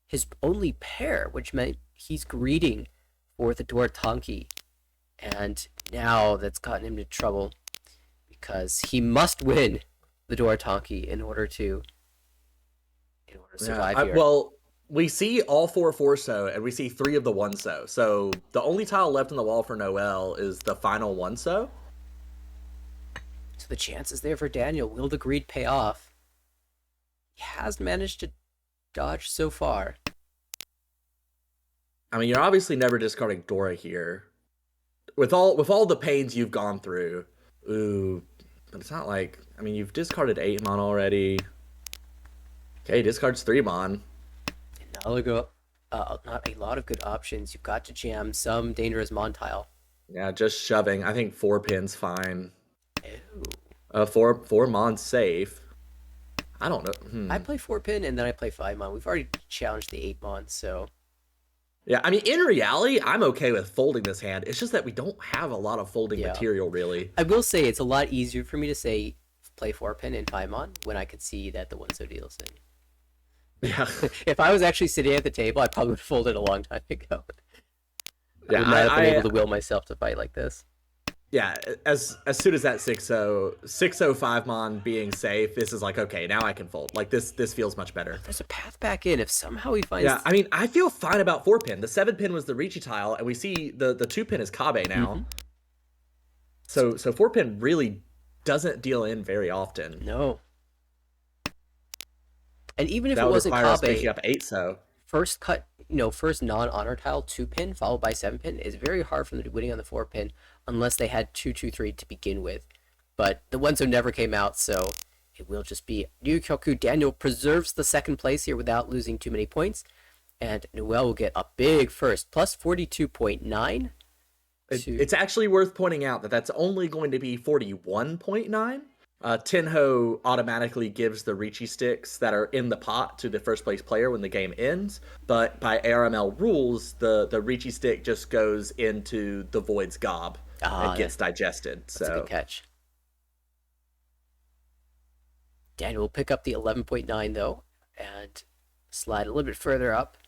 his only pair, which meant he's greeting for the Dora Tonki. And now that's gotten him into trouble because he must win the Dora Tonki in order to survive here. Well, we see all 4 4-so, and we see 3 of the 1-so. So the only tile left in the wall for Noel is the final 1-so. So the chances there for Daniel. Will the greed pay off? He has managed to dodge so far. I mean, you're obviously never discarding Dora here. With all the pains you've gone through. Ooh, but it's not like... I mean, you've discarded 8-mon already. Okay, discards 3-mon. Not a lot of good options. You've got to jam some dangerous Mon tile. Yeah, just shoving. I think 4-pin's fine. Ew. 4-mon's safe. I don't know. I play 4-pin and then I play 5-mon. We've already challenged the 8-mon, so... Yeah, I mean, in reality, I'm okay with folding this hand. It's just that we don't have a lot of folding material, really. I will say it's a lot easier for me to say play 4-pin and 5-mon when I could see that the 1-so deal's in. Yeah. If I was actually sitting at the table, I probably would have folded a long time ago. Yeah, I would not have been able to will myself to fight like this. Yeah, as soon as that 6-0 5-mon being safe, this is like, okay, now I can fold. Like, this feels much better. There's a path back in if somehow he finds... Yeah, I mean, I feel fine about 4-pin. The 7-pin was the Ricci tile, and we see the 2-pin is Kabe now. So 4-pin really doesn't deal in very often. No. And even if that it wasn't require us Kabe, picking up 8-so. first cut, first non-honor tile 2-pin followed by 7-pin is very hard for them to be winning on the 4-pin unless they had 2-2-3 to begin with. But the 1-so never came out, so it will just be Ryukyoku. Daniel preserves the second place here without losing too many points, and Noel will get a big first, plus 42.9. It's actually worth pointing out that that's only going to be 41.9. Tenho automatically gives the Ricci sticks that are in the pot to the first place player when the game ends, but by ARML rules, the Ricci stick just goes into the Void's gob and gets digested. That's a good catch. Daniel will pick up the 11.9 though, and slide a little bit further up.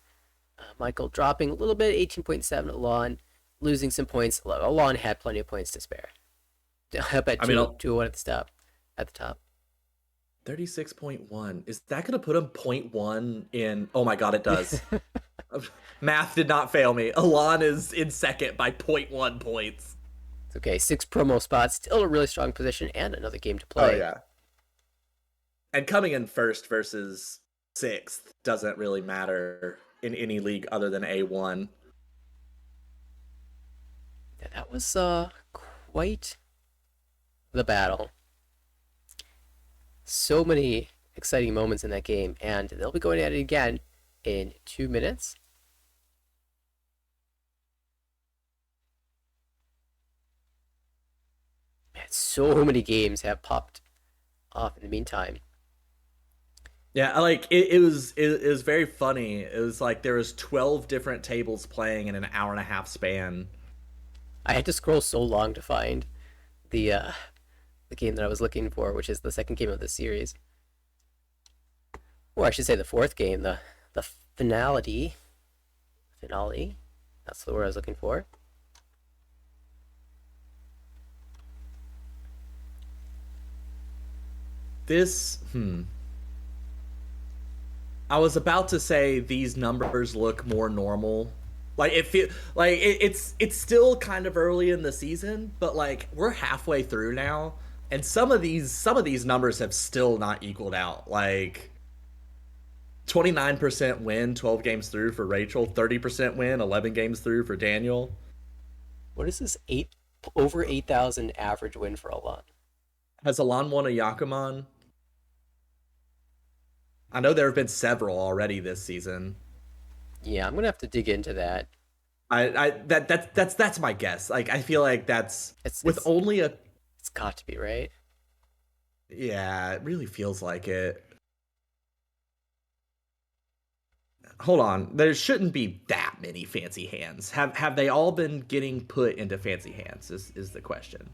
Michael dropping a little bit, 18.7. Alon losing some points. Alon had plenty of points to spare. Up at 2-1 at the top. 36.1. Is that going to put him 0.1 in... Oh my god, it does. Math did not fail me. Alon is in second by 0.1 points. It's okay. 6 promo spots. Still a really strong position and another game to play. Oh, yeah. And coming in first versus 6th doesn't really matter in any league other than A1. Yeah, that was quite the battle. So many exciting moments in that game, and they'll be going at it again in 2 minutes. so many games have popped off in the meantime. Yeah, like it was very funny. It was like there was 12 different tables playing in an hour and a half span. I had to scroll so long to find the game that I was looking for, which is the second game of the series. Or I should say the fourth game, the finale. Finale. That's the word I was looking for. This I was about to say these numbers look more normal. Like it's still kind of early in the season, but like we're halfway through now, and some of these numbers have still not equaled out. Like 29% win 12 games through for Rachel, 30% win 11 games through for Daniel. What is this over 8,000 average win for Alon? Has Alon won a Yakuman? I know there have been several already this season. Yeah, I'm gonna have to dig into that. That's my guess. Like I feel like that's only a. It's got to be, right? Yeah, it really feels like it. Hold on, there shouldn't be that many fancy hands. Have they all been getting put into fancy hands? Is the question.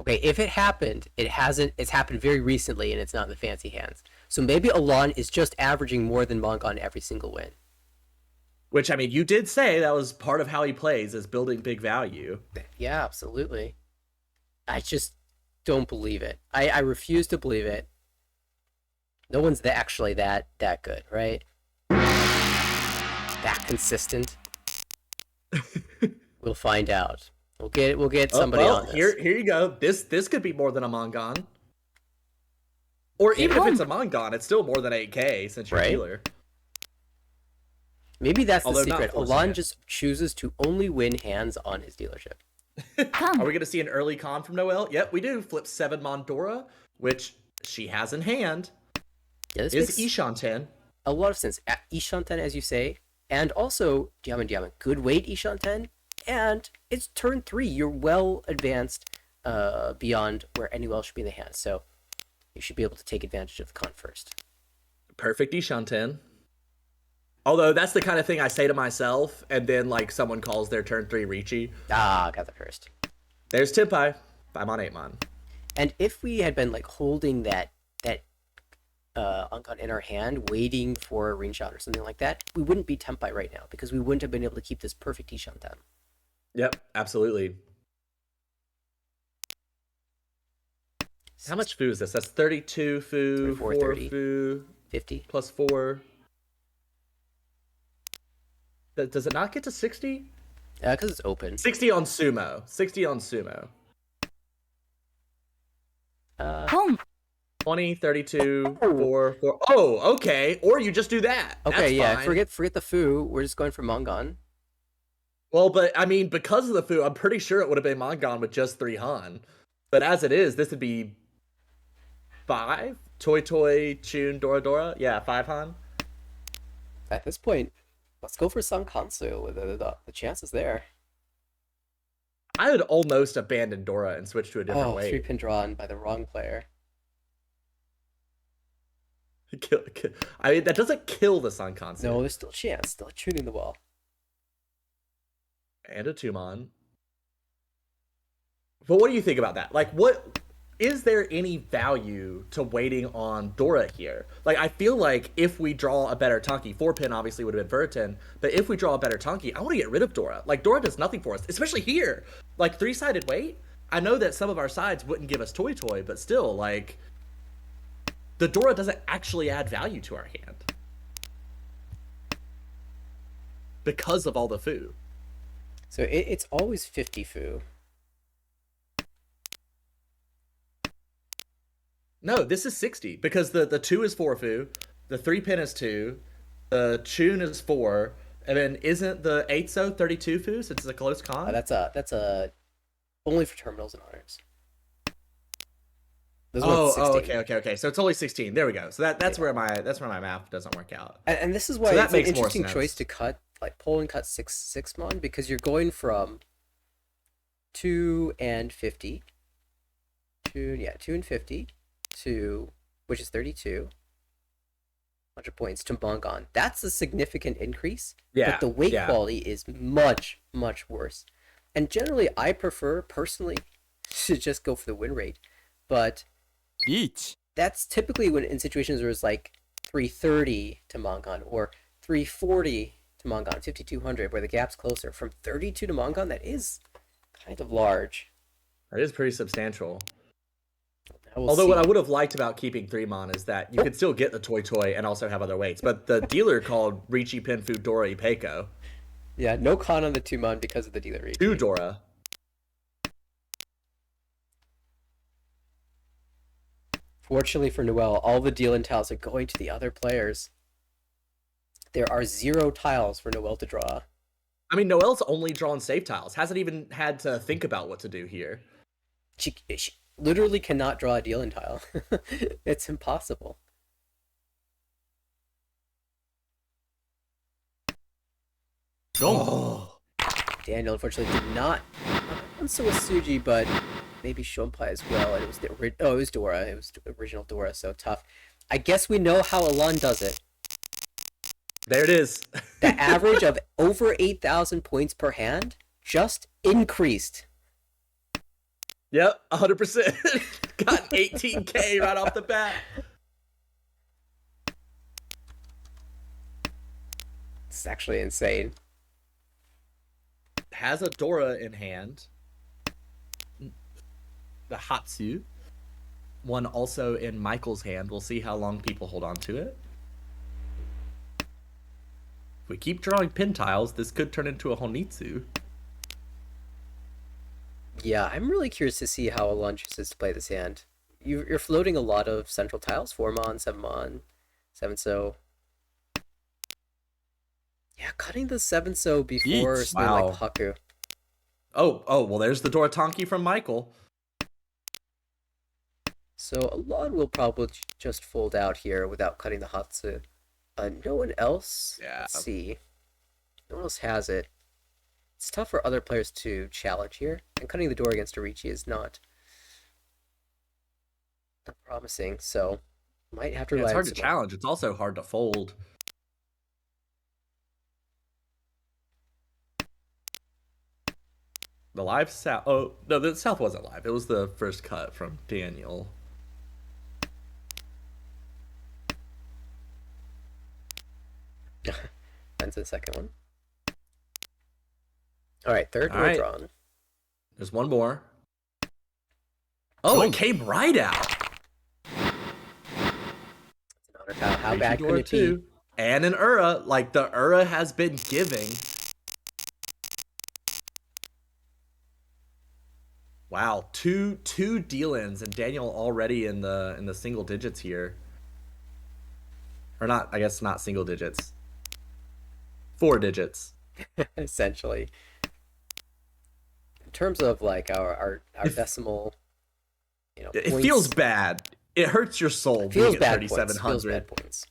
Okay, if it happened, it hasn't. It's happened very recently, and it's not in the fancy hands. So maybe Alon is just averaging more than Monk on every single win. Which, I mean, you did say that was part of how he plays, is building big value. Yeah, absolutely. I just don't believe it. I refuse to believe it. No one's actually that good, right? That consistent. We'll find out. We'll get somebody on this. Here you go. This could be more than a Mongon. Or even if it's a Mongon, it's still more than 8K since you're a dealer. Maybe that's the secret. Alon just chooses to only win hands on his dealership. Are we going to see an early con from Noelle? Yep, we do. Flip 7 Mondora, which she has in hand. Yeah, this is Ishanten. A lot of sense. Ishanten, as you say, and also Diamond. Good weight Ishanten, and it's turn 3. You're well advanced beyond where anyone else should be in the hand, so you should be able to take advantage of the con first. Perfect Ishanten. Although that's the kind of thing I say to myself, and then like someone calls their turn 3 Ricci. Ah, got that first. There's Tenpai. 5-8 And if we had been like holding that Uncon in our hand, waiting for a ring shot or something like that, we wouldn't be Tenpai right now because we wouldn't have been able to keep this perfect Ishanten. Yep, absolutely. How much foo is this? That's 32 foo, 4 foo, 50 plus 4. Does it not get to 60? Yeah, because it's open. 60 on sumo. 60 on sumo. Home. 20, 32, 4. Oh, okay. Or you just do that. Okay, that's yeah. fine. Forget the foo. We're just going for Mongon. Well, but I mean, because of the foo, I'm pretty sure it would have been Mongon with just 3 Han. But as it is, this would be 5. Toy, Chun, Dora. Yeah, 5 Han. At this point, let's go for Sankansu. The chances there. I would almost abandon Dora and switch to a different way. 3-pin drawn by the wrong player. I mean, that doesn't kill the Sankansu. No, there's still a chance. Still tuning the wall. And a Tumon. But what do you think about that? Like, what is there any value to waiting on Dora here? Like, I feel like if we draw a better Tunky, 4-pin obviously would have been Vertin, but if we draw a better Tunky, I want to get rid of Dora. Like, Dora does nothing for us, especially here. Like, 3-sided wait? I know that some of our sides wouldn't give us Toy, but still, like, the Dora doesn't actually add value to our hand. Because of all the foo. So it's always 50 foo. No, this is 60 because the 2 is 4 foo, the 3-pin is 2, the Chun is 4, and then isn't the 8-so 32 foo since it's a close con? That's a only for terminals and honors. Okay. So it's only 16. There we go. So that's where my math doesn't work out. And this is why it's an interesting choice to cut, like pull and cut 6 mon, because you're going from 2 and 50 2 and 50 to, which is 32. 100 points to Mongon. That's a significant increase, Yeah, but the weight yeah. quality is much, much worse. And generally, I prefer, personally, to just go for the win rate. But リーチ that's typically when in situations where it's like 330 to Mongon or 340 to Mongon, 5200, where the gap's closer. From 32 to Mongon, that is kind of large. That is pretty substantial. We'll Although see. what I would have liked about keeping 3-mon is that you could still get the Toy and also have other weights. But the dealer called Ricci Pinfu Dora Ipeco. Yeah, no con on the 2-mon because of the dealer reach. 2 Dora. Fortunately for Noel, all the deal-in tiles are going to the other players. There are 0 tiles for Noel to draw. I mean, Noel's only drawn safe tiles. Hasn't even had to think about what to do here. She literally cannot draw a deal-in tile. It's impossible. Oh. Daniel unfortunately did not so with Suji, but maybe Shompai as well. And it was it was Dora. It was the original Dora, so tough. I guess we know how Alon does it. There it is. The average of over 8,000 points per hand just increased. Yep, 100%. Got 18K right off the bat. It's actually insane. Has a Dora in hand. The Hatsu. One also in Michael's hand. We'll see how long people hold on to it. If we keep drawing pin tiles, this could turn into a Honitsu. Yeah, I'm really curious to see how Alon chooses to play this hand. You're floating a lot of central tiles, 4-mon, 7-mon, 7-so. Yeah, cutting the 7-so before Yeet. something Wow. like Haku. Oh, well, there's the Dora Tonki from Michael. So Alon will probably just fold out here without cutting the Hatsu. No one else? Yeah. Let's see. No one else has it. It's tough for other players to challenge here, and cutting the door against Arichi is not promising, so might have to Yeah, rely it's on hard to some- challenge. It's also hard to fold. The live south. Oh no, the south wasn't live. It was the first cut from Daniel. That's the second one. Alright, third All door right. drawn. There's one more. Oh, it came right out. It's an honor tile. How Ricci bad could Dora it be? too. And an Ura. Like, the Ura has been giving. Wow, two deal-ins, and Daniel already in the single digits here. Or not, I guess not single digits. 4 digits. Essentially. In terms of like our decimal, It points, feels bad. It hurts your soul feels being at bad points. Feels 3,700 bad points.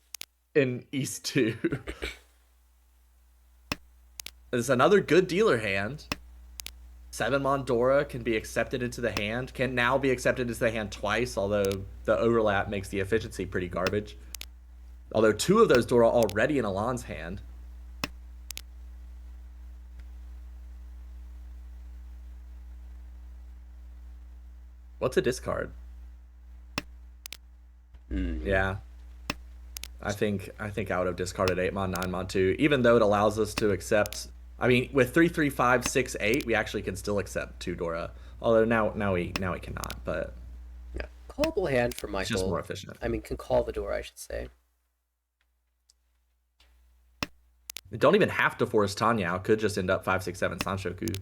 in East 2. It's another good dealer hand. 7-mon Dora can be accepted into the hand. Can now be accepted into the hand twice, although the overlap makes the efficiency pretty garbage. Although 2 of those Dora already in Alon's hand. What's a discard? Yeah. I think I would have discarded 8-mon, 9-mon too, even though it allows us to accept. I mean, with 3, 3, 5, 6, 8, we actually can still accept 2 Dora. Although now we cannot, but Yeah. Callable hand for Michael. it's just more efficient. I mean, can call the door, I should say. You don't even have to force Tanya. Could just end up 5, 6, 7 Sanshoku.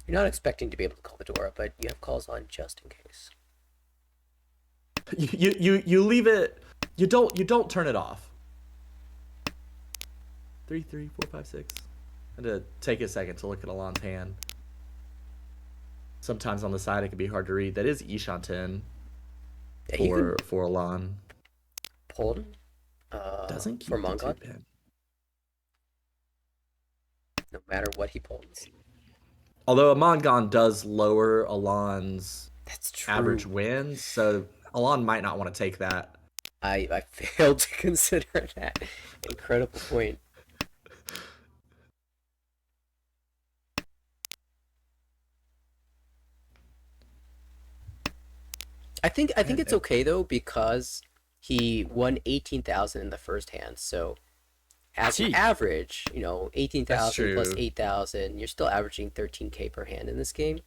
You're not expecting to be able to call the door, but you have calls on just in case. You leave it. You don't turn it off. 3, 3, 4, 5, 6. I had to take a second to look at Alon's hand. Sometimes on the side it can be hard to read. That is Ishanten Yeah, he could for Alon. pull him. Doesn't keep for the Mongon, 2-pin. no matter what he pulls. Although Amon does lower Alon's That's true. average wins, so Alon might not want to take that. I failed to consider that. Incredible point. I think it's okay though because he won 18,000 in the first hand. So as an Gee. average, 18,000 plus true. 8,000, you're still averaging 13K per hand in this game.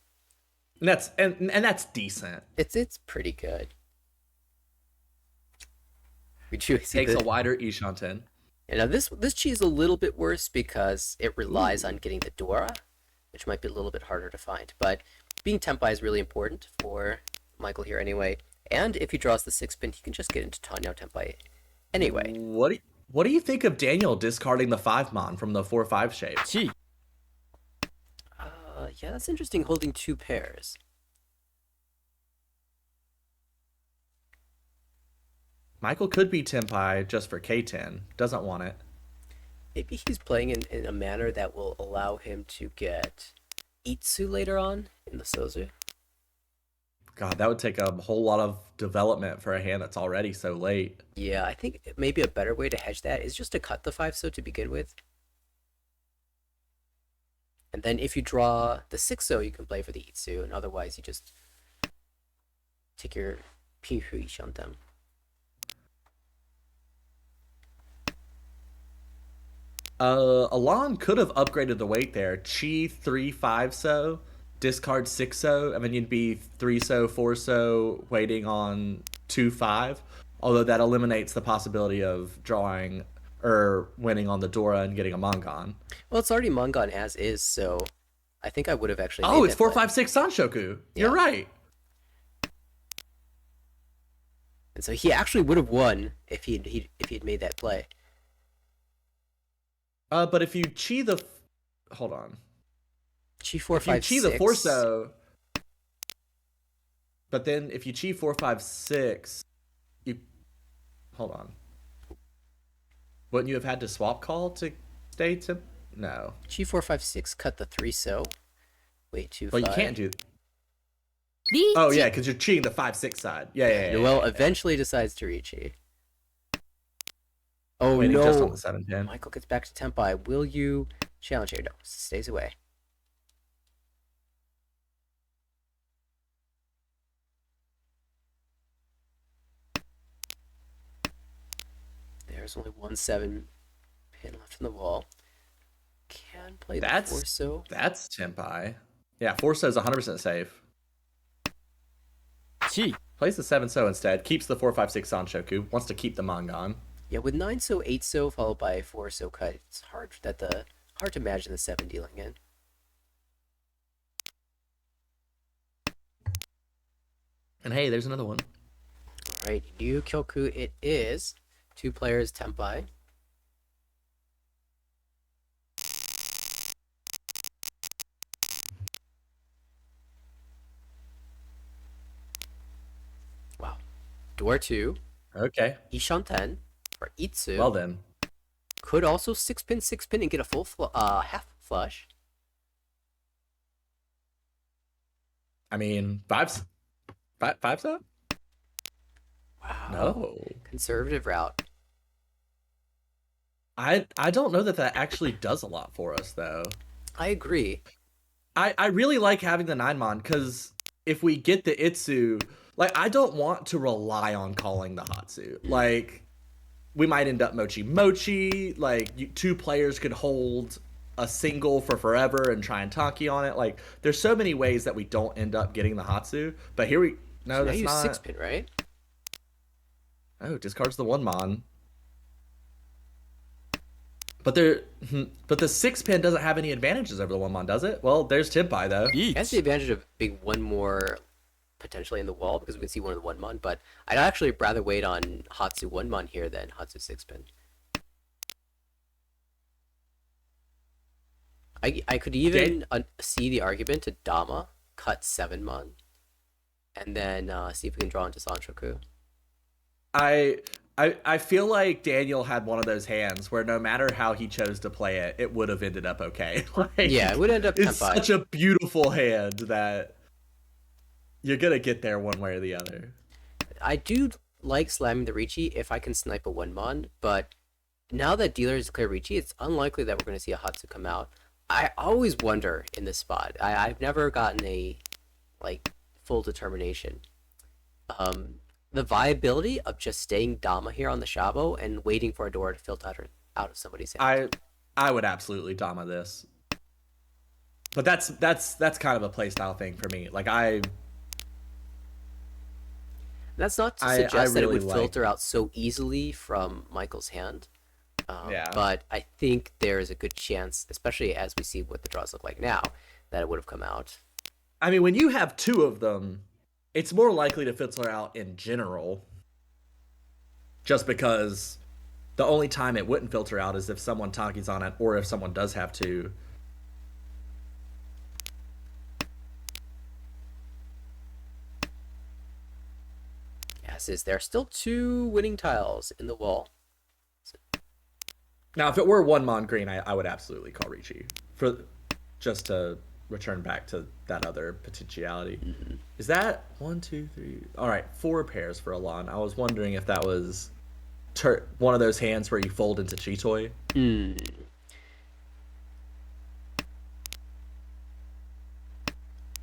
And that's decent. It's pretty good. Would you see Takes the, a wider Ishanten. and now this chi is a little bit worse because it relies on getting the Dora, which might be a little bit harder to find. But being Tempai is really important for Michael here anyway. And if he draws the 6-pin, he can just get into Tanyao Tempai anyway. What do you think of Daniel discarding the 5-mon from the 4-5 shape? 1 Yeah, that's interesting, holding 2 pairs. Michael could be Tempai just for K10. Doesn't want it. Maybe he's playing in a manner that will allow him to get Itsu later on in the Sozu. God, that would take a whole lot of development for a hand that's already so late. Yeah, I think maybe a better way to hedge that is just to cut the 5-so to begin with. And then if you draw the 6-so, you can play for the Itsu, and otherwise you just take your Pinhu Ishantem. Alon could have upgraded the weight there. Chi 3-5-so, discard 6-so, and then you'd be 3-so, 4-so, waiting on 2-5. Although that eliminates the possibility of drawing or winning on the Dora and getting a Mongon. Well, it's already Mongon as is, so I think I would have actually. Oh, made it's that play. 4-5-6 Sanshoku. Yeah. You're right. And so he actually would have won if he'd made that play. But if you chi the, hold on. Chi 4 If you 5 chi 6. the 4-so, but then if you chi 4-5-6, you, hold on. Wouldn't you have had to swap call to stay to? No. Chi 4 5 6 cut the 3-so. Wait, 2 Well, 5. you can't do. Oh yeah, because you're cheating the 5-6 side. Yeah. Noel eventually decides to reach Chi. Oh Waiting no! just on the 7-pin. Michael gets back to Tempai. Will you challenge here? No, stays away. There's only 1 7-pin left in the wall. Can play the 4-so. That's Tempai. Yeah, 4-so is 100% safe. 2 Plays the 7-so instead. Keeps the 4-5-6 Sanshoku. Wants to keep the Mongon. Yeah, with 9-so, 8-so followed by a 4-so cut, it's hard to imagine the 7 dealing in. And hey, there's another one. Alright, new Kyoku it is. 2 players Tempai. Wow. Door 2. Okay. Ishanten for Itsu. Well then. Could also 6-pin and get a full half flush. I mean, 5-so? Wow. No. Conservative route. I don't know that actually does a lot for us though. I agree. I really like having the 9-mon because if we get the Itsu, like I don't want to rely on calling the Hatsu. Like we might end up mochi. Like 2 players could hold a single for forever and try and Tanki on it. Like there's so many ways that we don't end up getting the Hatsu. But here we no, So now that's you not. 6-pin, right? Oh, discards the 1-mon. But the 6-pin doesn't have any advantages over the 1-mon, does it? Well, there's Tempai though. It has the advantage of being one more potentially in the wall because we can see one of the 1-mon, but I'd actually rather wait on Hatsu 1-mon here than Hatsu 6-pin. I could even see the argument to Dama cut 7-mon and then see if we can draw into Sanshoku. I I feel like Daniel had one of those hands where no matter how he chose to play it, it would have ended up okay. Like, Yeah, it would end up it's 10-5. such a beautiful hand that you're gonna get there one way or the other. I do like slamming the Ricci if I can snipe a 1-mon, but now that dealer has declared Ricci, it's unlikely that we're going to see a Hatsu come out. I always wonder in this spot. I've never gotten a like full determination. The viability of just staying Dama here on the Shabo and waiting for a door to filter out of somebody's hand. I would absolutely Dama this. But that's kind of a playstyle thing for me. Like That's not to I suggest that it really would filter out so easily from Michael's hand. Yeah. But I think there is a good chance, especially as we see what the draws look like now, that it would have come out. I mean, when you have two of them, it's more likely to filter out in general. Just because the only time it wouldn't filter out is if someone Taki's on it, or if someone does have two. Yes, is there are still 2 winning tiles in the wall? Now, if it were one Mon green, I would absolutely call Ricci for just to return back to that other potentiality. Mm-hmm. Is that 1, 2, 3? All right, 4 pairs for Alon. I was wondering if that was one of those hands where you fold into Chitoi.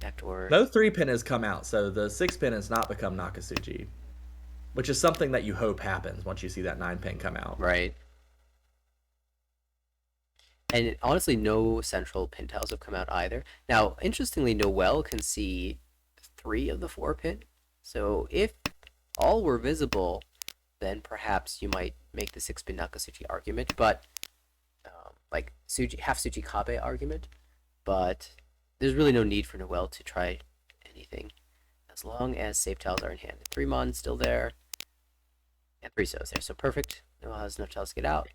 That door. No 3-pin has come out, so the 6-pin has not become Nakasuji, which is something that you hope happens once you see that 9-pin come out. Right. And honestly, no central pin tiles have come out either. Now, interestingly, Noel can see 3 of the 4 pin. So if all were visible, then perhaps you might make the 6-pin Nakasuji argument, but like half Suji Kabe argument. But there's really no need for Noel to try anything as long as safe tiles are in hand. 3 Mon still there, and 3 So's there. So perfect. Noel has enough tiles to get out.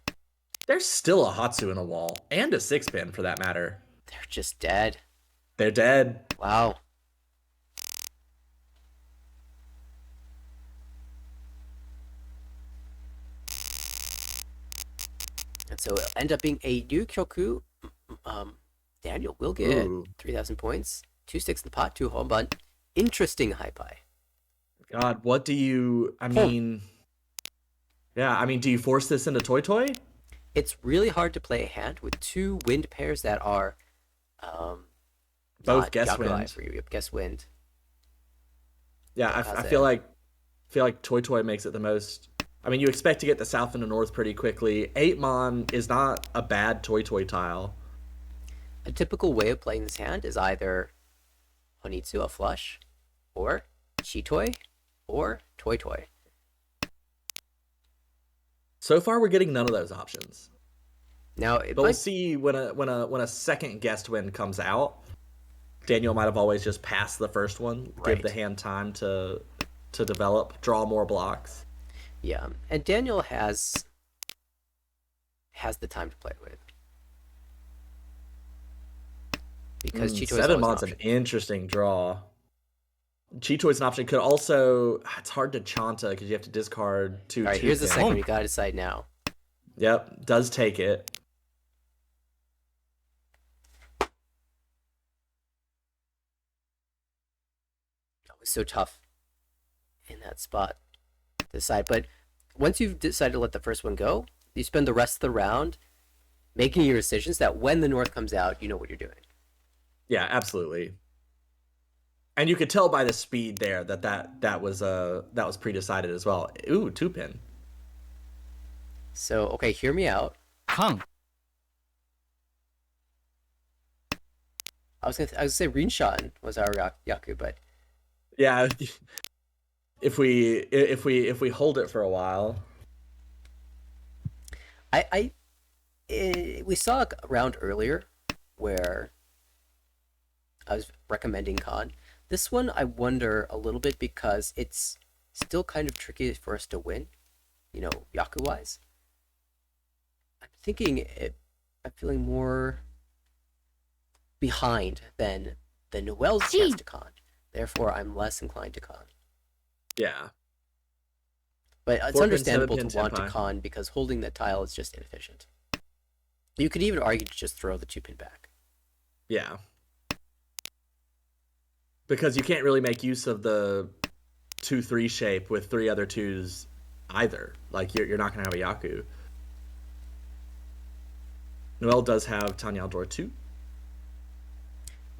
There's still a Hatsu in a wall, and a 6-pin for that matter. They're just dead. They're dead. Wow. And so it'll end up being a Ryukyoku. Daniel will get 3,000 points, 2 sticks in the pot, 2 home bun. Interesting high pie. God, what do you... I mean... Yeah, I mean, do you force this into Toy Toy? It's really hard to play a hand with 2 wind pairs that are both not guess Yakuai wind. for you. Yep, guess wind. Yeah, I feel like Toy Toy makes it the most. I mean, you expect to get the south and the north pretty quickly. 8 Mon is not a bad Toy Toy tile. A typical way of playing this hand is either Honitsu, a flush, or Chitoi, or Toy Toy. So far, we're getting none of those options. Now, But we'll see when a second guest win comes out. Daniel might have always just passed the first one, Right. give the hand time to develop, draw more blocks. Yeah, and Daniel has the time to play with. Because Chitoi's 7 always Mon's an an option. interesting draw. Chitoi's an option. Could also... It's hard to Chanta because you have to discard 2 Alright, here's the 2-pin. second one. You gotta decide now. Yep, does take it. It was so tough in that spot to decide. But once you've decided to let the first one go, you spend the rest of the round making your decisions that when the North comes out, you know what you're doing. Yeah, absolutely. And you could tell by the speed there that was pre-decided as well. Ooh, 2-pin. So, okay, hear me out. Kang. I was gonna say Rinshan was our Yaku, but Yeah, if we hold it for a while. we saw a round earlier where I was recommending Khan. This one I wonder a little bit because it's still kind of tricky for us to win, Yaku wise. I'm feeling more behind than the Noel's chance to Khan. Therefore, I'm less inclined to Khan. Yeah. But it's 4 pin, understandable 7 to pin want to Tenpai. con because holding that tile is just inefficient. You could even argue to just throw the 2-pin back. Yeah. Because you can't really make use of the 2-3 shape with 3 other 2s either. Like, you're not going to have a Yaku. Noel does have Tanyao Door 2.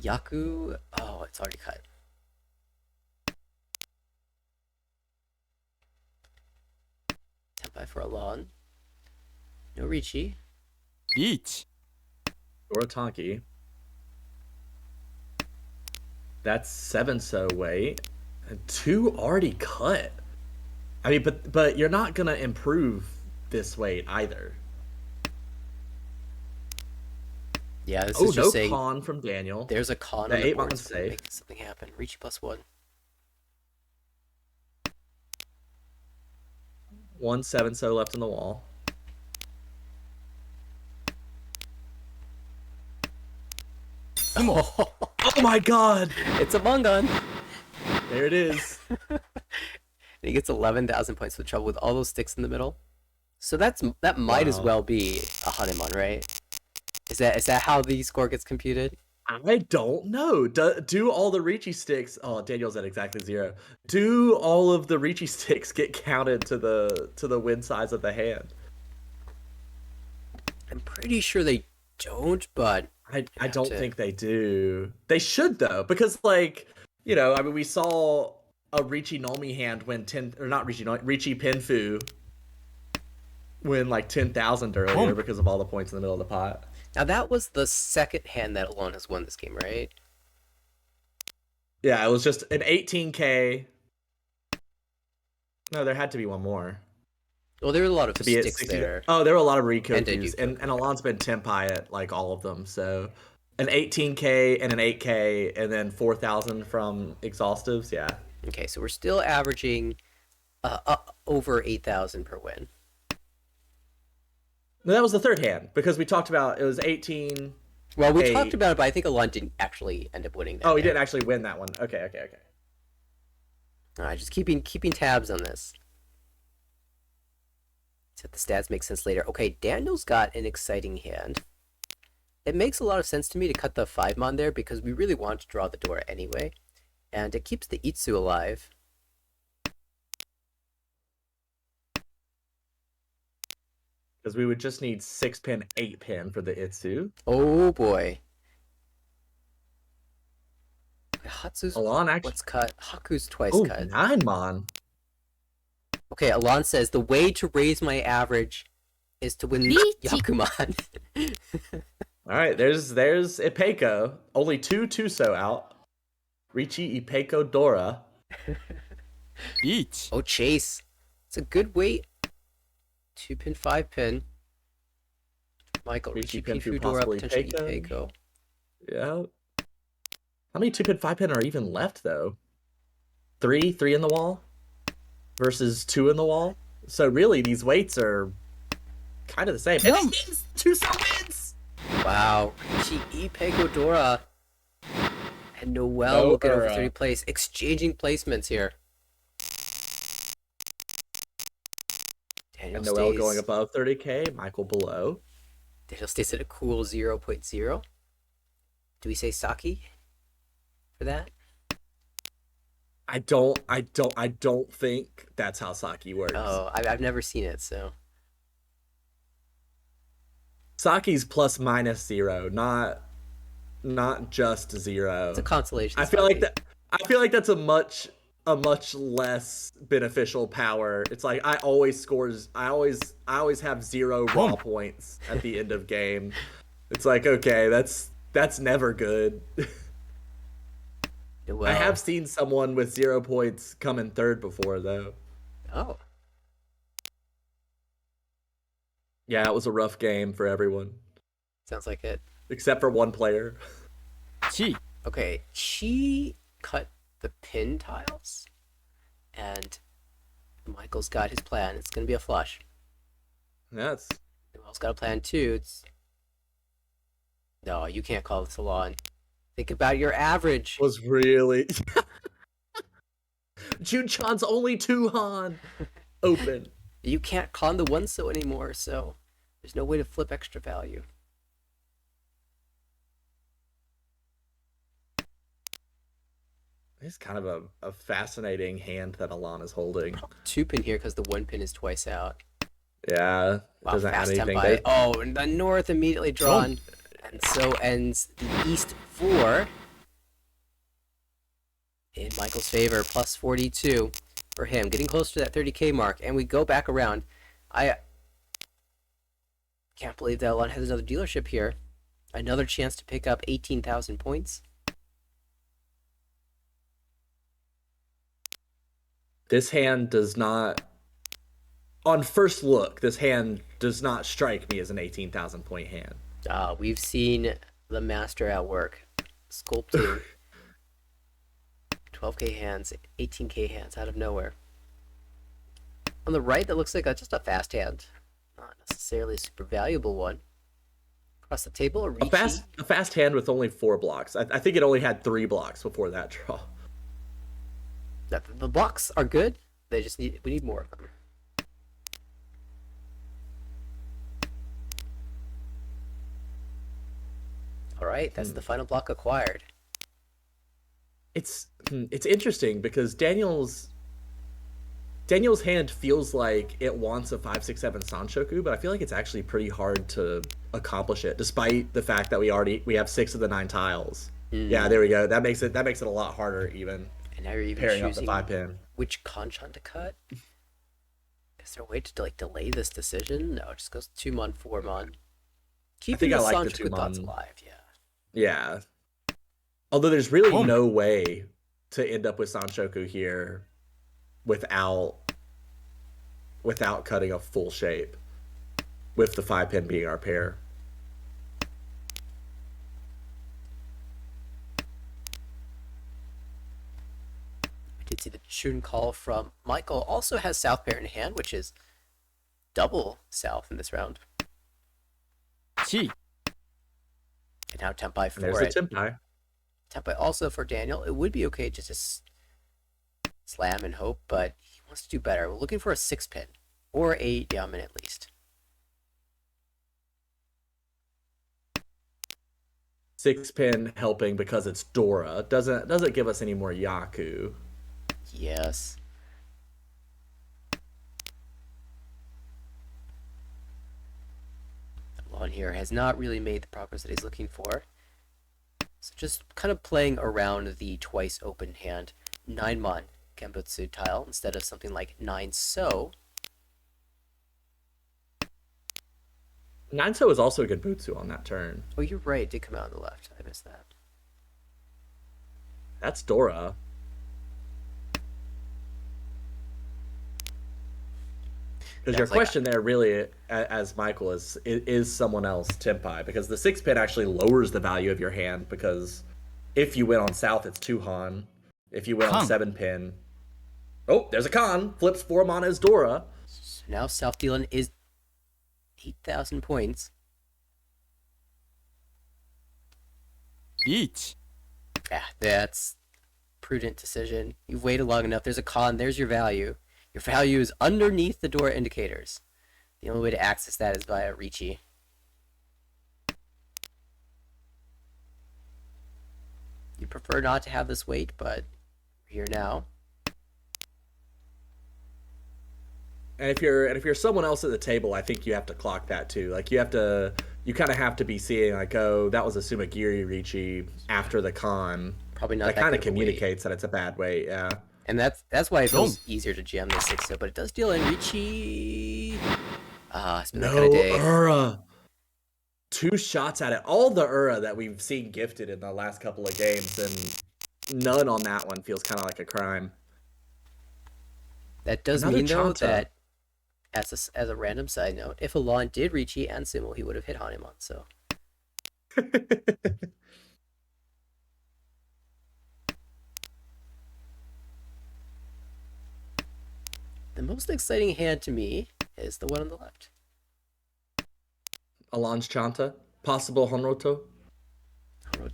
Yaku, oh, it's already cut. Tenpai for a lawn. No Richi. リーチ Or a Tonki. That's 7 so weight. And 2 already cut. I mean, but you're not going to improve this weight either. Yeah, this Oh, is no just saying con from Daniel. there's a con The on the 8 board months that's going to safe. make something happen. Richi +1. 1 7 so left in the wall. Oh, Oh my god! it's a Mongon! There it is. He gets 11,000 points for trouble with all those sticks in the middle. So that might as Wow. well be a Hanuman, right? Is that how the score gets computed? I don't know. Do all the Ricci sticks? Oh, Daniel's at exactly 0. Do all of the Ricci sticks get counted to the win size of the hand? I'm pretty sure they don't, but I have don't to- think they do. They should though, because like, you know, I mean, we saw a Ricci Nomi hand win 10, or not Ricci Nomi, Ricci Pinfu win like 10,000 earlier because of all the points in the middle of the pot. now that was the second hand that Alon has won this game, right? Yeah, it was just an 18K. No, there had to be one more. Well, there were a lot of To be at sticks 60. there. Oh, there were a lot of And a Rikokus, Yuko. and Alon's been Tenpai at like all of them. So an 18K and an 8K, and then 4,000 from exhaustives. Yeah. Okay, so we're still averaging over 8,000 per win. No, that was the third hand because we talked about it was 18. Well, we Eight. talked about it, but I think Alon didn't actually end up winning that. Oh, he hand. didn't actually win that one. Okay. All right, just keeping tabs on this. So the stats make sense later. Okay, Daniel's got an exciting hand. It makes a lot of sense to me to cut the 5-mon there because we really want to draw the door anyway. And it keeps the Itsu alive. Because we would just need 6 pin, 8 pin for the Itsu. Oh boy. Hatsu's Alon actually. what's cut? Haku's twice Oh, cut. 9 mon. Okay, Alon says the way to raise my average is to win Yakuman. All right, there's Ipeco. Only 2 Tuso out. Ricci, Ipeco, Dora. リーチ Oh, Chase. It's a good weight. 2-pin, 5-pin. Michael, Richie Richie, Pinfu, Fudora, possibly potentially Ipeco. Ipeco. Yeah. How many 2 pin, 5 pin are even left though? 3 in the wall versus 2 in the wall. So really, these weights are kind of the same. And it means Tuso wins. Wow. Richie, Ipeco, Dora. And Noel will get over Dora. 30 place. Exchanging placements here. Daniel And Noel stays, going above 30K. Michael below. Daniel stays at a cool 0.0. Do we say Saki for that? I don't think that's how Saki works. Oh, I've never seen it, so. Saki's plus minus 0, not just 0. It's a consolation. I feel like Saki. that. I feel like that's a much less beneficial power. It's like I always have 0 raw points at the end of game. It's like, okay, that's never good. Well, I have seen someone with 0 points come in third before though. Oh. Yeah, it was a rough game for everyone Sounds like it. except for one player. チ Okay, she cut the pin tiles, and Michael's got his plan. It's gonna be a flush. That's Noel's got a plan too. It's no, you can't call this a lawn. Think about your average. was really Jun-chan's only 2 Han. open. You can't con the 1-so anymore, so there's no way to flip extra value. It's kind of a fascinating hand that Alon is holding. 2-pin here because the 1-pin is twice out. Yeah, it Wow, doesn't add fast anything. tempi. Oh, and the north immediately drawn. And so ends the east 4 in Michael's favor, plus 42 for him, getting close to that 30k mark. And we go back around. I can't believe that Alon has another dealership here. Another chance to pick up 18,000 points. This hand does not, on first look, this hand does not strike me as an 18,000 point hand. We've seen the master at work, sculpting 12k hands, 18k hands out of nowhere. On the right, that looks like just a fast hand, not necessarily a super valuable one. Across the table, a fast hand with only 4 blocks. I think it only had 3 blocks before that draw. The blocks are good. We need more of them. All right, that's the final block acquired. It's interesting because Daniel's hand feels like it wants a 5-6-7 Sanshoku, but I feel like it's actually pretty hard to accomplish it, despite the fact that we have 6 of the 9 tiles. Yeah, there we go. That makes it a lot harder even. And now you're even pairing up the choosing 5-pin. which Kanchan to cut. Is there a way to delay this decision? No, it just goes 2-mon, 4-mon. Keeping the Sanshoku thoughts alive, yeah. Yeah. Although there's really no way to end up with Sanshoku here without cutting a full shape, with the 5-pin being our pair. I did see the Shun call from Michael. Also has South pair in hand, which is double South in this round. Chi. And now Tempai for There's it. a Tempai. Tempai also for Daniel. It would be okay just to slam and hope, but he wants to do better. We're looking for a 6-pin or a Yamen at least. 6-pin helping because it's Dora. Doesn't give us any more Yaku. Yes. Alon here has not really made the progress that he's looking for. So just kind of playing around the twice open hand 9-mon Genbutsu tile instead of something like 9-so. 9-so is also a good Butsu on that turn. Oh, you're right. It did come out on the left. I missed that. That's Dora. Because your question there really, as Michael, is someone else Tempai, because the 6-pin actually lowers the value of your hand, because if you win on South, it's 2-han. If you win on 7-pin... Oh, there's a con! Flips 4-mon as Dora. So now South Dylan is 8,000 points. Each. Yeah, that's prudent decision. You've waited long enough. There's a con. There's your value. Your value is underneath the Dora indicators. The only way to access that is via Ricci. You prefer not to have this wait, but we're here now. And if you're someone else at the table, I think you have to clock that too. Like you kind of have to be seeing like, oh, that was a Sumagiri Ricci after the con. Probably not. That kind of communicates that it's a bad wait, yeah. And that's why it feels easier to jam the 6-so, but it does deal in Ricci. It's been that kind of day. Ura. 2 shots at it. All the Ura that we've seen gifted in the last couple of games, and none on that one feels kind of like a crime. That does mean, though, that as a random side note, if Alon did Ricci and Simmel, he would have hit Hanuman, so. The most exciting hand to me is the one on the left. Alon's Chanta, possible Honroto.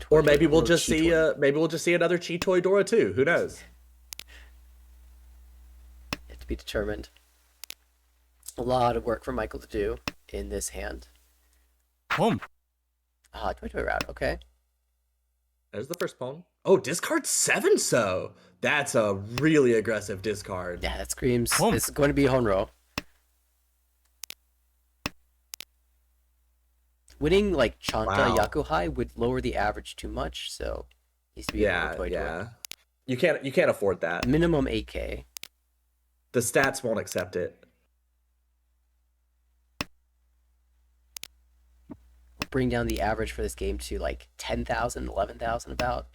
Or maybe we'll just see another Chitoi Dora too. Who knows? Yet to be determined. A lot of work for Michael to do in this hand. Home. Toy route. Okay. There's the first pawn. Oh, discard 7 so. That's a really aggressive discard. Yeah, that screams. Home. This is going to be Honro. Winning like Chanta Wow. Yakuhai would lower the average too much, so needs to be Yeah, toy yeah. You can't afford that. Minimum 8K. The stats won't accept it. Bring down the average for this game to like 10,000, 11,000 about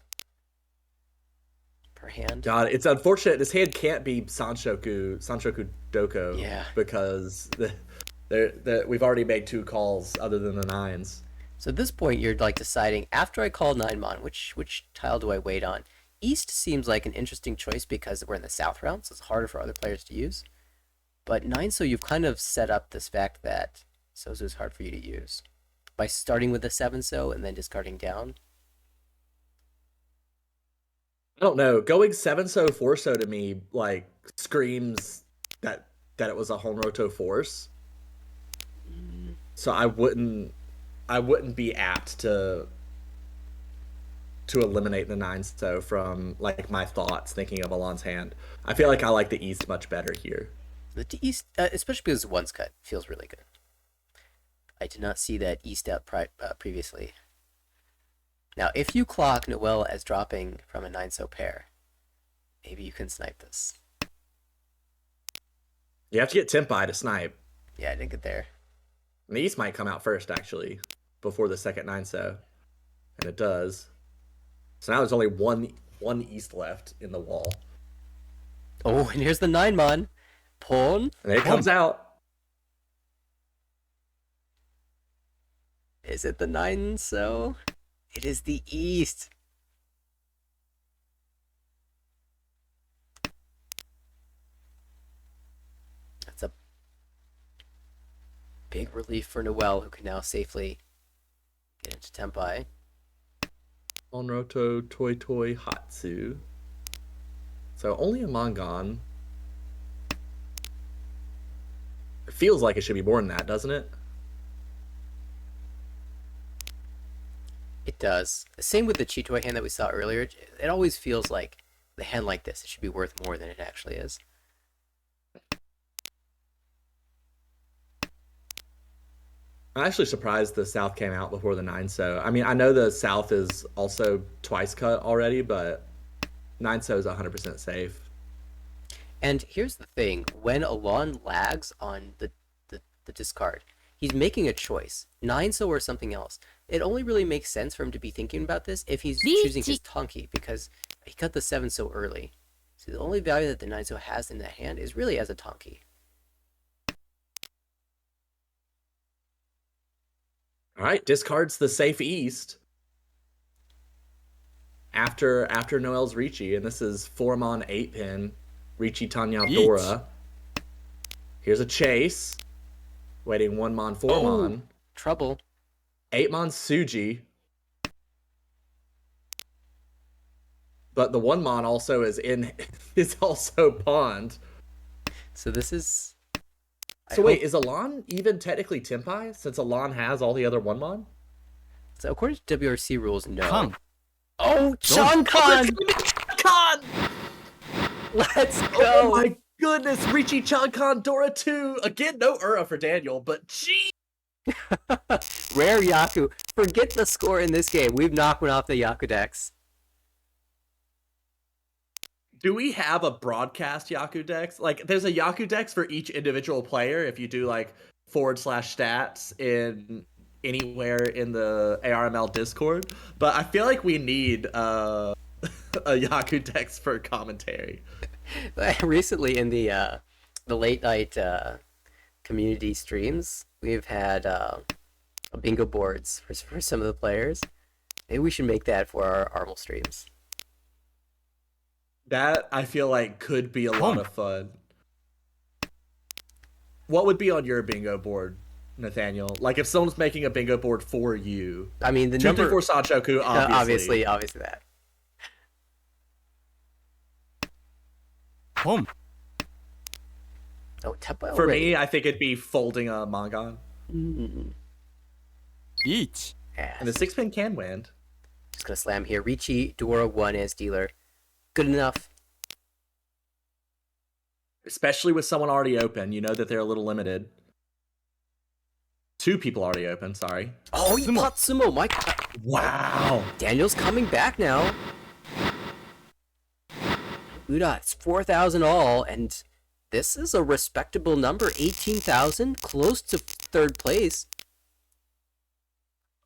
per hand. God, it's unfortunate. This hand can't be Sanshoku Doko. Yeah. Because we've already made 2 calls other than the 9s. So at this point, you're like deciding, after I call 9-mon, which tile do I wait on? East seems like an interesting choice because we're in the South round, so it's harder for other players to use. But 9, so you've kind of set up this fact that Sozu is hard for you to use. By starting with a 7 so and then discarding down. I don't know. Going 7 so 4 so to me like screams that it was a Honroto force. So I wouldn't be apt to eliminate the 9 so from like my thoughts thinking of Alon's hand. I feel like I like the East much better here. The East, especially because the one's cut, feels really good. I did not see that East out previously. Now, if you clock Noel as dropping from a 9 so pair, maybe you can snipe this. You have to get Tempai to snipe. Yeah, I didn't get there. And the East might come out first actually before the second 9 so. And it does. So now there's only one East left in the wall. Oh, and here's the 9-mon. Pawn. And it comes out. Is it the 9 so? It is the East. That's a big relief for Noel, who can now safely get into Tempai. Onroto Toy Hatsu. So only a Mangon. It feels like it should be more than that, doesn't it? It does. Same with the Chitoy hand that we saw earlier. It always feels like the hand like this, it should be worth more than it actually is. I'm actually surprised the South came out before the 9 so. I mean, I know the South is also twice cut already, but 9 so is 100% safe. And here's the thing, when Alon lags on the discard, he's making a choice, 9 so or something else. It only really makes sense for him to be thinking about this if he's choosing his Tonki, because he cut the 7 so early. So the only value that the 9 so has in that hand is really as a Tonki. All right, discards the safe East after Noel's Ricci, and this is 4-mon 8-pin Ricci Tanya Dora. Here's a chase, waiting 1-mon 4-mon. Trouble. 8-mon Suji, but the 1-mon also is also pawned. So this is. So wait, is Alon even technically Tempai since Alon has all the other 1-mon? So according to WRC rules, no. Khan. Oh, Sean Khan! Khan! Let's go! Oh my goodness, Ricci Chan Dora 2! Again, no Ura for Daniel, but gee! Rare Yaku. Forget the score in this game. We've knocked one off the Yaku decks. Do we have a broadcast Yaku Dex? Like, there's a Yaku Dex for each individual player if you do, like, /stats in anywhere in the ARML Discord. But I feel like we need a Yaku Dex for commentary. Recently in the late night community streams, we've had bingo boards for some of the players. Maybe we should make that for our Armel streams. That, I feel like, could be a lot of fun. What would be on your bingo board, Nathaniel? Like, if someone's making a bingo board for you. I mean, the 2, number... 3, 4 Sanchoku, obviously. Obviously that. Home. Oh, Tepa For already. me, I think it'd be folding a Mongon. Each. And the Yes. 6-pin can win. Just gonna slam here. Ricci, Dora, 1 as dealer. Good enough. Especially with someone already open. You know that they're a little limited. 2 people already open, sorry. Oh, he pot sumo. My God. Wow. Daniel's coming back now. Uda, it's 4,000 all, and this is a respectable number. 18,000, close to third place.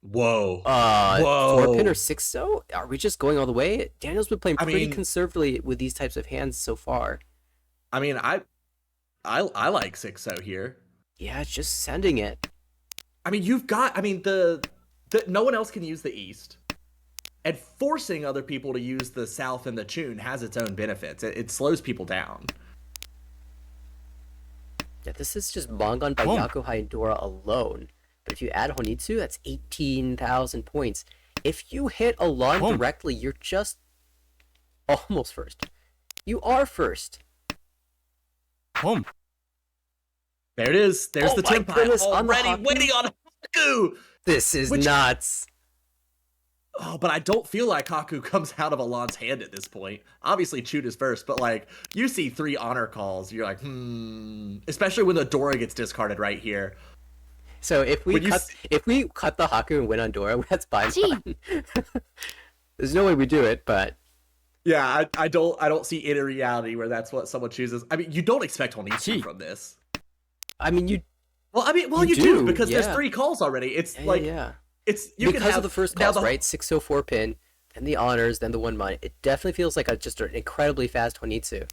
Whoa. 4-pin or 6-0? Are we just going all the way? Daniel's been playing pretty mean- conservatively with these types of hands so far. I mean, I like 6-0 here. Yeah, it's just sending it. I mean, you've got. I mean, the no one else can use the East, and forcing other people to use the South and the Tune has its own benefits. It slows people down. Yeah, this is just Mongon by Yakuhai and Dora alone. But if you add Honitsu, that's 18,000 points. If you hit a lawn directly, you're just almost first. You are first. Home. There it is. There's Oh the my tempo goodness, on the already Haku? waiting on Haku. This is nuts. Oh, but I don't feel like Haku comes out of Alon's hand at this point. Obviously, Chute is first, but like you see 3 honor calls, you're like, especially when the Dora gets discarded right here. So if we When you cut the Haku and win on Dora, that's fine. There's no way we do it, but Yeah, I don't see any reality where that's what someone chooses. I mean, you don't expect Honitsu from this. I mean you You do, do because yeah. there's 3 calls already. It's yeah. it's you Because can have of the first now calls, right? 604 pin, then the honors, then the 1 mon. It definitely feels like just an incredibly fast Honitsu.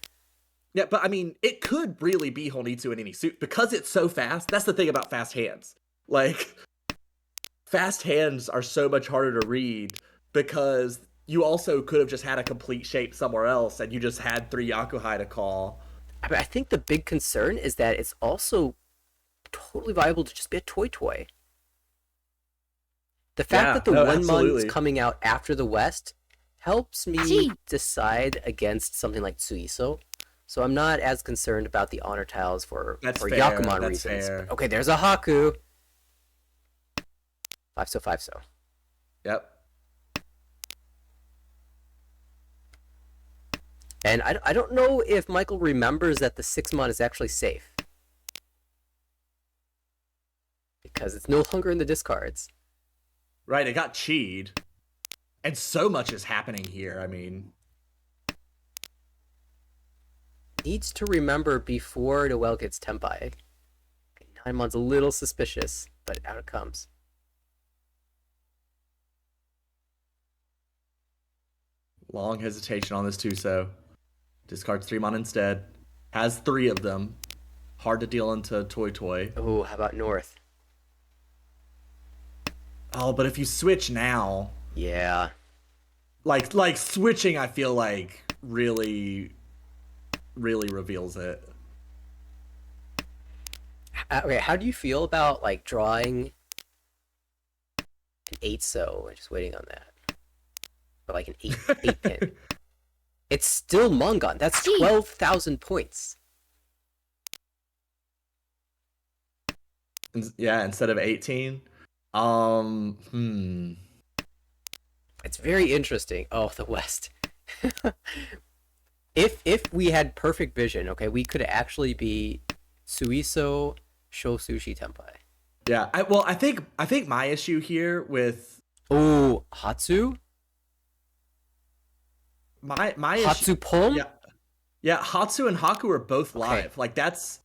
Yeah, but I mean, it could really be Honitsu in any suit because it's so fast. That's the thing about fast hands. Like, fast hands are so much harder to read because you also could have just had a complete shape somewhere else and you just had 3 Yakuhai to call. I mean, I think the big concern is that it's also totally viable to just be a toy. The fact that the 1 mon is coming out after the West helps me decide against something like Tsuiso. So I'm not as concerned about the honor tiles for Yakuman reasons. But, okay, there's a Haku. 5-so. Yep. And I don't know if Michael remembers that the 6 mon is actually safe. Because it's no longer in the discards. Right, it got cheed. And so much is happening here, I mean. Needs to remember before Noel gets Tempai. Okay, 9 mon's a little suspicious, but out it comes. Long hesitation on this Tuso. Discards 3 mon instead. Has 3 of them. Hard to deal into Toy. Oh, how about North? Oh, but if you switch now... Yeah. Like switching, I feel like, really reveals it. Okay, how do you feel about, like, drawing an 8-so and just waiting on that? Or, like, an 8 pin? It's still Mongon. That's 12,000 points. Yeah, instead of 18. It's very interesting. Oh, the West. If we had perfect vision, okay, we could actually be Suiso, Sho Sushi Tempai. Yeah, I think my issue here with Hatsu? my Hatsu issue, Pom? yeah, Hatsu and Haku are both live. Like that's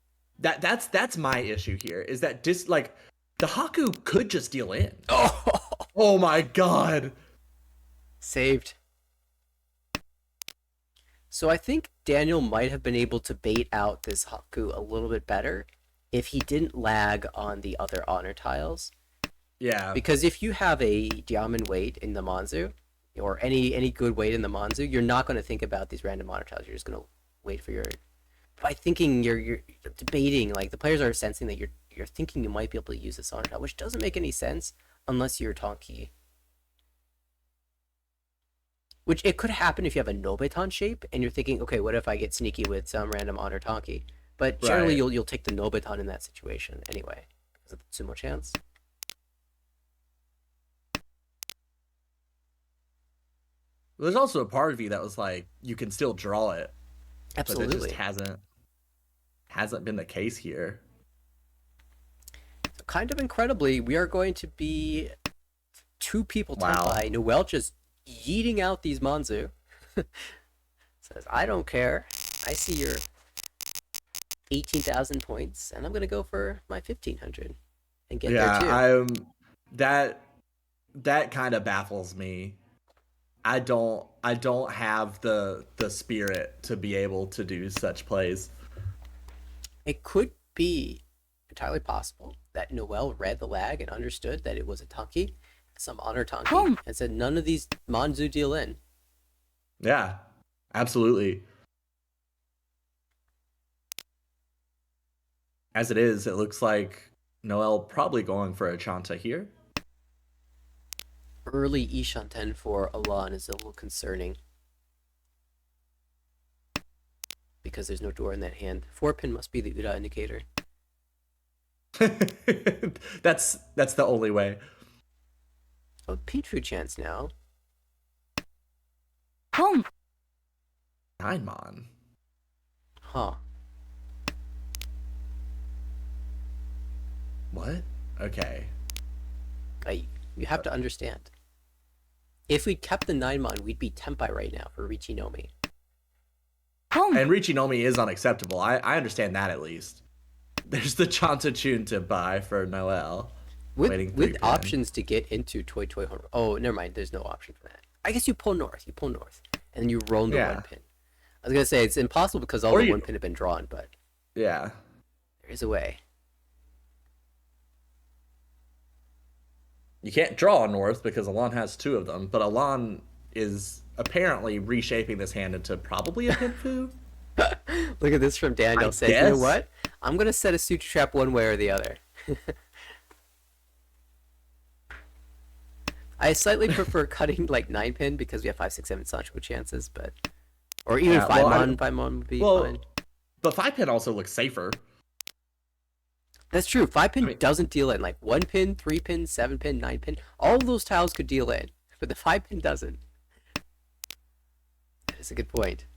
my issue here is that the Haku could just deal in. Oh my god. Saved. So I think Daniel might have been able to bait out this Haku a little bit better if he didn't lag on the other honor tiles. Yeah. Because if you have a diamond weight in the Manzu, or any good weight in the Manzu, you're not going to think about these random honor tiles. You're just going to wait for your... By thinking, you're debating, like the players are sensing that you're thinking you might be able to use this honor tile, which doesn't make any sense unless you're Tonki. Which it could happen if you have a Nobetan shape and you're thinking, okay, what if I get sneaky with some random honor Tonki? But generally, Right. you'll take the no baton in that situation anyway, because of the sumo chance. There's also a part of you that was like, you can still draw it, but that just Absolutely. hasn't been the case here. So kind of incredibly, we are going to be 2 people Wow. tenpai. Noel just yeeting out these Manzu. Says, I don't care. I see your 18,000 points, and I'm gonna go for my 1,500 and get there too. That kind of baffles me. I don't have the spirit to be able to do such plays. It could be entirely possible that Noel read the lag and understood that it was a Tonki, some honor Tonki, and said none of these Manzu deal in. Yeah, absolutely. As it is, it looks like Noel probably going for a Chanta here. Early Ishanten for Alan is a little concerning. Because there's no door in that hand. 4-pin must be the Uda indicator. That's the only way. Oh, Pichu chance now. Nine-mon. Huh. What? Okay. You have to understand. If we'd kept the 9-mon, we'd be Tempai right now for Richinomi. And Richinomi is unacceptable. I understand that at least. There's the Chanta tune to buy for Noel. With options to get into Toy Toy Home. Oh, never mind. There's no option for that. I guess you pull north. And then you roam the 1-pin. I was going to say, it's impossible because all the 1-pin have been drawn, but... Yeah. There is a way. You can't draw north because Alon has 2 of them, but Alon is apparently reshaping this hand into probably a Pinfu. Look at this from Daniel. Says, you know what? I'm going to set a suture trap one way or the other. I slightly prefer cutting like 9-pin because we have 5, 6, 7 Sancho chances, but... Or even 5-mon. 5-mon would be fine. But 5-pin also looks safer. That's true. 5-pin doesn't deal in. Like 1-pin, 3-pin, 7-pin, 9-pin. All of those tiles could deal in, but the 5-pin doesn't. That is a good point.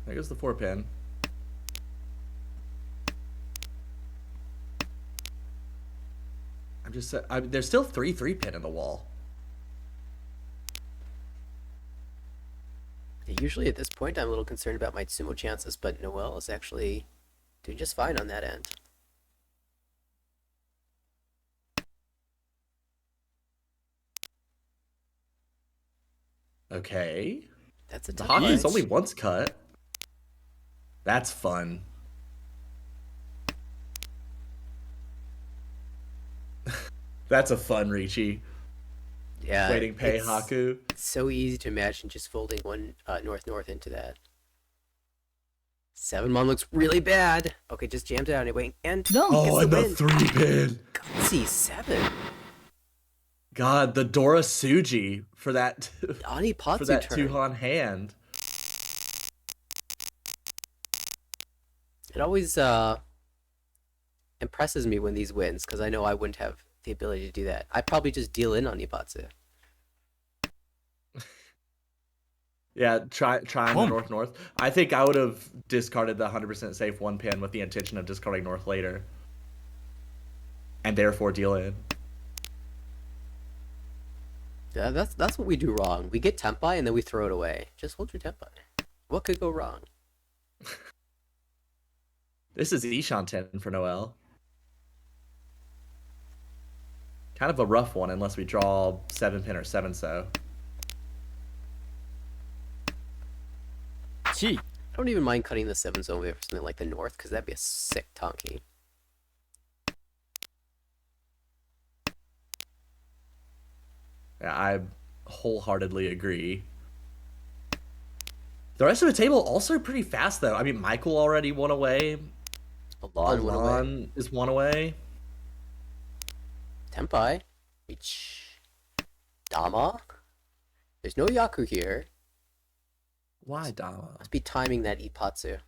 There goes the 4-pin. There's still 3 3-pin in the wall. Usually at this point, I'm a little concerned about my sumo chances, but Noel is actually doing just fine on that end. Okay. That's a The tough hockey's edge. only once cut. That's fun. That's a fun Richi. Yeah. Waiting pay Haku. It's so easy to imagine just folding one north into that. 7-mon looks really bad. Okay, just jammed it out anyway. And Oh, and the 3-pin. Gutsy 7. God, the Dora Suji for that Anipatsu for that turn. Tuhon hand. It always impresses me when these wins, because I know I wouldn't have the ability to do that. I'd probably just deal in on Anipatsu. Yeah, trying the north. I think I would have discarded the 100% safe 1-pin with the intention of discarding north later. And therefore deal in. Yeah, that's what we do wrong. We get Tempai and then we throw it away. Just hold your Tempai. What could go wrong? This is Ishan 10 for Noel. Kind of a rough one unless we draw 7-pin or 7-so. Chi. I don't even mind cutting the 7 zone for something like the north, because that'd be a sick Tonki. Yeah, I wholeheartedly agree. The rest of the table also pretty fast though. I mean, Michael already won away. Alon is one away. Tempai. Reach. Dama. There's no Yaku here. Why Dama? Must be timing that Ipatsu.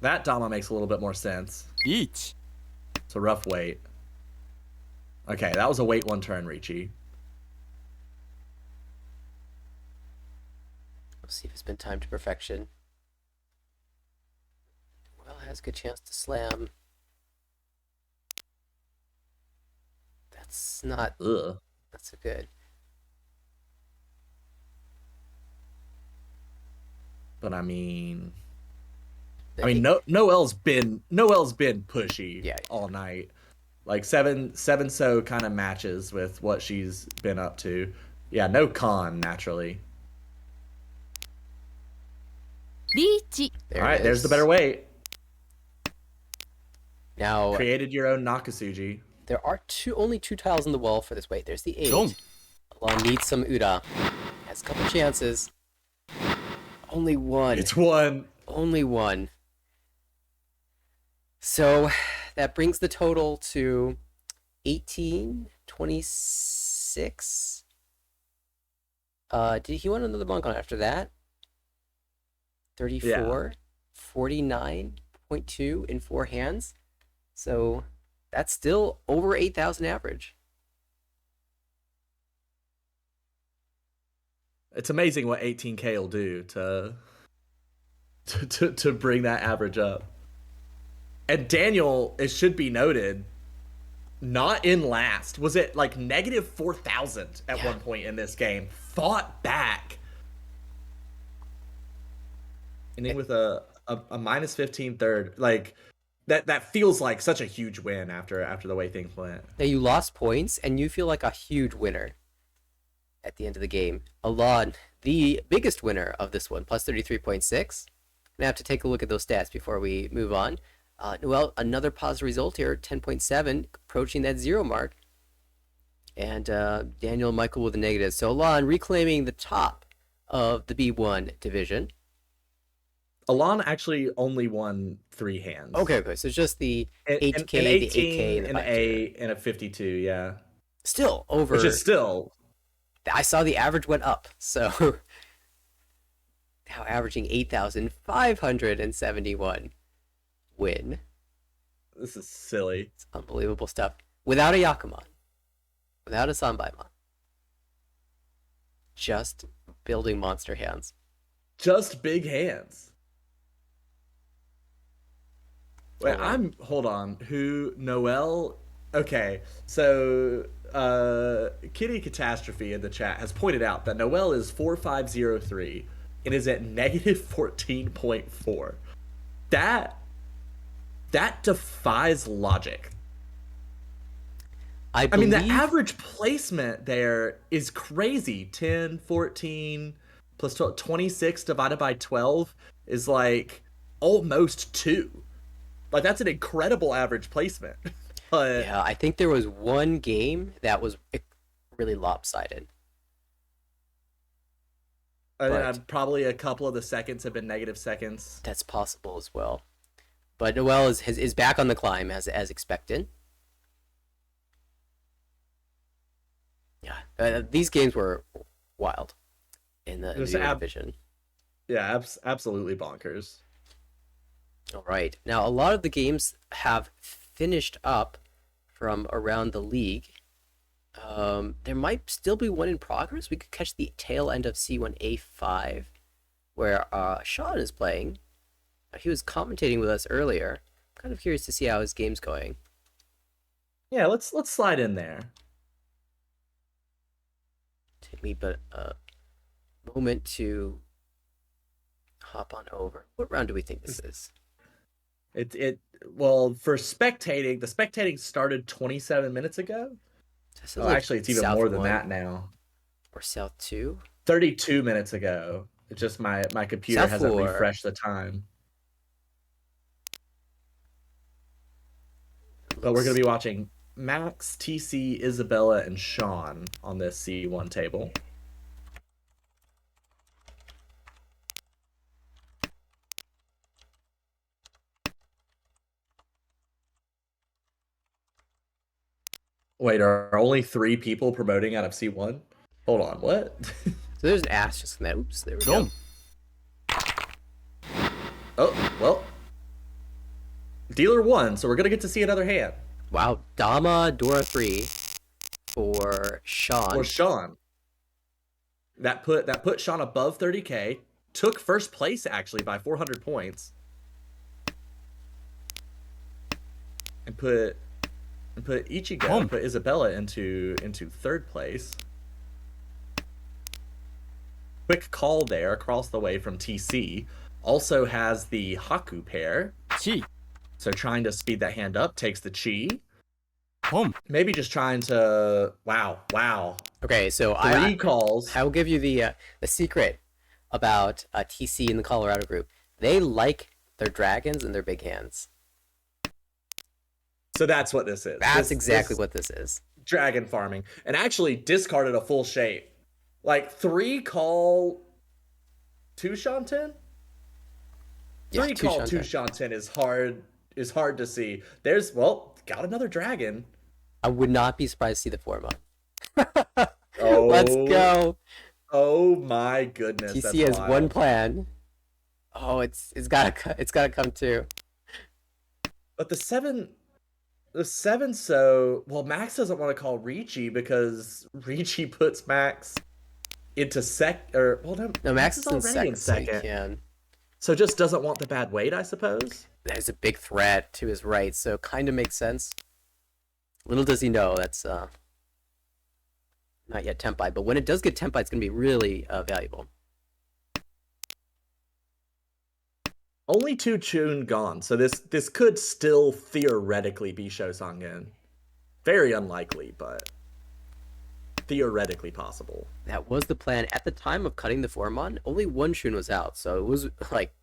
That Dama makes a little bit more sense. 1 It's a rough wait. Okay, that was a wait one turn, Ricci. We'll see if it's been timed to perfection. Well, has a good chance to slam. That's not. Ugh. That's a good. But I mean, He- Noel's been pushy Yeah. all night. Like seven so kind of matches with what she's been up to. Yeah, no con naturally. リーチ There All right, it there's the is. better way. Now Created your own Nakasuji. there are only two tiles on the wall for this weight. There's the 8. Jump. Alon needs some Uda. Has a couple chances. Only one. It's one. Only one. So that brings the total to 18, 26. Did he want another monk on after that? 34, 49.2 in 4 hands. So that's still over 8,000 average. It's amazing what 18K will do to bring that average up. And Daniel, it should be noted, not in last. Was it like negative 4,000 at one point in this game? Fought back. Ending with a minus 15 third. Like that feels like such a huge win after the way things went. Now you lost points and you feel like a huge winner at the end of the game. Alon, the biggest winner of this one, plus 33.6. Gonna have to take a look at those stats before we move on. Noel, another positive result here, 10.7, approaching that 0 mark. And Daniel and Michael with the negatives. So Alon reclaiming the top of the B1 division. Alon actually only won 3 hands. Okay, so it's just the 8K, the 8K, and the 5K. And a 52, yeah. Still over. Which is still. I saw the average went up, so now averaging 8,571 win. This is silly. It's unbelievable stuff. Without a Yakuman, without a Sanbaimon, just building monster hands. Just big hands. Wait, Alright. hold on. Who Noel? Okay, so Kitty Catastrophe in the chat has pointed out that Noel is 4503 and is at negative 14.4. That defies logic. I mean, the believe average placement there is crazy. 10, 14 plus 12, 26 divided by 12 is like almost 2. Like, that's an incredible average placement. But yeah, I think there was one game that was really lopsided. and then, but- probably a couple of the seconds have been negative seconds. That's possible as well. But Noel is back on the climb as expected. Yeah, these games were wild in the Just division. Yeah, absolutely bonkers. All right. Now, a lot of the games have finished up from around the league. There might still be one in progress. We could catch the tail end of C1A5, where Sean is playing. He was commentating with us earlier. I'm kind of curious to see how his game's going. Yeah, let's slide in there. Take me but a moment to hop on over. What round do we think this is? Well, for spectating, the spectating started 27 minutes ago. This is Oh, like actually, it's even South more than 1 that now. or South 2. 32 minutes ago. It's just my computer South hasn't 4. refreshed the time. But we're going to be watching Max, TC, Isabella, and Sean on this C1 table. Wait, are only 3 people promoting out of C1? Hold on, what? So there's an asterisk in that. Oops, there we go. Dom. Oh, well. Dealer 1, so we're gonna get to see another hand. Wow, Dama Dora 3 for Sean. Or Sean. That put Sean above 30k. Took first place actually by 400 points. And put Ichigo, put Isabella into third place. Quick call there across the way from TC. Also has the Haku pair. Chi. So trying to speed that hand up, takes the Chi. Pom. Maybe just trying to wow. Okay, so 3 calls. I will give you the secret about TC in the Colorado group. They like their dragons and their big hands. So that's what this is. That's exactly what this is. Dragon farming. And actually discarded a full shape. Like 3 call 2 Shanten? 3 call 2 Shanten is hard to see. There's got another dragon. I would not be surprised to see the Forma. Oh, let's go. Oh my goodness. TC has one plan. Oh, it's gotta come too. But the 7, so Max doesn't want to call Ricci because Ricci puts Max into no, Max is already in second. So just doesn't want the bad weight, I suppose. There's a big threat to his right, so kind of makes sense. Little does he know that's not yet Tempai, but when it does get Tempai, it's gonna be really valuable. Only 2 Chun gone, so this could still theoretically be Shosangin. Very unlikely, but theoretically possible. That was the plan at the time of cutting the Formon. Only 1 Shun was out, so it was like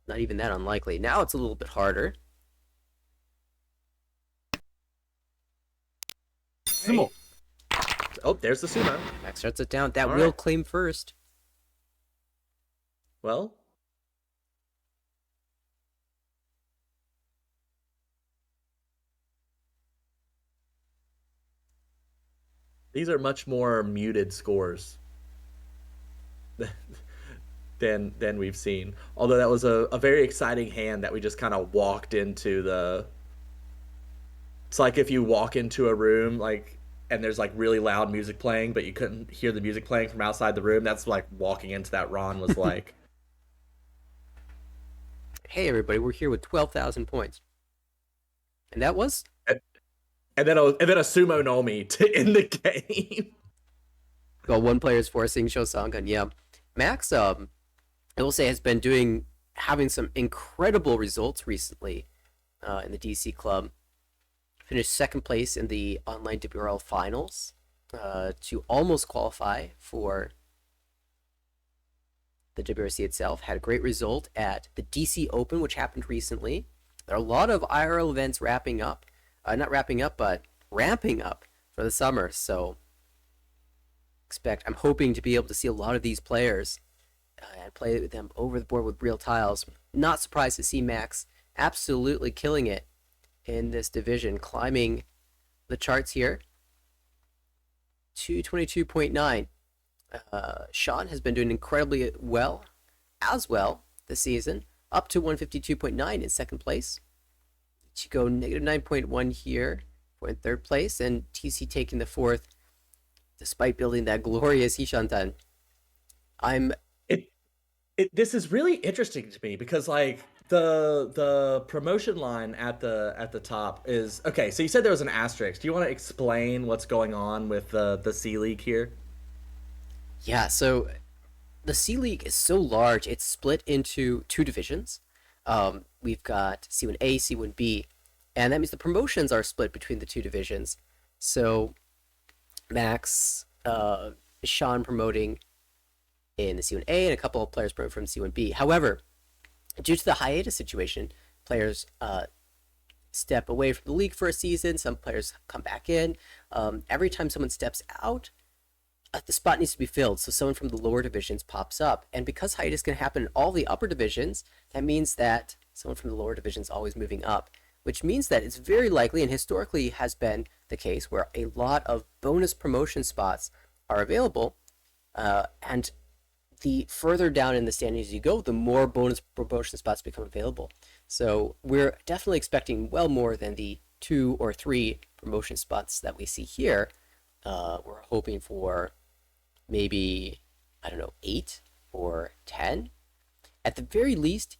not even that unlikely. Now it's a little bit harder. Sumo. Oh, there's the sumo. Max shuts it down. That All will right. claim first. Well, these are much more muted scores than we've seen. Although that was a very exciting hand that we just kind of walked into the... It's like if you walk into a room and there's really loud music playing, but you couldn't hear the music playing from outside the room. That's like walking into that Ron was like. Hey everybody, we're here with 12,000 points. And that was... And then a sumo Nomi to end the game. Well, 1 player is forcing Shosangan. Yeah, Max, I will say, has been having some incredible results recently in the DC club. Finished 2nd place in the online WRL finals to almost qualify for the WRC itself. Had a great result at the DC Open, which happened recently. There are a lot of IRL events wrapping up. Not wrapping up, but ramping up for the summer. So I'm hoping to be able to see a lot of these players and play with them over the board with real tiles. Not surprised to see Max absolutely killing it in this division, climbing the charts here. 222.9. Sean has been doing incredibly well this season, up to 152.9 in 2nd place. Ichigo negative 9.1 here for in 3rd place, and TC taking the 4th, despite building that glorious Hishantan. This is really interesting to me because the promotion line at the top is okay. So you said there was an asterisk. Do you want to explain what's going on with the C League here? Yeah, so the C League is so large, it's split into 2 divisions. We've got C1A, C1B, and that means the promotions are split between the 2 divisions. So Max, Sean promoting in the C1A, and a couple of players promoting from C1B. However, due to the hiatus situation, players step away from the league for a season. Some players come back in. Every time someone steps out, the spot needs to be filled, so someone from the lower divisions pops up. And because hiatus can happen in all the upper divisions, that means that someone from the lower divisions is always moving up, which means that it's very likely, and historically has been the case where a lot of bonus promotion spots are available, and the further down in the standings you go, the more bonus promotion spots become available. So we're definitely expecting well more than the 2 or 3 promotion spots that we see here. We're hoping for maybe, I don't know, 8 or 10. At the very least,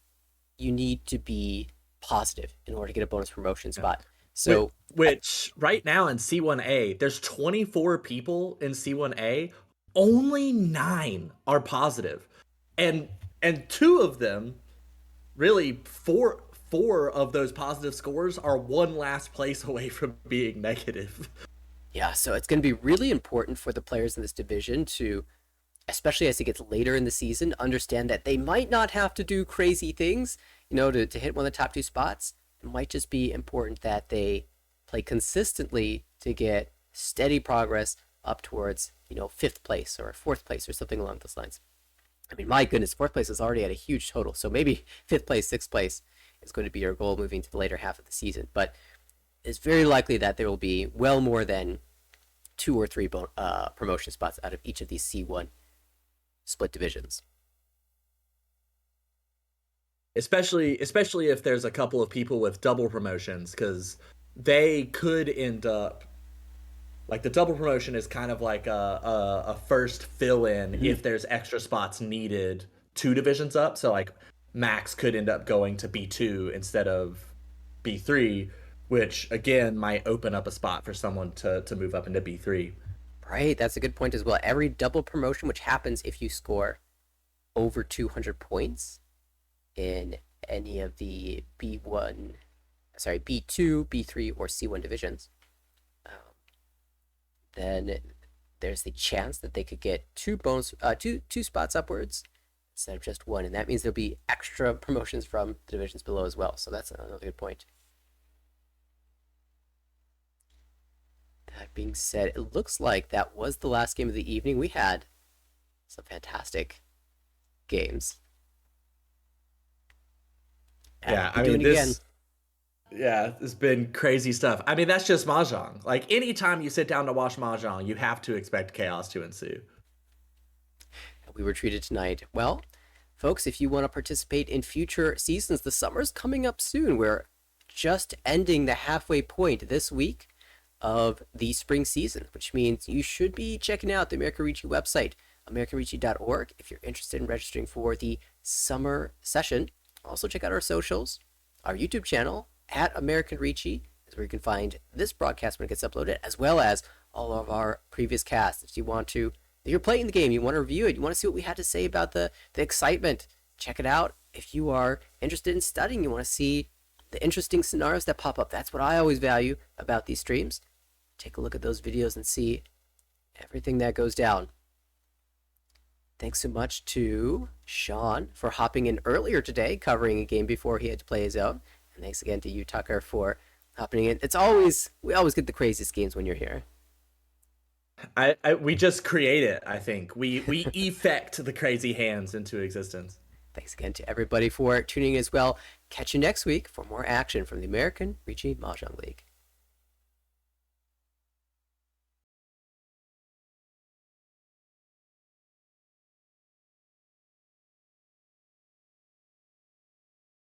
you need to be positive in order to get a bonus promotion spot. So, which right now in C1A, there's 24 people in C1A. Only 9 are positive, and 2 of them, really four of those positive scores are one last place away from being negative. Yeah, so it's going to be really important for the players in this division to, especially as it gets later in the season, understand that they might not have to do crazy things, to hit one of the top 2 spots. It might just be important that they play consistently to get steady progress up towards, 5th place or 4th place or something along those lines. I mean, my goodness, 4th place is already at a huge total, so maybe 5th place, 6th place is going to be your goal moving to the later half of the season. But it's very likely that there will be well more than 2 or 3 promotion spots out of each of these C1 split divisions. Especially if there's a couple of people with double promotions, because they could end up, like, the double promotion is kind of like a first fill-in if there's extra spots needed 2 divisions up. So like Max could end up going to B2 instead of B3, which again might open up a spot for someone to move up into B3. Right, that's a good point as well. Every double promotion, which happens if you score over 200 points in any of the B2, B3, or C1 divisions, then there's the chance that they could get 2 spots upwards instead of just 1, and that means there'll be extra promotions from the divisions below as well. So that's another good point. That being said, it looks like that was the last game of the evening. We had some fantastic games. Yeah, I mean, it's been crazy stuff. I mean, that's just Mahjong. Like, anytime you sit down to watch Mahjong, you have to expect chaos to ensue. We were treated tonight. Well, folks, if you want to participate in future seasons, the summer's coming up soon. We're just ending the halfway point this week of the spring season, which means you should be checking out the American Ricci website, americanricci.org, if you're interested in registering for the summer session. Also check out our socials, our YouTube channel, at American Ricci, is where you can find this broadcast when it gets uploaded, as well as all of our previous casts. If you're playing the game, you want to review it, you want to see what we had to say about the excitement, check it out. If you are interested in studying, you want to see the interesting scenarios that pop up. That's what I always value about these streams. Take a look at those videos and see everything that goes down. Thanks so much to Sean for hopping in earlier today, covering a game before he had to play his own. And thanks again to you, Tucker, for hopping in. We always get the craziest games when you're here. We just create it, I think. We effect the crazy hands into existence. Thanks again to everybody for tuning in as well. Catch you next week for more action from the American Ricci Mahjong League.